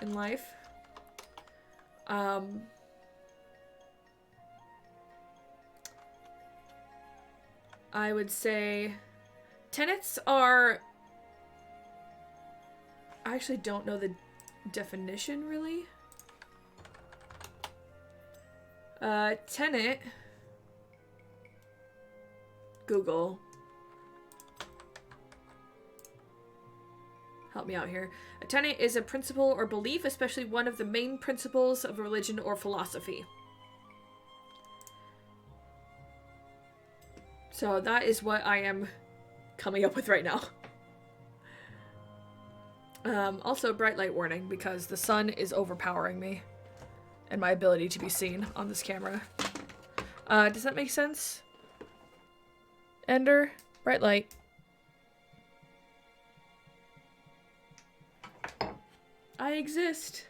In life. I would say tenets are... I actually don't know the definition, really. Tenet... Google. Help me out here. A tenet is a principle or belief, especially one of the main principles of religion or philosophy. So that is what I am coming up with right now. Also, bright light warning, because the sun is overpowering me and my ability to be seen on this camera. Does that make sense? Ender, bright light. I exist,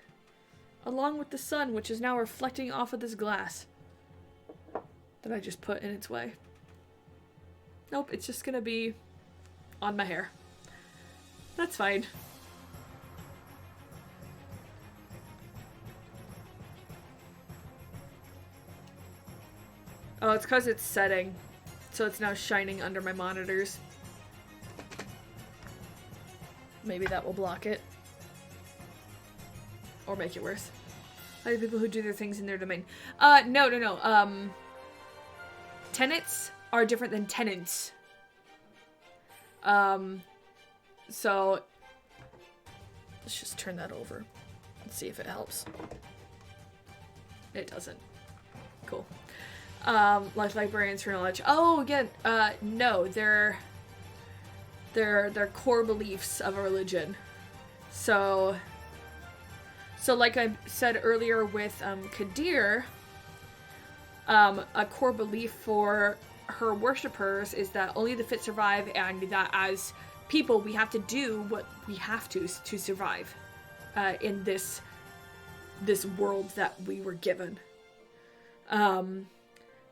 along with the sun, which is now reflecting off of this glass that I just put in its way. Nope, it's just gonna be on my hair. That's fine. Oh, it's because it's setting, so it's now shining under my monitors. Maybe that will block it. Or make it worse. How do people who do their things in their domain? No. Tenets are different than tenants. So let's just turn that over and see if it helps. It doesn't. Cool. Life librarians for knowledge. Oh, again, no, they're core beliefs of a religion. So like I said earlier with Kadir, a core belief for her worshippers is that only the fit survive, and that as people we have to do what we have to survive in this world that we were given.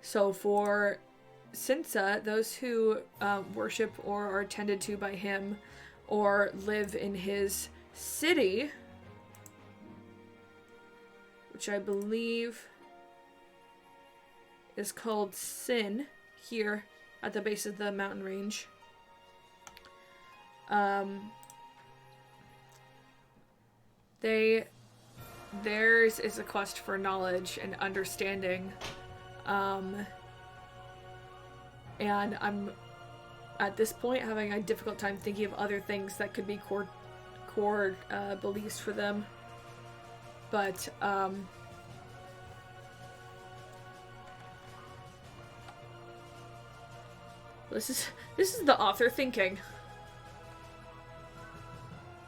So for Sinsa, those who worship or are tended to by him or live in his city, which I believe is called Sin, here at the base of the mountain range. Theirs is a quest for knowledge and understanding. And I'm, at this point, having a difficult time thinking of other things that could be core beliefs for them. But, this is the author thinking.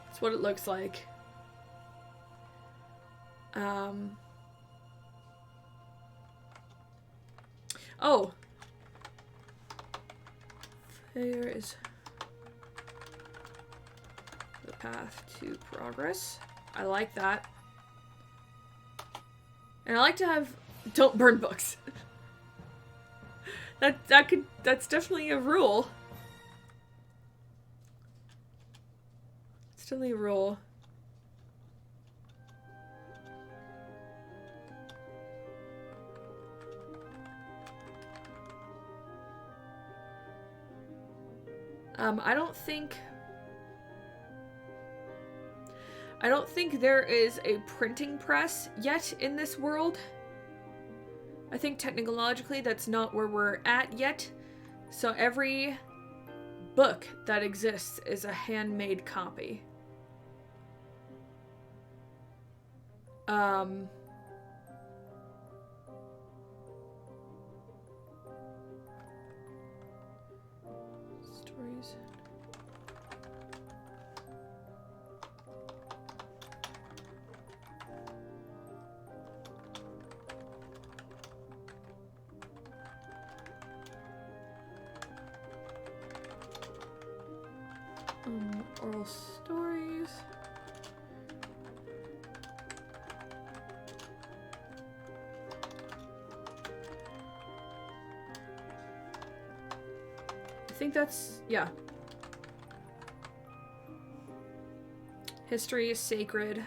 It's what it looks like. Oh. Failure is the path to progress. I like that. And I like to have don't burn books. That's definitely a rule. It's definitely a rule. I don't think there is a printing press yet in this world. I think technologically that's not where we're at yet. So every book that exists is a handmade copy. Stories. Oral stories. think that's, yeah. History is sacred.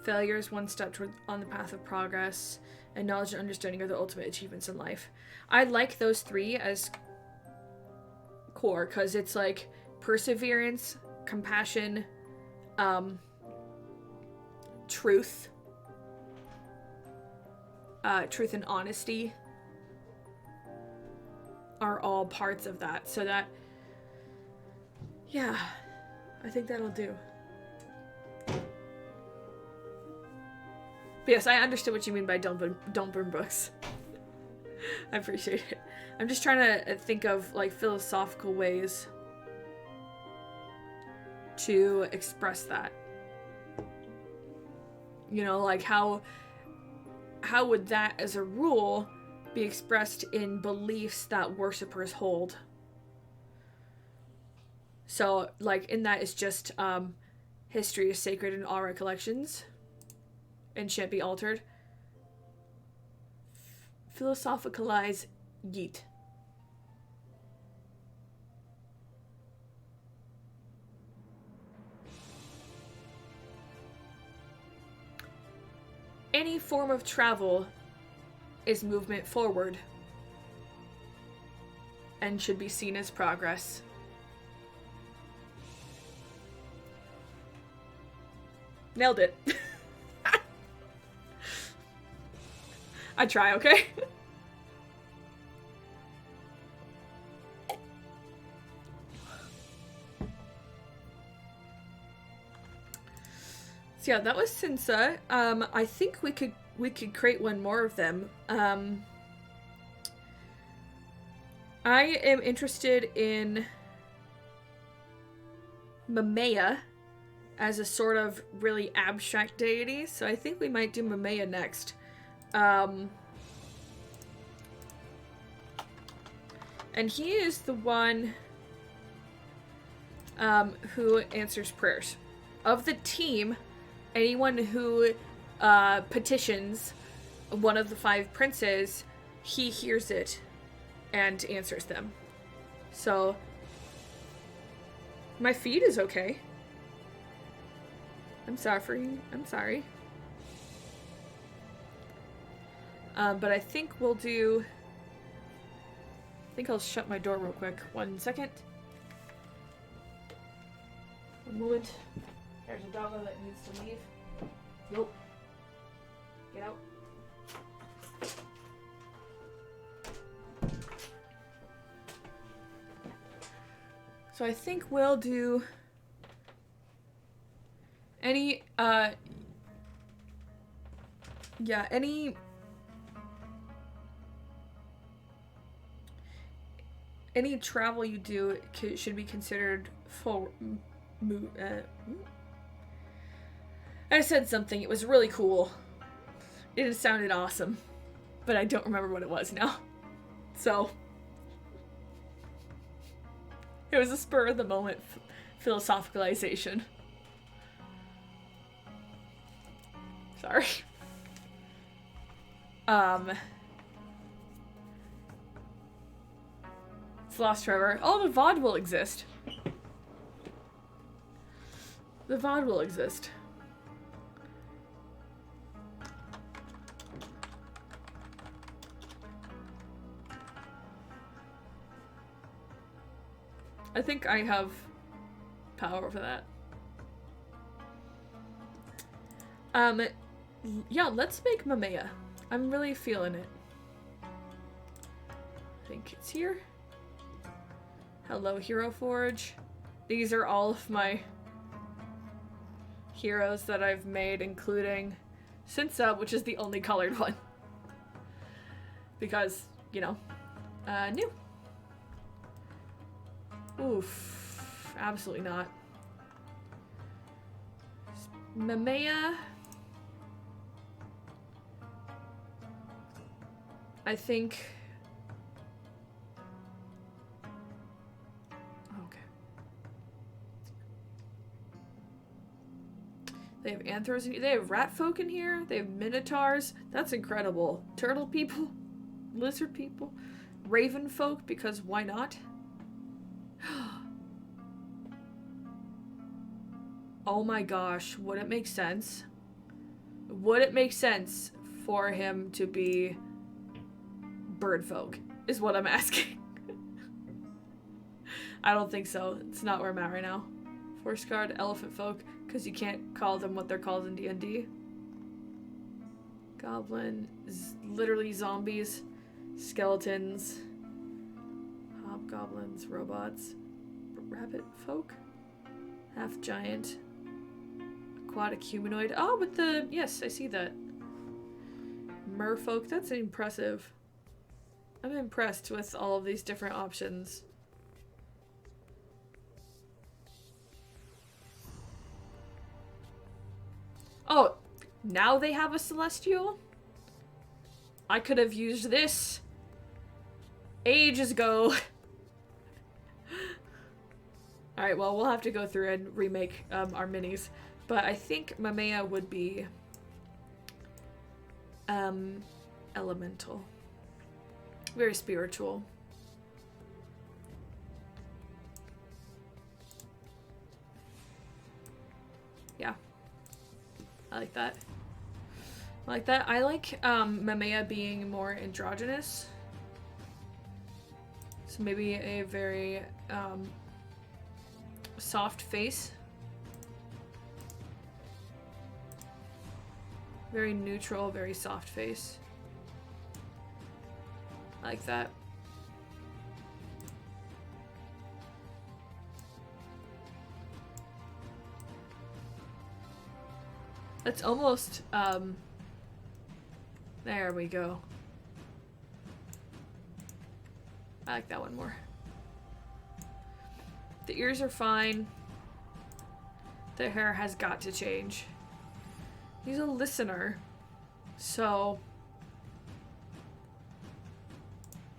Failure is one step toward on the path of progress. And knowledge and understanding are the ultimate achievements in life. I like those three as core, because it's like perseverance, compassion, truth. Truth and honesty are all parts of that. So that, yeah, I think that'll do. But yes, I understood what you mean by don't burn books. I appreciate it. I'm just trying to think of like philosophical ways to express that. You know, like how would that as a rule be expressed in beliefs that worshippers hold? So like in that is just history is sacred in all recollections and shan't be altered. Philosophicalize yeet. Any form of travel is movement forward and should be seen as progress. Nailed it. I try, okay? So yeah, that was Sinsa. I think we could create one more of them. I am interested in Mamea as a sort of really abstract deity, so I think we might do Mamea next. And he is the one who answers prayers. Of the team, anyone who petitions one of the 5 princes, he hears it and answers them. So, my feed is okay. I'm sorry. But I think we'll do... I think I'll shut my door real quick. 1 second. 1 moment. There's a doggo that needs to leave. Nope. Get out. So I think we'll do any any travel you do should be considered full I said something, it was really cool. It sounded awesome, but I don't remember what it was now. So, it was a spur of the moment philosophicalization. Sorry. It's lost forever. Oh, the VOD will exist. The VOD will exist. I think I have power over that. Yeah, let's make Mamea. I'm really feeling it. I think it's here. Hello, Hero Forge. These are all of my heroes that I've made, including Sinsa, which is the only colored one. Because, you know, new. Oof. Absolutely not. Mamea. I think... Okay. They have anthros in here. They have rat folk in here. They have minotaurs. That's incredible. Turtle people. Lizard people. Raven folk, because why not? Oh my gosh, would it make sense? Would it make sense for him to be bird folk? Is what I'm asking. I don't think so. It's not where I'm at right now. Force guard, elephant folk, because you can't call them what they're called in D&D. Goblin, literally zombies, skeletons, hobgoblins, robots, rabbit folk, half giant, aquatic humanoid. Oh, with the, yes, I see that. Merfolk, that's impressive. I'm impressed with all of these different options. Oh, now they have a celestial? I could have used this ages ago. Alright, well, we'll have to go through and remake our minis. But I think Mamea would be elemental. Very spiritual. Yeah. I like that. I like that. I like Mamea being more androgynous. So maybe a very soft face. Very neutral, very soft face. I like that. It's almost, there we go. I like that one more. The ears are fine. The hair has got to change. He's a listener. So,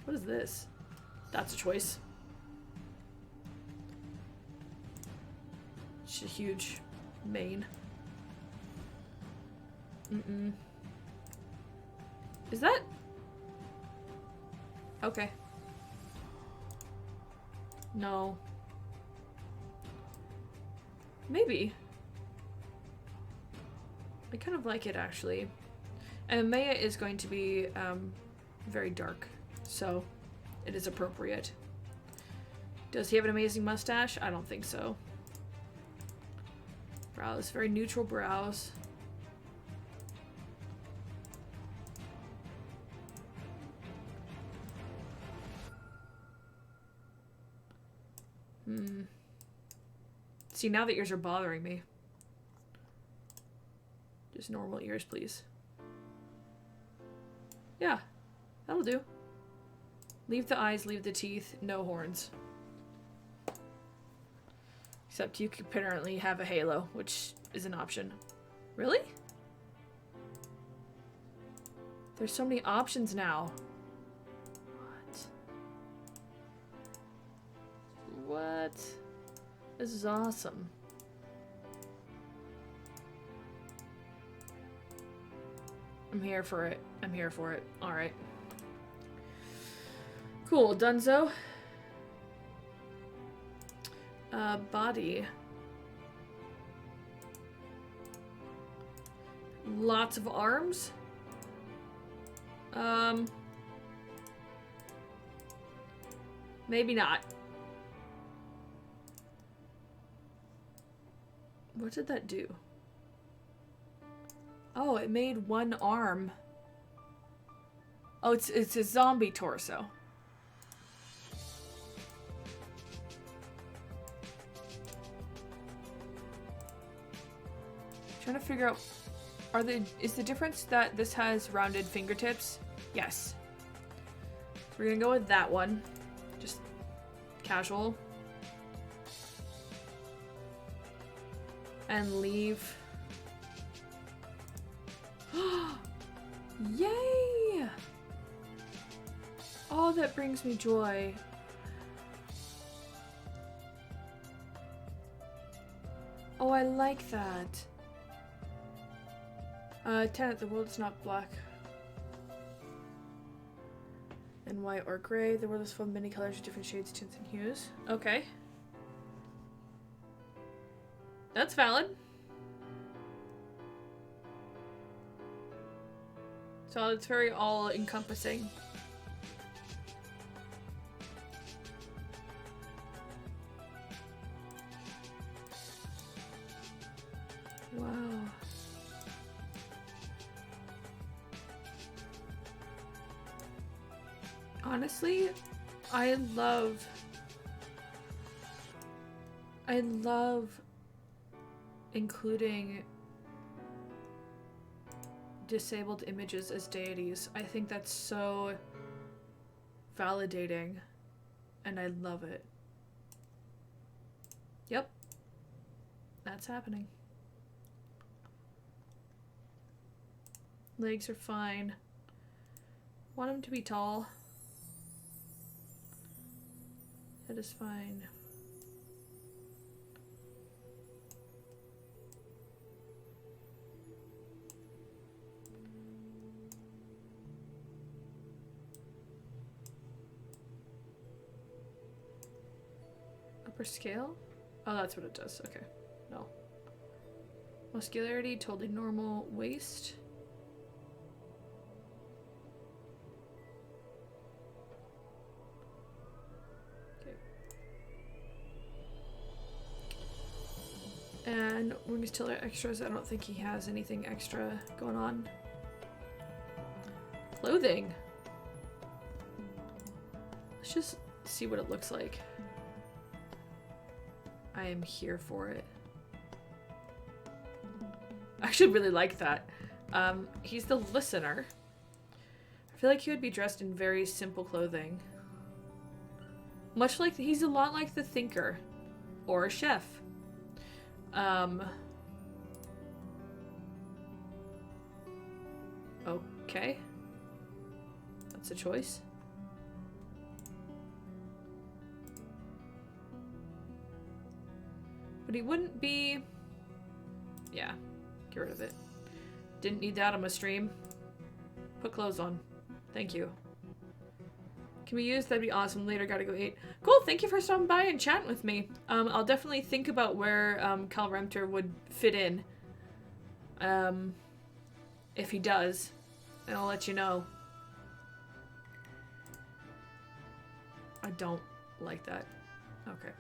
what is this? That's a choice. It's a huge mane. Is that? Okay. No. Maybe. I kind of like it, actually. And Maya is going to be very dark, so it is appropriate. Does he have an amazing mustache? I don't think so. Brows, very neutral brows. See, now the ears are bothering me. Just normal ears, please. Yeah, that'll do. Leave the eyes, leave the teeth, no horns. Except you could apparently have a halo, which is an option. Really? There's so many options now. What? This is awesome. I'm here for it. I'm here for it. Alright. Cool. Dunzo. Body. Lots of arms. Maybe not. What did that do? Oh, it made one arm. Oh, it's a zombie torso. Trying to figure out, is the difference that this has rounded fingertips? Yes. So we're gonna go with that one. Just casual. And leave. Yay! Oh, that brings me joy. Oh, I like that. Tenet, the world's not black. And white or gray. The world is full of many colors, different shades, tints, and hues. Okay. That's valid. So it's very all-encompassing. Wow. Honestly, I love including disabled images as deities. I think that's so validating, and I love it. Yep. That's happening. Legs are fine. Want him to be tall. That is fine. Upper scale? Oh, that's what it does. Okay. No. Muscularity, totally normal. Waist. And Wings Tiller extras, I don't think he has anything extra going on. Clothing. Let's just see what it looks like. I am here for it. I actually really like that. He's the listener. I feel like he would be dressed in very simple clothing. Much like, he's a lot like the thinker. Or a chef. Okay. That's a choice. But he wouldn't be... Yeah, get rid of it. Didn't need that on my stream. Put clothes on. Thank you. Can we use? That'd be awesome. Later, gotta go eat. Cool, thank you for stopping by and chatting with me. I'll definitely think about where Cal Remter would fit in. If he does. And I'll let you know. I don't like that. Okay.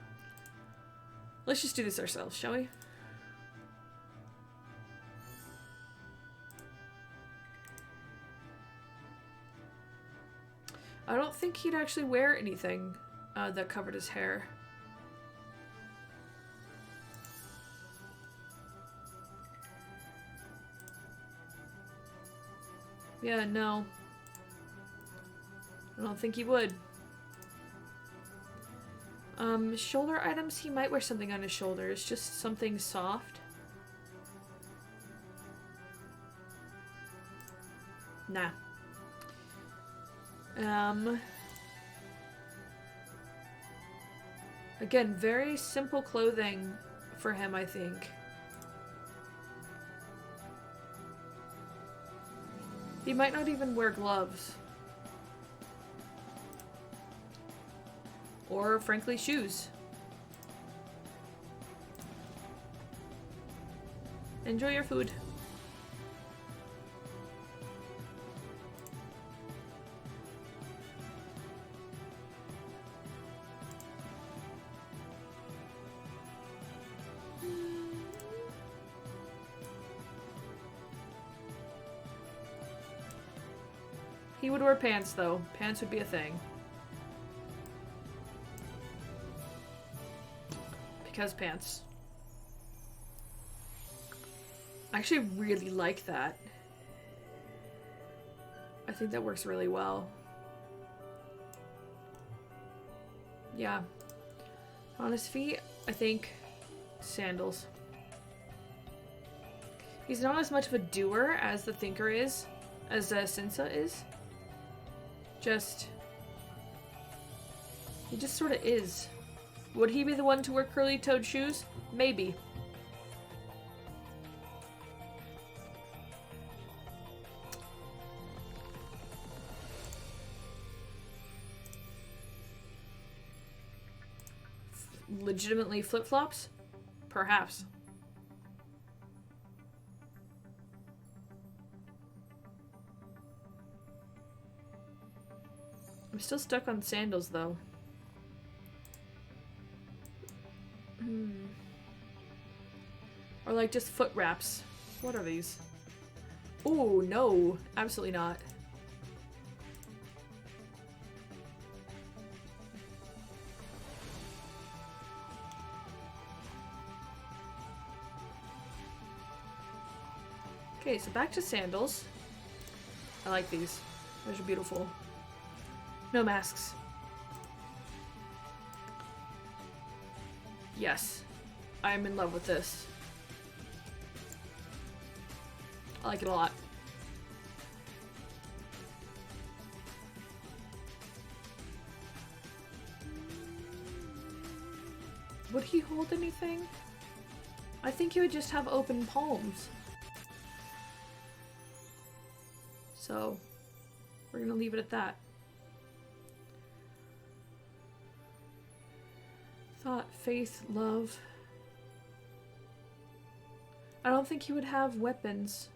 Let's just do this ourselves, shall we? I don't think he'd actually wear anything that covered his hair. Yeah, no. I don't think he would. Shoulder items, he might wear something on his shoulders, just something soft. Nah. Again, very simple clothing for him, I think. He might not even wear gloves. Or, frankly, shoes. Enjoy your food. He would wear pants, though. Pants would be a thing. Because pants. I actually really like that. I think that works really well. Yeah. On his feet, I think sandals. He's not as much of a doer as the thinker is, as Sinsa is. He just sort of is. Would he be the one to wear curly-toed shoes? Maybe. legitimately flip-flops? Perhaps. I'm still stuck on sandals, though. Or like just foot wraps. What are these? Oh, no. Absolutely not. Okay, so back to sandals. I like these. Those are beautiful. No masks. Yes. I'm in love with this. I like it a lot. Would he hold anything? I think he would just have open palms. So, we're gonna leave it at that. Thought, faith, love. I don't think he would have weapons.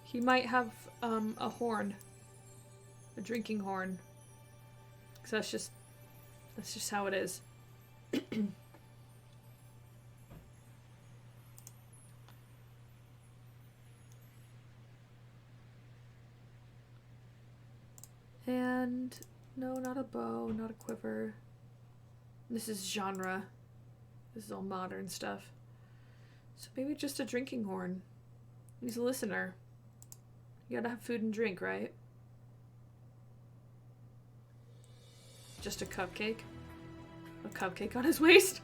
He might have a horn. A drinking horn. 'Cause that's just how it is. And no, not a bow, not a quiver. This is genre. This is all modern stuff. So maybe just a drinking horn. He's a listener. You gotta have food and drink, right? Just a cupcake? A cupcake on his waist?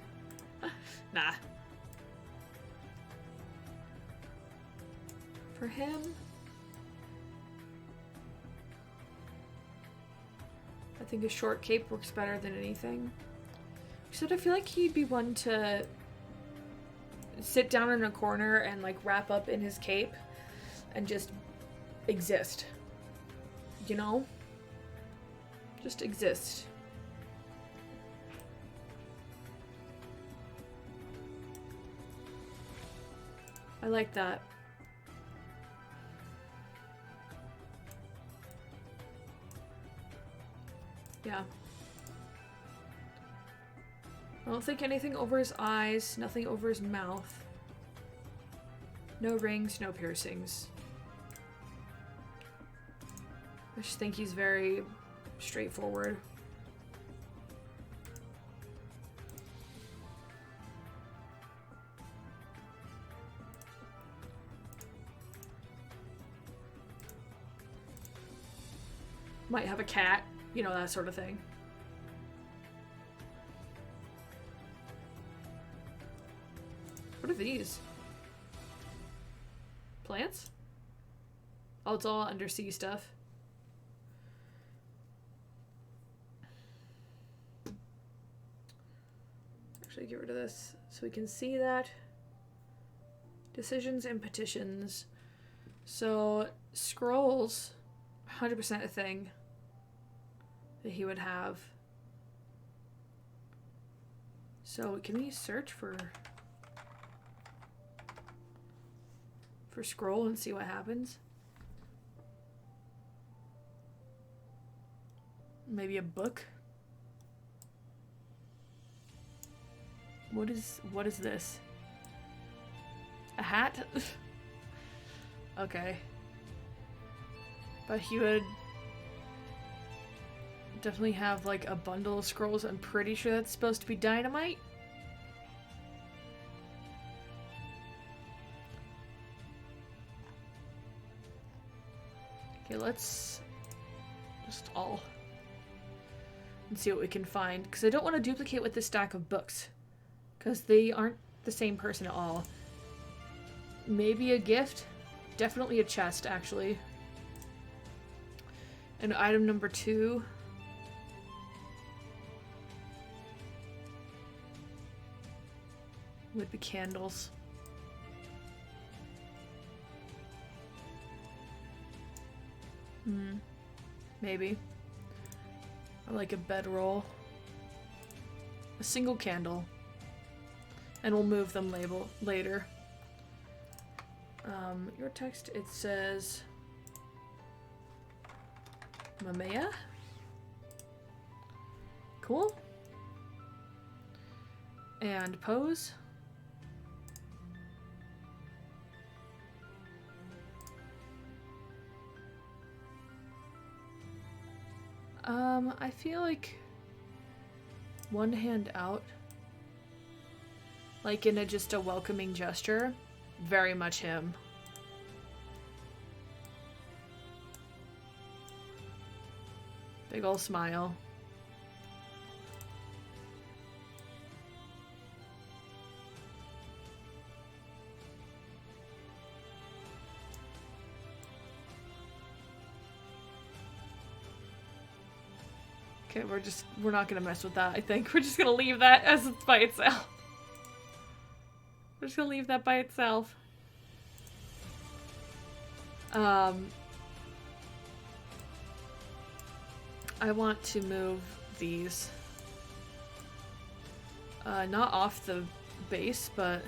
Nah. For him, I think a short cape works better than anything. Except I feel like he'd be one to sit down in a corner and like wrap up in his cape and just exist. You know? Just exist. I like that. Yeah. I don't think anything over his eyes, nothing over his mouth. No rings, no piercings. I just think he's very straightforward. Might have a cat, you know, that sort of thing. What are these? Plants? Oh, it's all undersea stuff. Actually, get rid of this so we can see that. Decisions and petitions. So, scrolls, 100% a thing that he would have. So, can we search for scroll and see what happens? Maybe a book? What is this? A hat? Okay. But he would definitely have like a bundle of scrolls. I'm pretty sure that's supposed to be dynamite. Okay, let's just all and see what we can find, because I don't want to duplicate with this stack of books because they aren't the same person at all. Maybe a gift, definitely a chest actually. And item number 2 would be candles. maybe. Or like a bedroll. A single candle. And we'll move them later. Your text, it says Mamea. Cool. And pose. I feel like one hand out, like in just a welcoming gesture, very much him. Big ol' smile. Okay, we're not gonna mess with that, I think. We're just gonna leave that as it's by itself. We're just gonna leave that by itself. I want to move these. Not off the base, but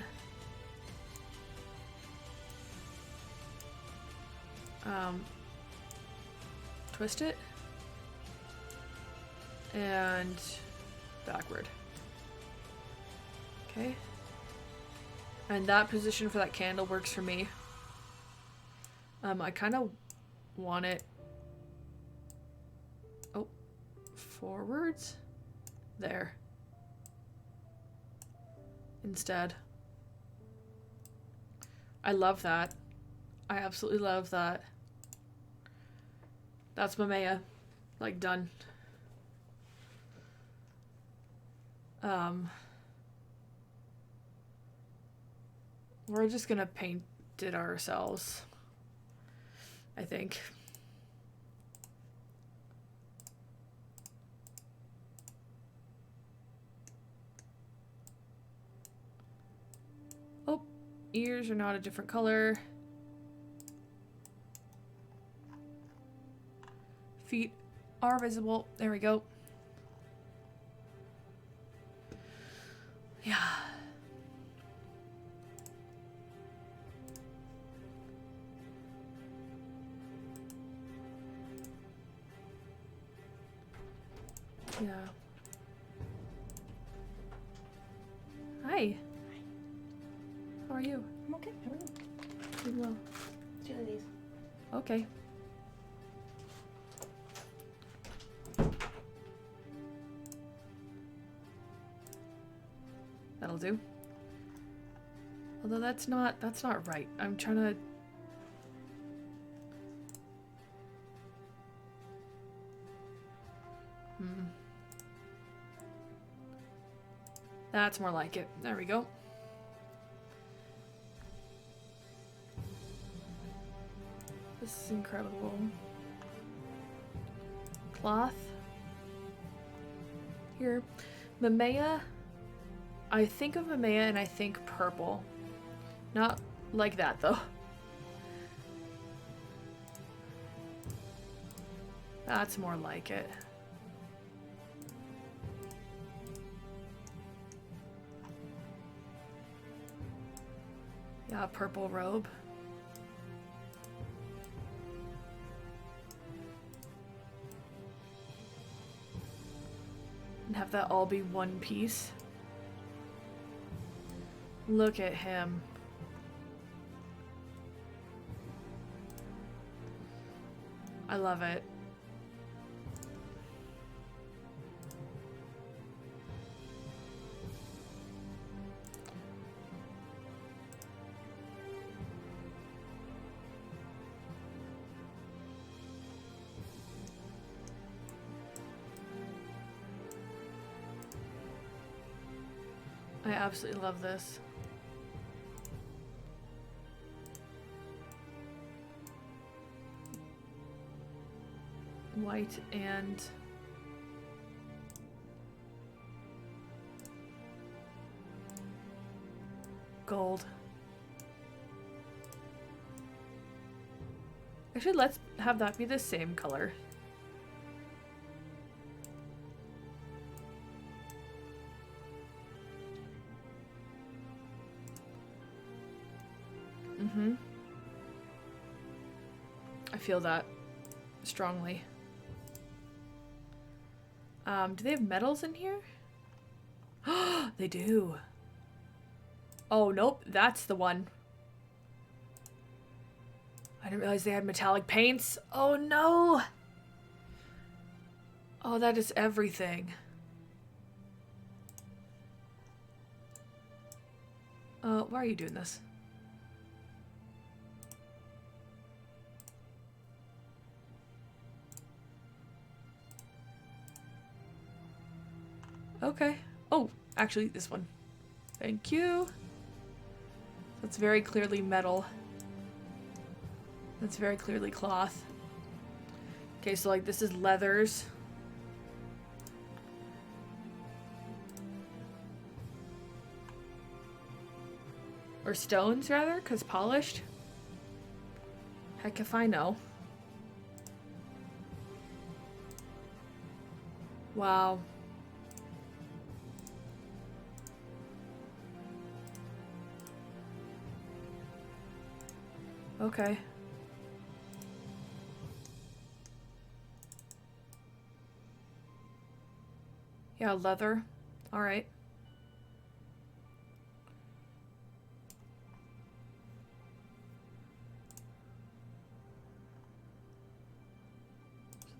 twist it. And backward. Okay. And that position for that candle works for me. I kind of want it forwards there instead. I love that. I absolutely love that. That's Mamea. Like, done. We're just gonna paint it ourselves, I think. Oh, ears are not a different color. Feet are visible. There we go. Yeah. Yeah. Hi. How are you? I'm okay. How are you? Doing well. Let's do these. Okay. That'll do. Although that's not right. I'm trying to... That's more like it. There we go. This is incredible. Cloth. Here. Mamea. I think of Mamea and I think purple. Not like that though. That's more like it. Yeah, purple robe. And have that all be one piece. Look at him. I love it. I absolutely love this. White and gold. Actually, let's have that be the same color. Mm-hmm. I feel that strongly. Do they have metals in here? They do. Oh, nope. That's the one. I didn't realize they had metallic paints. Oh, no. Oh, that is everything. Why are you doing this? Okay. Oh, actually, this one. Thank you. That's very clearly metal. That's very clearly cloth. Okay, so like this is leathers. Or stones, rather, because polished. Heck if I know. Wow. Okay. Yeah, leather. Alright.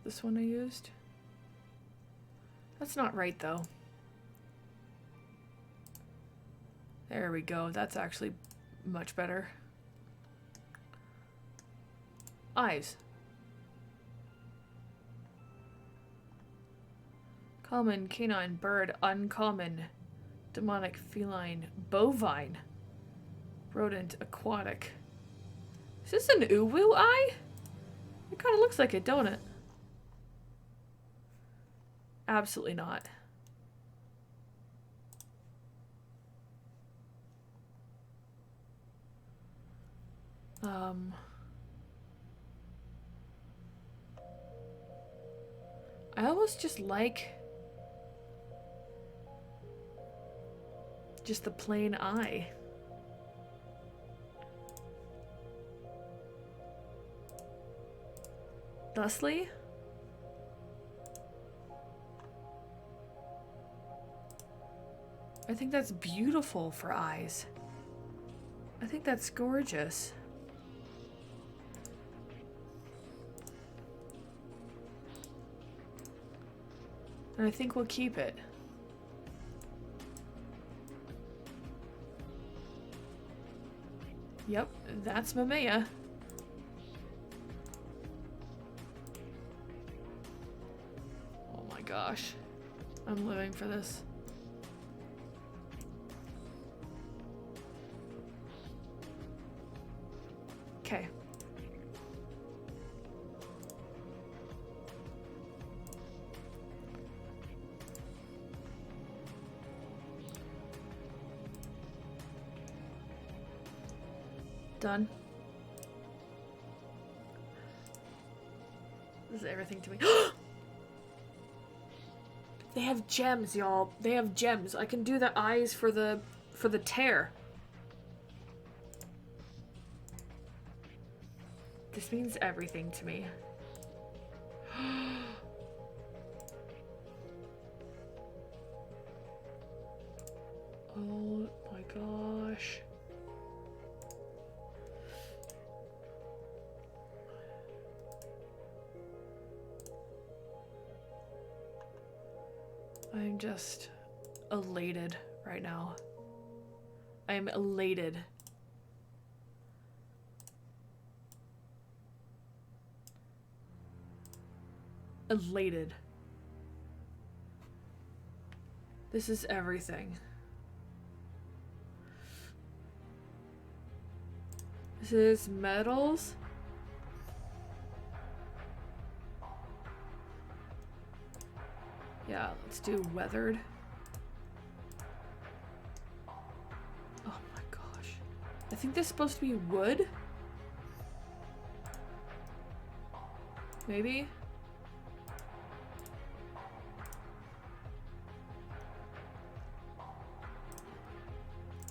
This one I used. That's not right, though. There we go. That's actually much better. Eyes. Common, canine, bird, uncommon, demonic, feline, bovine, rodent, aquatic. Is this an uwu eye? It kind of looks like it, don't it? Absolutely not. I almost just like just the plain eye. Thusly? I think that's beautiful for eyes. I think that's gorgeous. And I think we'll keep it. Yep, that's Mamiya. Oh my gosh. I'm living for this. Okay. Done. This is everything to me. They have gems, y'all. They have gems. I can do the eyes for the tear. This means everything to me. Oh my gosh. I'm just elated right now. I am elated. Elated. This is everything. This is metals. Yeah, let's do weathered. Oh my gosh. I think this is supposed to be wood? Maybe?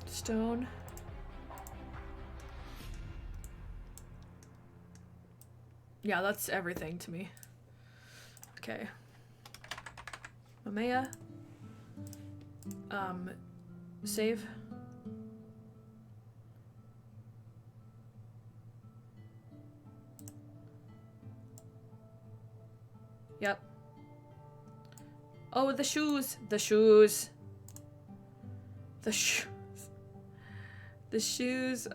Stone. Yeah, that's everything to me. Okay. Mamea. Save. Yep. Oh, the shoes. The shoes. The shoes. The shoes,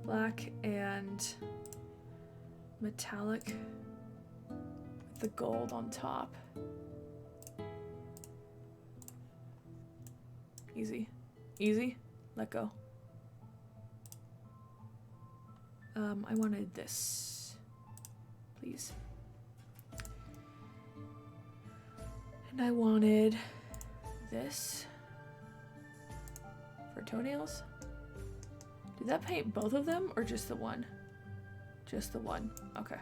Black and metallic with the gold on top. Easy. Easy. Let go. I wanted this. Please. And I wanted this for toenails. Did that paint both of them or just the one? Just the one. Okay.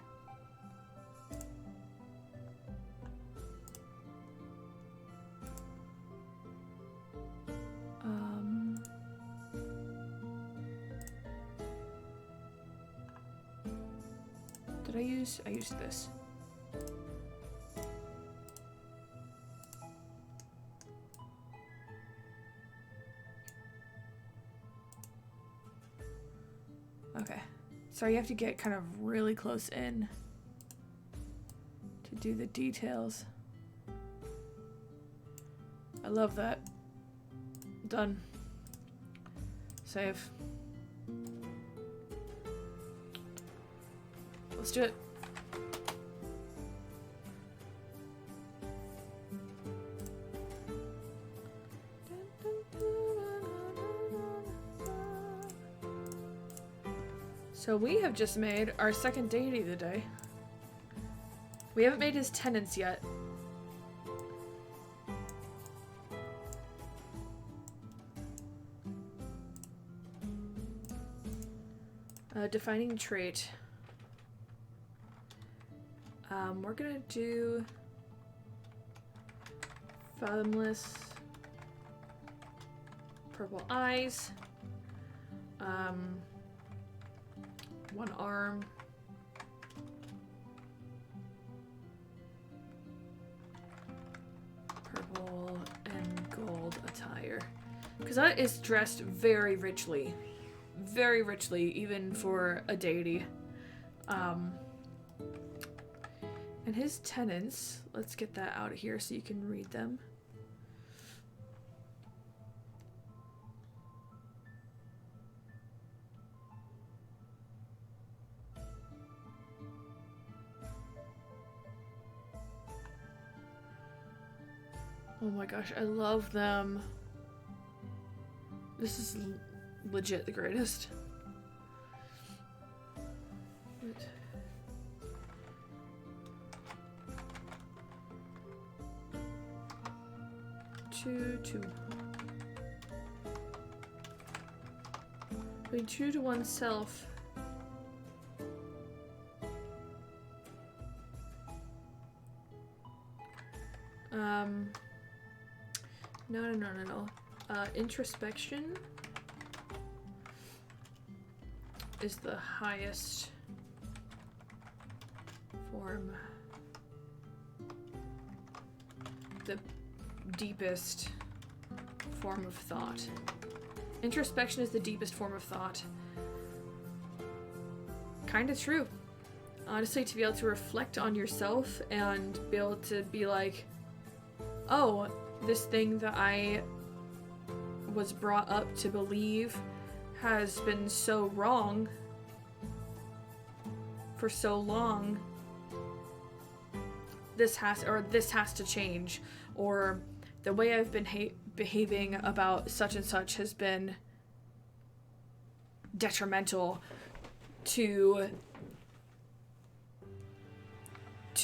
Did I used this. Okay. So you have to get kind of really close in to do the details. I love that. Done. Save. Let's do it. So we have just made our second deity of the day. We haven't made his tenants yet. Defining trait. We're gonna do fathomless, purple eyes, one arm, purple and gold attire, because that is dressed very richly, even for a deity. And his tenants, let's get that out of here so you can read them. Oh my gosh, I love them. This is legit the greatest. Two. Being true to oneself. No. Introspection is the highest form. The deepest form of thought. Introspection is the deepest form of thought. Kinda true. Honestly, to be able to reflect on yourself and be able to be like, oh, this thing that I was brought up to believe has been so wrong for so long. This has to change, or the way I've been behaving about such and such has been detrimental to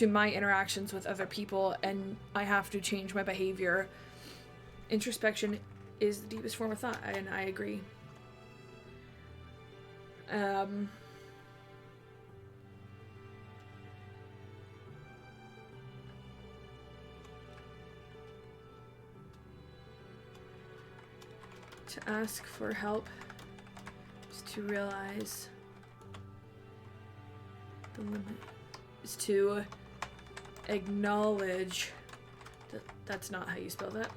my interactions with other people, and I have to change my behavior. Introspection is the deepest form of thought, and I agree. To ask for help is to realize the limit. Is to acknowledge that that's not how you spell that.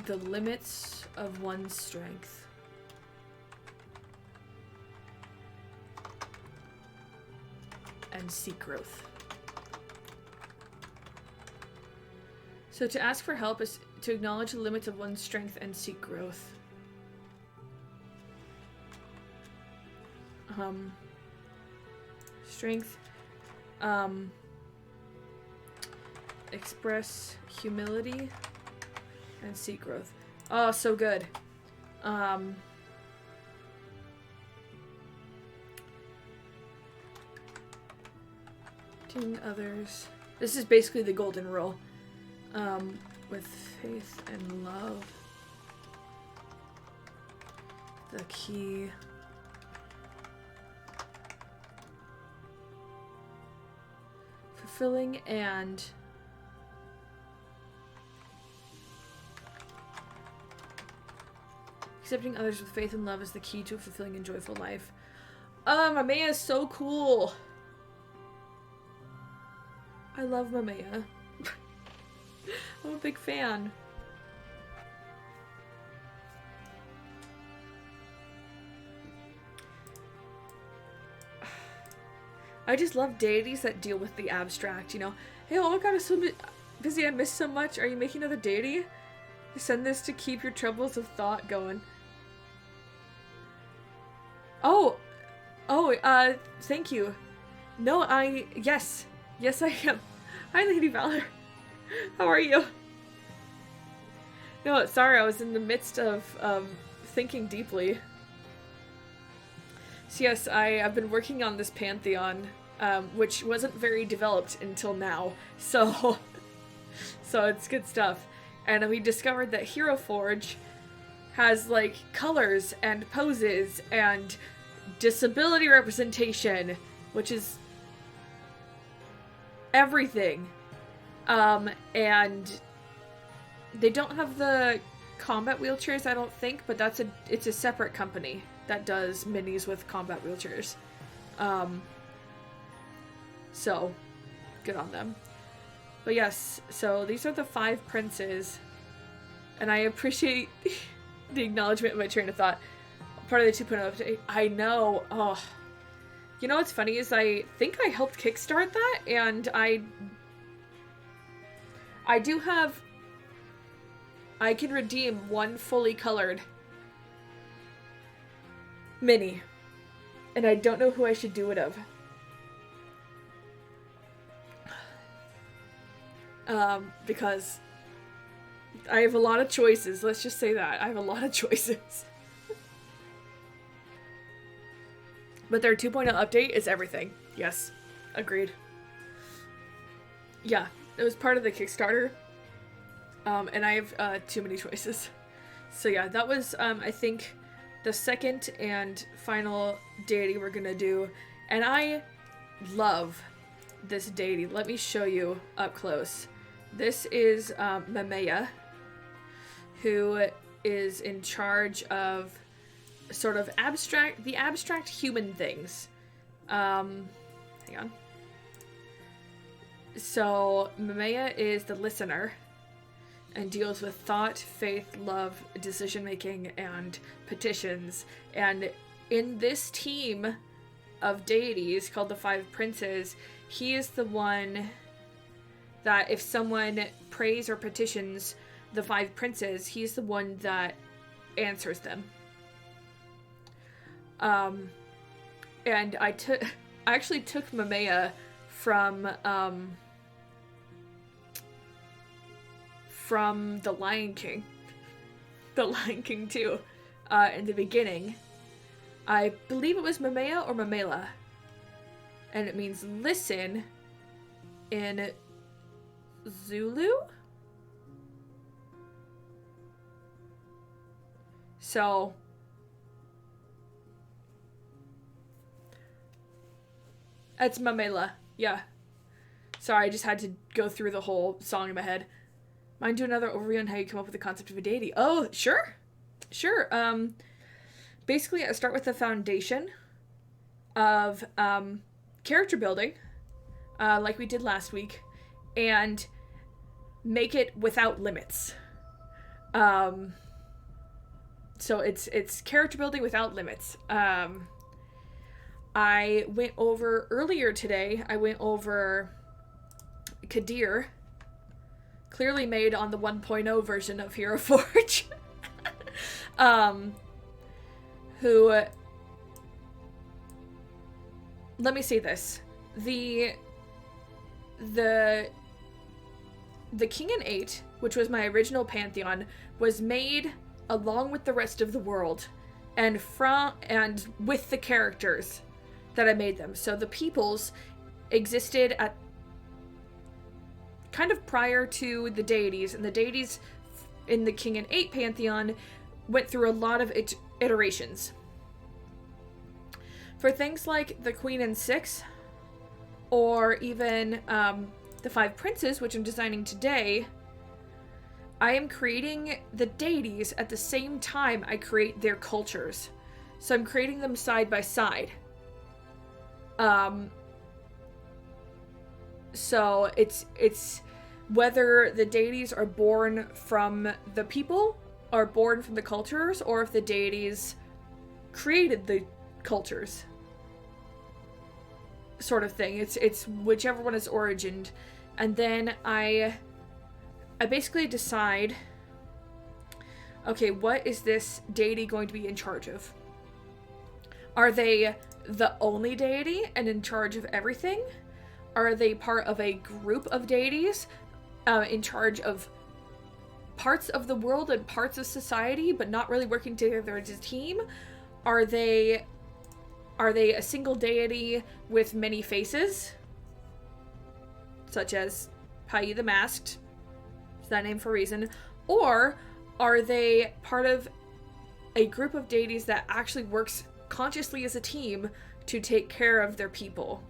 The limits of one's strength. And seek growth. So to ask for help is to acknowledge the limits of one's strength and seek growth. Strength. Express humility and seek growth. Oh, so good. Teaching others. This is basically the golden rule. With faith and love. The key. Fulfilling and accepting others with faith and love is the key to a fulfilling and joyful life. Mamea is so cool. I love Mamea. I'm a big fan. I just love deities that deal with the abstract, you know. Hey, oh my god, I'm so busy, I missed so much. Are you making another deity? Send this to keep your troubles of thought going. Thank you. No, yes, I am. Hi, Lady Valor. How are you? No, sorry, I was in the midst of thinking deeply. So yes, I've been working on this pantheon, which wasn't very developed until now. So it's good stuff. And we discovered that Hero Forge has like colors and poses and disability representation, which is everything. And they don't have the combat wheelchairs, I don't think, but it's a separate company that does minis with combat wheelchairs. So good on them. But yes, so these are the 5 princes, and I appreciate the acknowledgement of my train of thought. Part of the 2.0 update. I know. Oh, you know what's funny is I think I helped kickstart that, and I do have. I can redeem one fully colored mini, and I don't know who I should do it of. Because I have a lot of choices. Let's just say that. I have a lot of choices. But their 2.0 update is everything. Yes. Agreed. Yeah. It was part of the Kickstarter. And I have too many choices. So yeah, that was, I think, the second and final deity we're gonna do. And I love this deity. Let me show you up close. This is Mamea, who is in charge of sort of the abstract human things. Hang on. So Mamea is the listener and deals with thought, faith, love, decision-making, and petitions. And in this team of deities called the 5 Princes, he is the one that if someone prays or petitions the 5 Princes, he's the one that answers them. And I actually took Mamea from The Lion King. The Lion King 2, in the beginning. I believe it was Mamea or Mamela. And it means listen in Zulu? So it's Mamela, yeah. Sorry, I just had to go through the whole song in my head. Mind do another overview on how you come up with the concept of a deity. Oh, sure. Sure. Basically, I start with the foundation of character building, like we did last week, and make it without limits. So it's character building without limits. I went over earlier today. I went over Kadir, clearly made on the 1.0 version of Hero Forge. Who, let me say this, the King and Eight, which was my original pantheon, was made along with the rest of the world, and with the characters that I made them. So the peoples existed at kind of prior to the deities, and the deities in the King and Eight pantheon went through a lot of iterations. For things like the Queen and Six, or even the Five Princes, which I'm designing today, I am creating the deities at the same time I create their cultures. So I'm creating them side by side. So it's whether the deities are born from the people, are born from the cultures, or if the deities created the cultures, sort of thing. It's whichever one is origined. And then I basically decide, okay, what is this deity going to be in charge of? Are they the only deity and in charge of everything? Are they part of a group of deities in charge of parts of the world and parts of society, but not really working together as a team? Are they a single deity with many faces, such as Pai the Masked? Is that name for a reason? Or are they part of a group of deities that actually works consciously as a team to take care of their people?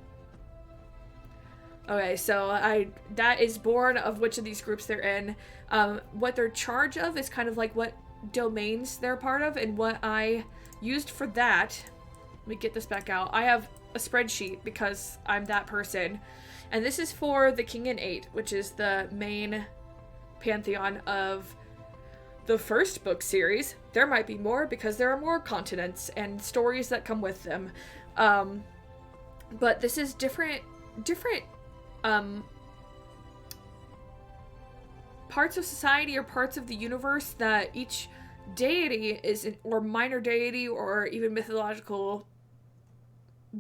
Okay, so that is born of which of these groups they're in. What they're charge of is kind of like what domains they're part of, and what I used for that. Let me get this back out. I have a spreadsheet because I'm that person. And this is for the King and Eight, which is the main pantheon of the first book series. There might be more because there are more continents and stories that come with them. But this is different parts of society or parts of the universe that each deity or minor deity or even mythological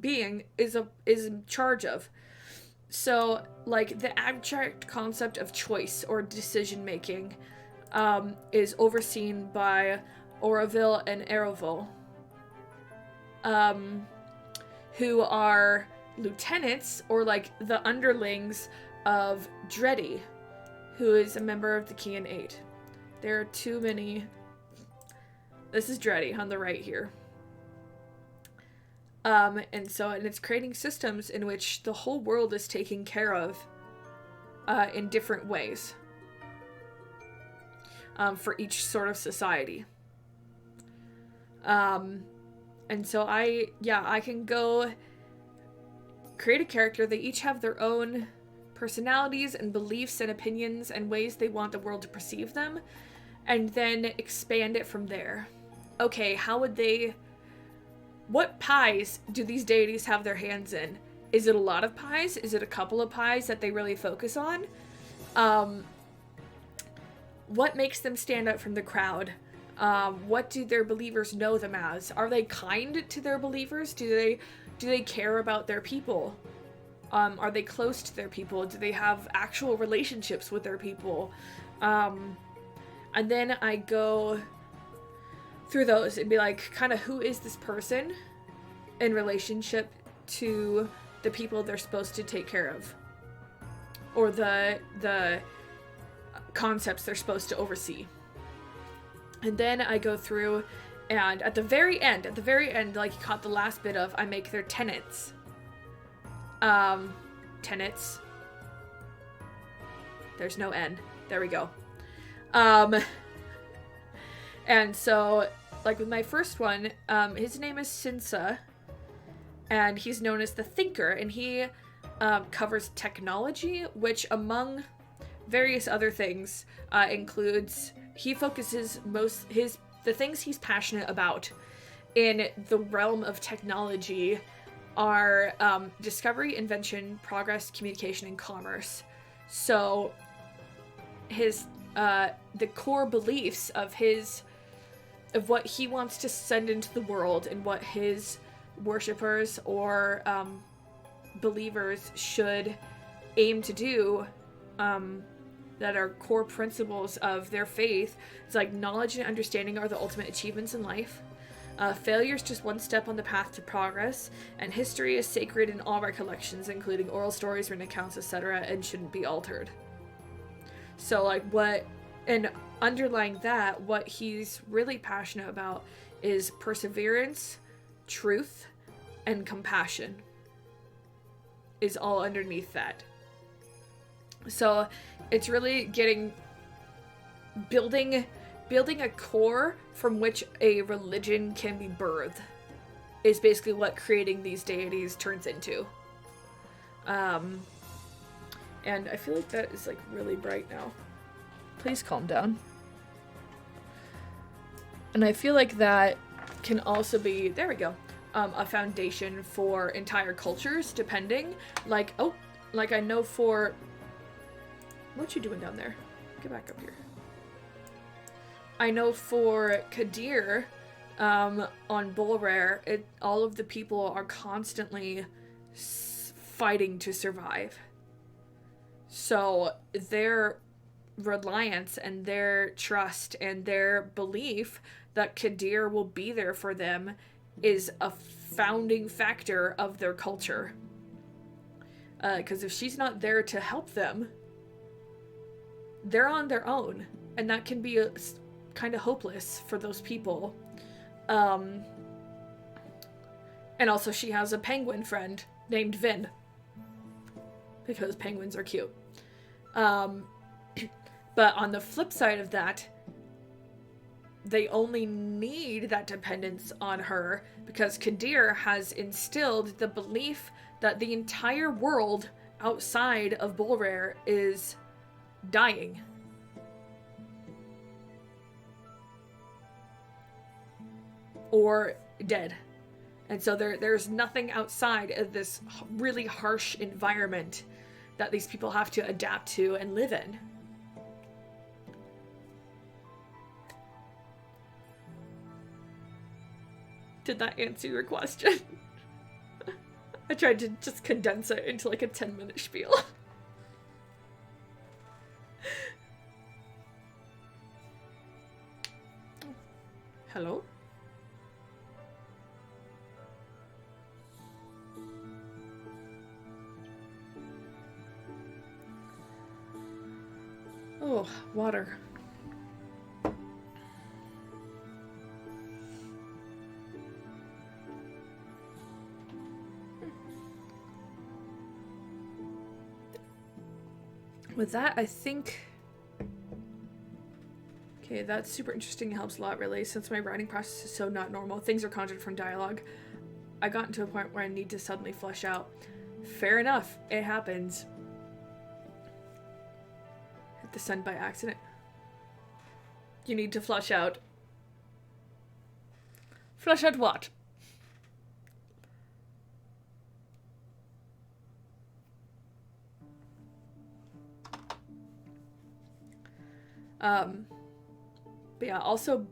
being is in charge of. So, like, the abstract concept of choice or decision making is overseen by Oroville and Eroville, who are lieutenants, or like the underlings of Dreddy, who is a member of the King and Eight. There are too many. This is Dreddy on the right here. And it's creating systems in which the whole world is taken care of in different ways for each sort of society. And so I can go create a character. They each have their own personalities and beliefs and opinions and ways they want the world to perceive them, and then expand it from there. Okay, what pies do these deities have their hands in? Is it a lot of pies? Is it a couple of pies that they really focus on? What makes them stand out from the crowd? What do their believers know them as? Are they kind to their believers? Do they care about their people? Are they close to their people? Do they have actual relationships with their people? And then I go through those and be like, kind of, who is this person in relationship to the people they're supposed to take care of, or the concepts they're supposed to oversee. And then I go through, and at the very end, like you caught the last bit of, I make their tenets. Tenets. There's no N. There we go. And so, like with my first one, his name is Sinsa, and he's known as the Thinker, and he covers technology, which among various other things includes, he focuses the things he's passionate about in the realm of technology are discovery, invention, progress, communication, and commerce. So his the core beliefs of what he wants to send into the world and what his worshippers or believers should aim to do, that are core principles of their faith. It's like knowledge and understanding are the ultimate achievements in life. Failure is just one step on the path to progress, and history is sacred in all recollections, including oral stories, written accounts, etc., and shouldn't be altered. So, like, and underlying that, what he's really passionate about is perseverance, truth, and compassion is all underneath that. So it's really building a core from which a religion can be birthed is basically what creating these deities turns into. And I feel like that is like really bright now. Please calm down. And I feel like that can also be, there we go, a foundation for entire cultures, depending. Like I know for, what you doing down there? Get back up here. I know for Kadir, on Bulrare, all of the people are constantly fighting to survive. So their reliance and their trust and their belief that Kadir will be there for them is a founding factor of their culture. Because if she's not there to help them, they're on their own, and that can be kind of hopeless for those people. And also she has a penguin friend named Vin, because penguins are cute. But on the flip side of that, they only need that dependence on her because Kadir has instilled the belief that the entire world outside of Bulrare is dying. Or dead. And so there's nothing outside of this really harsh environment that these people have to adapt to and live in. Did that answer your question? I tried to just condense it into like a 10-minute spiel. Hello? Oh, water. With that, I think... Okay, that's super interesting. It helps a lot, really. Since my writing process is so not normal, things are conjured from dialogue. I got into a point where I need to suddenly flesh out. Fair enough. It happens. Hit the sun by accident. You need to flush out. Flush out what? But yeah, also,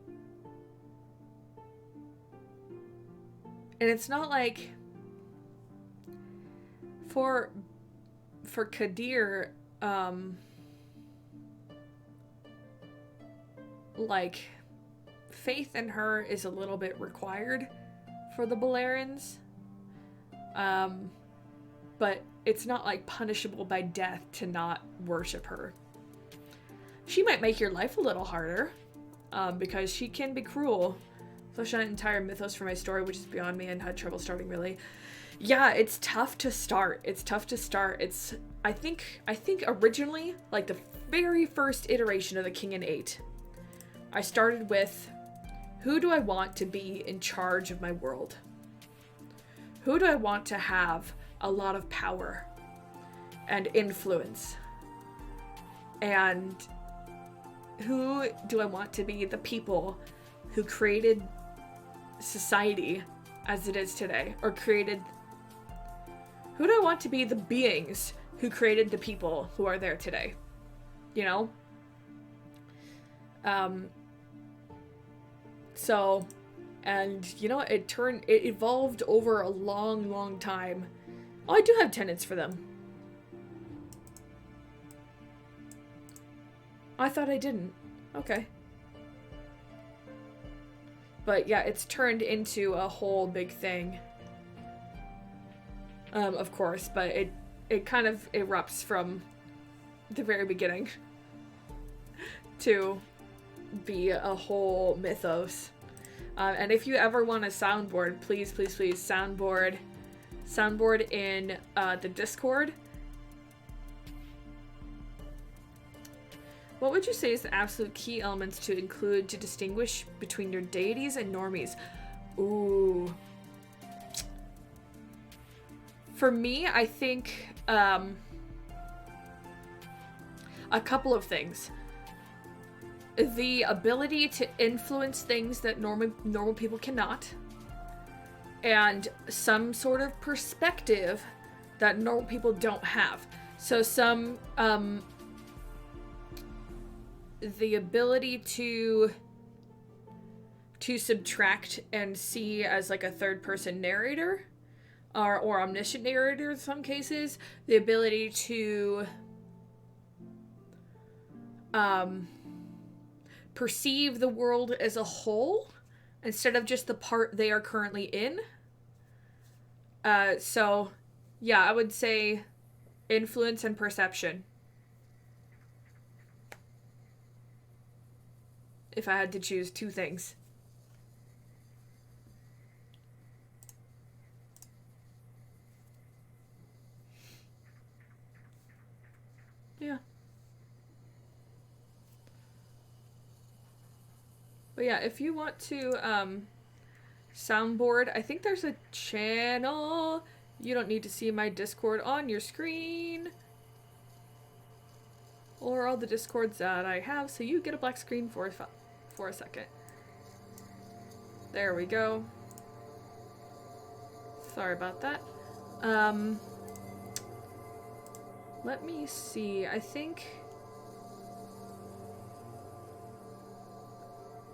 and it's not like for Kadir, like faith in her is a little bit required for the Balerans, but it's not like punishable by death to not worship her. She might make your life a little harder, because she can be cruel. Flesh out an entire mythos for my story, which is beyond me, and had trouble starting, really. Yeah, it's tough to start. It's I think originally, like the very first iteration of the King in 8, I started with Who do I want to be in charge of my world? Who do I want to have a lot of power and influence? And who do I want to be the people who created society as it is today? Or created... Who do I want to be the beings who created the people who are there today? You know? So, and you know, it evolved over a long, long time. Oh, I do have tenants for them. I thought I didn't. Okay. But yeah, it's turned into a whole big thing. Of course, but it kind of erupts from the very beginning to be a whole mythos. And if you ever want a soundboard, please, please, please, soundboard in the Discord. What would you say is the absolute key elements to include to distinguish between your deities and normies? Ooh. For me, I think a couple of things. The ability to influence things that normal people cannot, and some sort of perspective that normal people don't have. So the ability to subtract and see as like a third person narrator, or omniscient narrator in some cases. The ability to perceive the world as a whole instead of just the part they are currently in. So yeah, I would say influence and perception. If I had to choose two things. Yeah. But yeah, if you want to soundboard, I think there's a channel. You don't need to see my Discord on your screen. Or all the Discords that I have, so you get a black screen for a second. There we go. Sorry about that. Let me see. I think...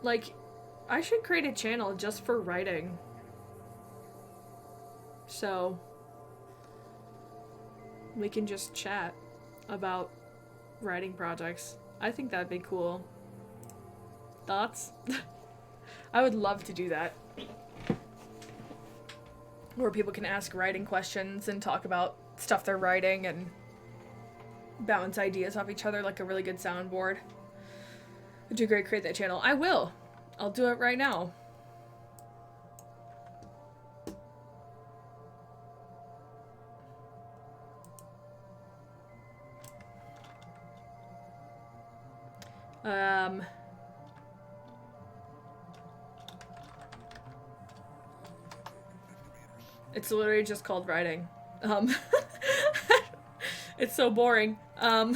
like, I should create a channel just for writing. So, we can just chat about writing projects. I think that'd be cool. Thoughts? I would love to do that. Where people can ask writing questions and talk about stuff they're writing and bounce ideas off each other like a really good soundboard. Would you agree to create that channel? I will. I'll do it right now. It's literally just called writing. It's so boring. Talk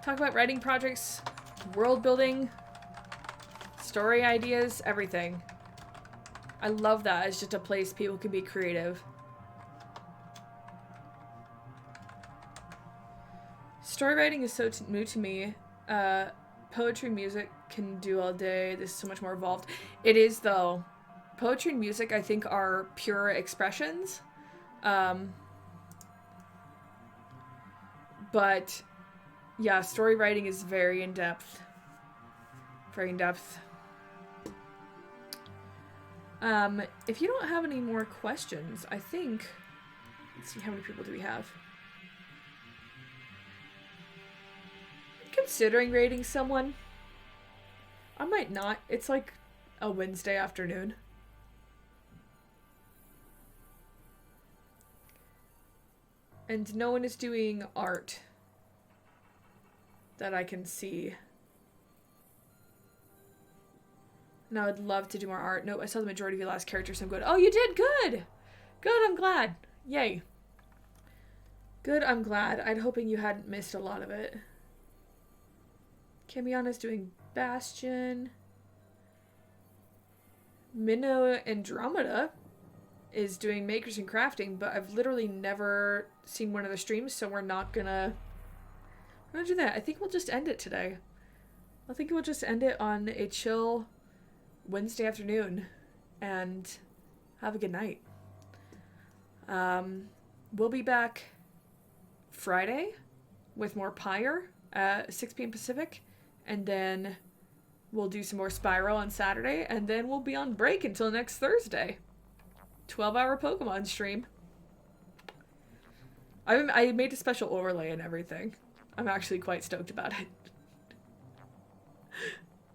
about writing projects, world building, story ideas, everything. I love that. It's just a place people can be creative. Story writing is so new to me. Poetry, music can do all day. This is so much more evolved. It is, though. Poetry and music, I think, are pure expressions. But yeah, story writing is very in-depth. Very in-depth. If you don't have any more questions, I think... Let's see, how many people do we have? Considering rating someone. I might not. It's like a Wednesday afternoon. And no one is doing art. that I can see. And I would love to do more art. No, I saw the majority of your last character, so I'm good. Oh, you did? Good! Good, I'm glad. Yay. Good, I'm glad. I'd hoping you hadn't missed a lot of it. Camiana's doing Bastion. Minnow Andromeda is doing Makers and Crafting, but I've literally never seen one of the streams, so we're not gonna do that. I think we'll just end it today. I think we'll just end it on a chill Wednesday afternoon and have a good night. We'll be back Friday with more Pyre at 6 p.m. Pacific, and then we'll do some more Spyro on Saturday, and then we'll be on break until next Thursday. 12-hour Pokemon stream. I made a special overlay and everything. I'm actually quite stoked about it.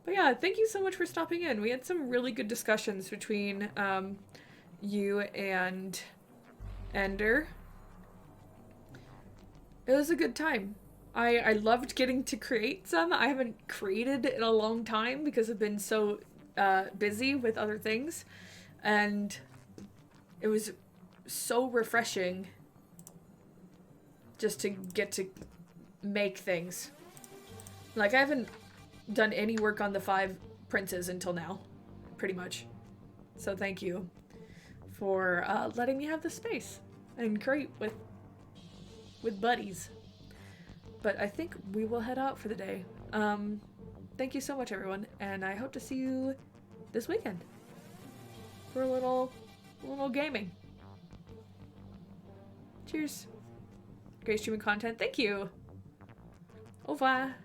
But yeah, thank you so much for stopping in. We had some really good discussions between you and Ender. It was a good time. I loved getting to create some. I haven't created in a long time because I've been so busy with other things. And it was so refreshing just to get to make things. Like, I haven't done any work on the 5 princes until now, pretty much. So thank you for letting me have the space and create with buddies. But I think we will head out for the day. Thank you so much, everyone, and I hope to see you this weekend for a little gaming. Cheers. Great streaming content. Thank you. Au revoir.